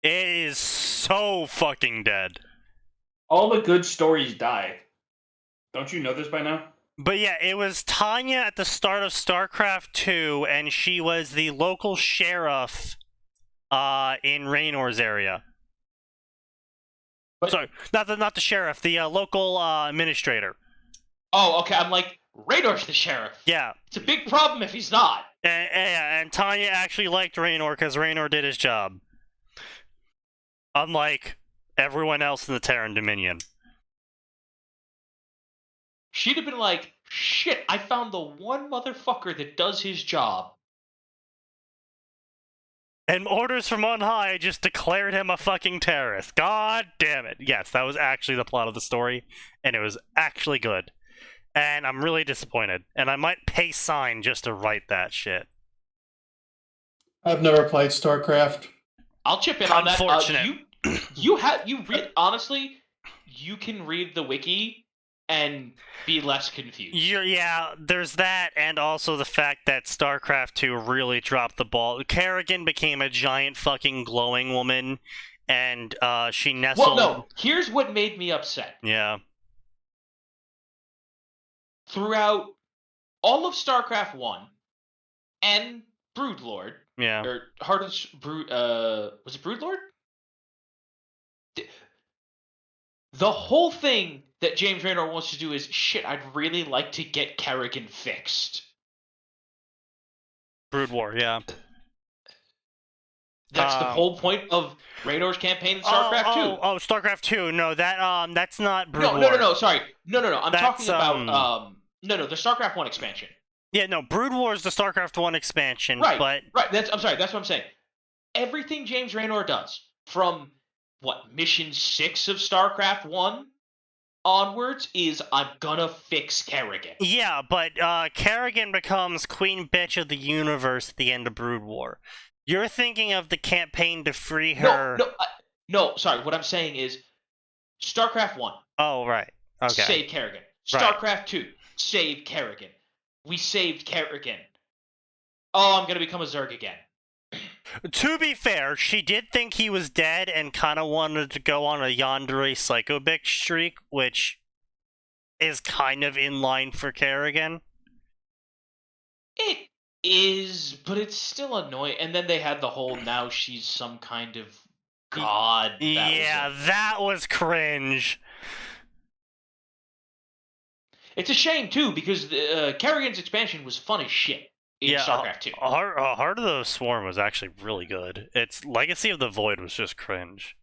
It is so fucking dead. All the good stories die. Don't you know this by now? But yeah, it was Tanya at the start of StarCraft 2, and she was the local sheriff in Raynor's area. But- Sorry, not the sheriff, the local administrator. Oh, okay. I'm like, Raynor's the sheriff. Yeah. It's a big problem if he's not. And Tanya actually liked Raynor because Raynor did his job. Unlike everyone else in the Terran Dominion. She'd have been like, shit, I found the one motherfucker that does his job. And orders from on high just declared him a fucking terrorist. God damn it. Yes, that was actually the plot of the story, and it was actually good. And I'm really disappointed. And I might pay Sign just to write that shit. I've never played StarCraft. I'll chip in on that. Unfortunate. You read honestly, you can read the wiki and be less confused. Yeah, there's that, and also the fact that StarCraft 2 really dropped the ball. Kerrigan became a giant fucking glowing woman, and she nestled... Well, no, here's what made me upset. Yeah. Throughout all of StarCraft 1 and Broodlord, Yeah. or Heart of was it Broodlord? The whole thing that James Raynor wants to do is, shit, I'd really like to get Kerrigan fixed. Brood War, yeah. That's the whole point of Raynor's campaign in StarCraft 2. Oh, StarCraft 2. No, that's not Brood War. No, sorry. No. I'm That's, talking about the StarCraft 1 expansion. Yeah, no, Brood War is the StarCraft 1 expansion, Right. but... Right, that's what I'm saying. Everything James Raynor does, from, Mission 6 of StarCraft 1 onwards, is I'm gonna fix Kerrigan. Yeah, but Kerrigan becomes Queen Bitch of the Universe at the end of Brood War. You're thinking of the campaign to free her... No, sorry, what I'm saying is, StarCraft 1. Oh, right. Okay. Save Kerrigan. Right. StarCraft 2. Save Kerrigan. We saved Kerrigan. Oh, I'm gonna become a Zerg again. To be fair, she did think he was dead and kind of wanted to go on a yandere psycho bitch streak, which is kind of in line for Kerrigan. It is, but it's still annoying. And then they had the whole, now she's some kind of god. That was cringe. It's a shame, too, because Kerrigan's expansion was fun as shit in StarCraft 2. Heart of the Swarm was actually really good. Its Legacy of the Void was just cringe.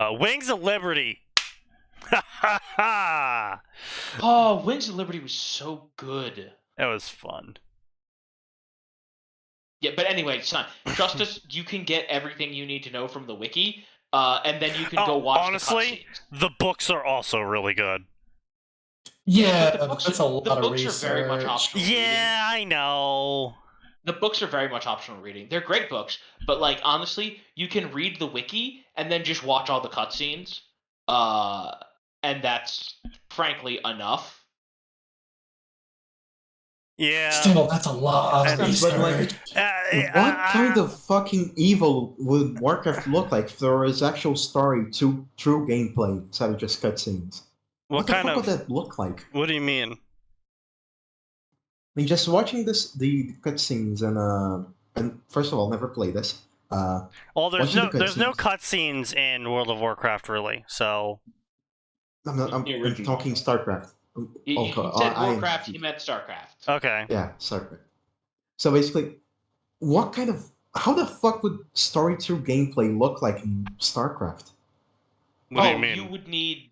Wings of Liberty. Ha ha ha! Oh, Wings of Liberty was so good. It was fun. Yeah, but anyway, son, trust us, you can get everything you need to know from the wiki, and then you can go watch honestly, the books are also really good. Yeah, the books, that's a lot of research. Are very much optional reading. I know. The books are very much optional reading. They're great books, but honestly, you can read the wiki and then just watch all the cutscenes, and that's frankly enough. Yeah. Still, that's a lot of research. What kind of fucking evil would Warcraft look like if there was actual story to true gameplay instead of just cutscenes? What the fuck would that look like? What do you mean? I mean, just watching the cutscenes and first of all, never play this. Well, there's no cutscenes in World of Warcraft really, so. I'm talking StarCraft. He said Warcraft, he meant StarCraft. Okay. Yeah, StarCraft. So basically, how the fuck would story through gameplay look like in StarCraft? What do you mean? You would need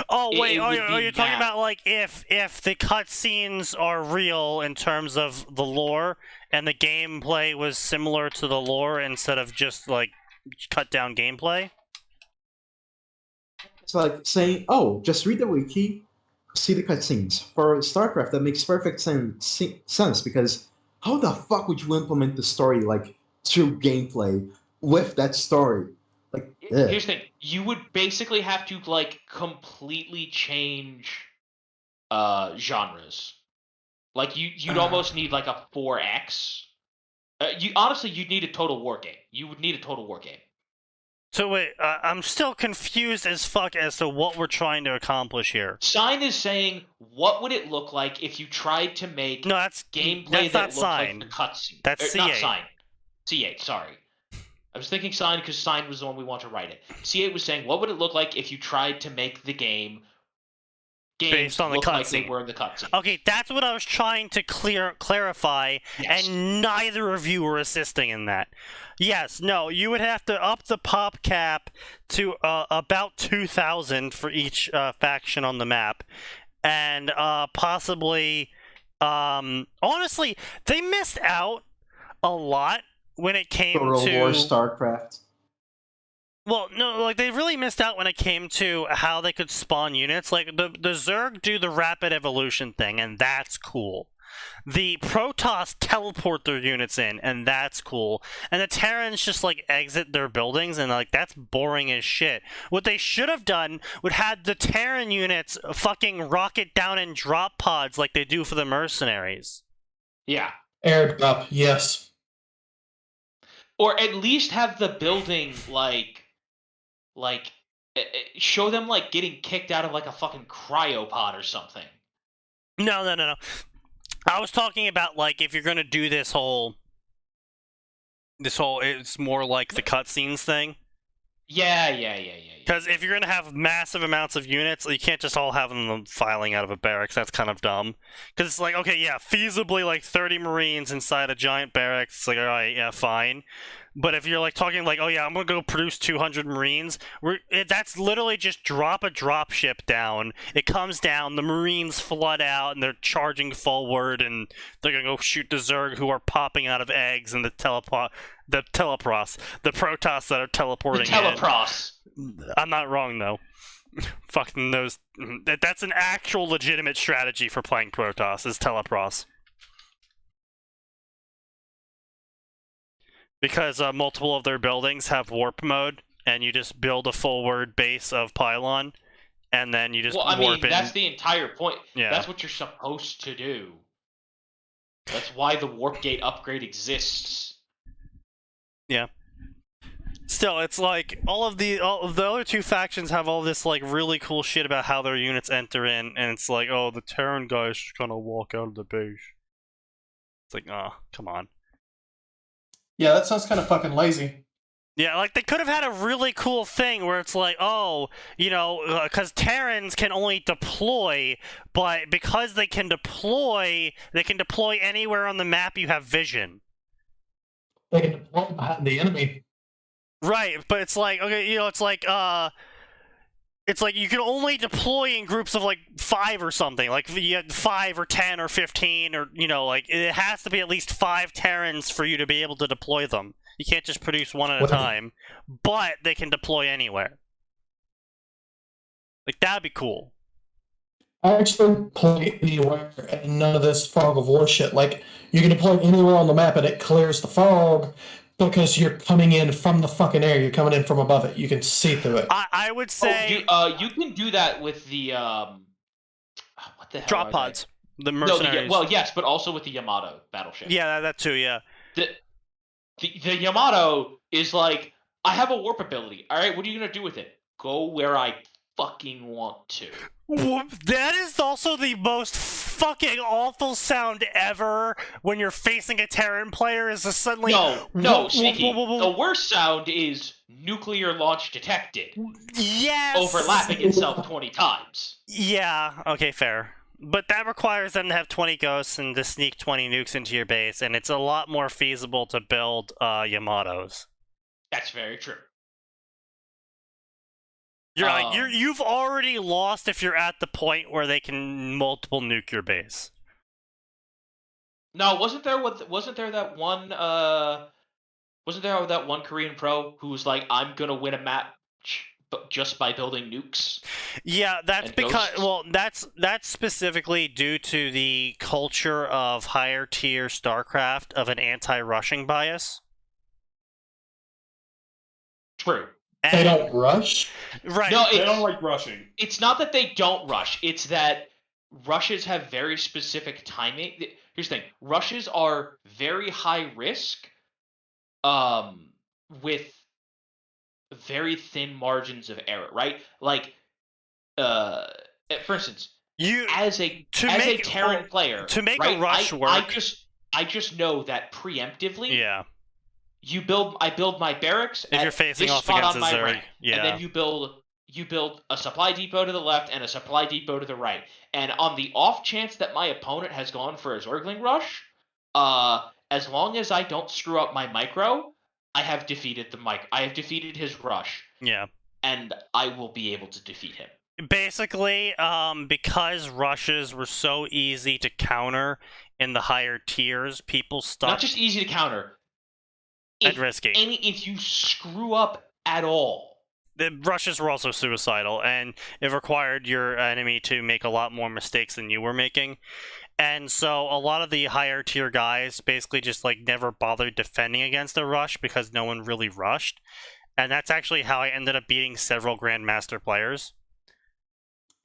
Oh wait! You're talking about if the cutscenes are real in terms of the lore, and the gameplay was similar to the lore instead of just cut down gameplay. It's like saying, "Oh, just read the wiki, see the cutscenes." For StarCraft, that makes perfect sense because how the fuck would you implement the story through gameplay with that story? Here's the thing: you would basically have to completely change genres. You'd almost need a 4X. You'd need a total war game. You would need a total war game. So wait, I'm still confused as fuck as to what we're trying to accomplish here. Sign is saying, what would it look like if you tried to make gameplay that looked like the cutscene? That's C8. Not Sign. C8, sorry. I was thinking Sign because Sign was the one we want to write it. C8 was saying, what would it look like if you tried to make the game games Based on the look like they cutscene. were in the cutscene. Okay, that's what I was trying to clarify, Yes. and neither of you were assisting in that. Yes, no, you would have to up the pop cap to about 2,000 for each faction on the map, and possibly, honestly, they missed out a lot when it came Total to War StarCraft. Well, no, like they really missed out when it came to how they could spawn units. Like the Zerg do the rapid evolution thing, and that's cool. The Protoss teleport their units in, and that's cool. And the Terrans just like exit their buildings, and like that's boring as shit. What they should have done would had the Terran units fucking rocket down in drop pods like they do for the mercenaries. Yeah. Airdrop, yes. Or at least have the building show them like getting kicked out of like a fucking cryopod or something. No. I was talking about like if you're gonna do this whole it's more like the cutscenes thing. Yeah. Because if you're gonna have massive amounts of units, you can't just all have them filing out of a barracks. That's kind of dumb. Because it's like, okay, yeah, feasibly like 30 Marines inside a giant barracks. It's like, all right, yeah, fine. But if you're like talking like, oh yeah, I'm gonna go produce 200 Marines, that's literally just drop a drop ship down. It comes down, the Marines flood out, and they're charging forward, and they're gonna go shoot the Zerg who are popping out of eggs, and the Protoss that are teleporting. The Telepros. I'm not wrong though. Fucking those. That's an actual legitimate strategy for playing Protoss is Telepros. Because multiple of their buildings have warp mode, and you just build a forward base of pylon, and then you just warp in. That's the entire point. Yeah. That's what you're supposed to do. That's why the warp gate upgrade exists. Yeah. Still, it's like all of the other two factions have all this like really cool shit about how their units enter in, and it's like, oh, the Terran guy's just gonna walk out of the base. It's like, oh, come on. Yeah, that sounds kind of fucking lazy. Yeah, like they could have had a really cool thing where it's like, oh, you know, because Terrans can only deploy, but because they can deploy anywhere on the map you have vision. They can deploy behind the enemy. Right, but it's like, okay, you know, it's like you can only deploy in groups of like 5 or something, like you have 5 or 10 or 15, or you know, like it has to be at least 5 Terrans for you to be able to deploy them. You can't just produce one at a time, but they can deploy anywhere. Like that'd be cool. I actually play anywhere and none of this fog of war shit. Like you can deploy anywhere on the map and it clears the fog. Because you're coming in from the fucking air, you're coming in from above it. You can see through it. I would say you can do that with the what the hell drop are pods, they? the mercenaries. Well, yes, but also with the Yamato battleship. Yeah, that too. Yeah. The Yamato is like, I have a warp ability. All right, what are you gonna do with it? Go where I fucking want to. That is also the most fucking awful sound ever when you're facing a Terran player is to suddenly... No, Sneaky. The worst sound is nuclear launch detected. Yes! Overlapping itself 20 times. Yeah, okay, fair. But that requires them to have 20 ghosts and to sneak 20 nukes into your base, and it's a lot more feasible to build Yamatos. That's very true. You've already lost if you're at the point where they can multiple nuke your base. No, wasn't there that one Korean pro who was like, I'm gonna win a match just by building nukes? Yeah, that's because ghosts? that's specifically due to the culture of higher tier StarCraft of an anti-rushing bias. True. They don't rush? Right. No, They don't like rushing. It's not that they don't rush. It's that rushes have very specific timing. Here's the thing. Rushes are very high risk with very thin margins of error, right? Like, for instance, as a Terran player, to make right, a rush work, I just know that preemptively, yeah. I build my barracks if at you're facing this off spot against on a my Zerg, rank, yeah. and then you build you build a supply depot to the left and a supply depot to the right. And on the off chance that my opponent has gone for a Zergling rush, as long as I don't screw up my micro, I have defeated I have defeated his rush. Yeah. And I will be able to defeat him. Basically, because rushes were so easy to counter in the higher tiers, people stopped. Not just easy to counter. And risky. If you screw up at all. The rushes were also suicidal, and it required your enemy to make a lot more mistakes than you were making. And so a lot of the higher tier guys basically just like never bothered defending against a rush because no one really rushed. And that's actually how I ended up beating several Grandmaster players.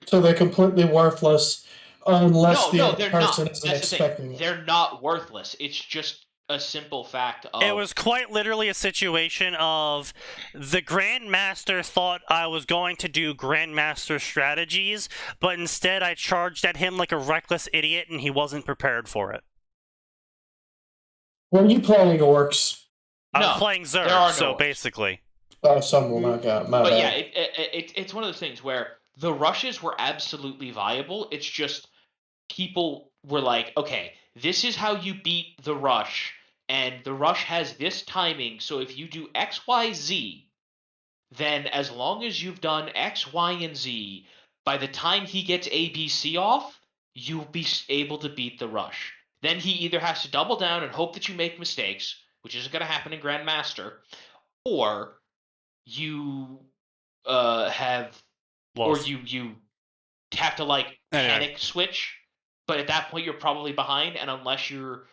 So they're completely worthless unless the other they're person not. isn't That's the expecting thing. it. They're not worthless. It's just a simple fact of... It was quite literally a situation of the Grandmaster thought I was going to do Grandmaster strategies, but instead I charged at him like a reckless idiot and he wasn't prepared for it. Were you playing orcs? I was No, playing there are no Zerg, so orcs. basically. Some will not got my But bad. yeah, it's one of those things where the rushes were absolutely viable. It's just people were like, okay, this is how you beat the rush, and the rush has this timing, so if you do X, Y, Z, then as long as you've done X, Y, and Z, by the time he gets A, B, C off, you'll be able to beat the rush. Then he either has to double down and hope that you make mistakes, which isn't going to happen in Grandmaster, or you have... Lost. Or you have to like panic switch, but at that point you're probably behind, and unless you're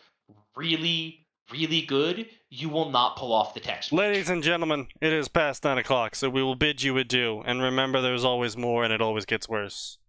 really, really good, you will not pull off the tech switch. Ladies and gentlemen, it is past 9 o'clock, so we will bid you adieu. And remember, there's always more, and it always gets worse.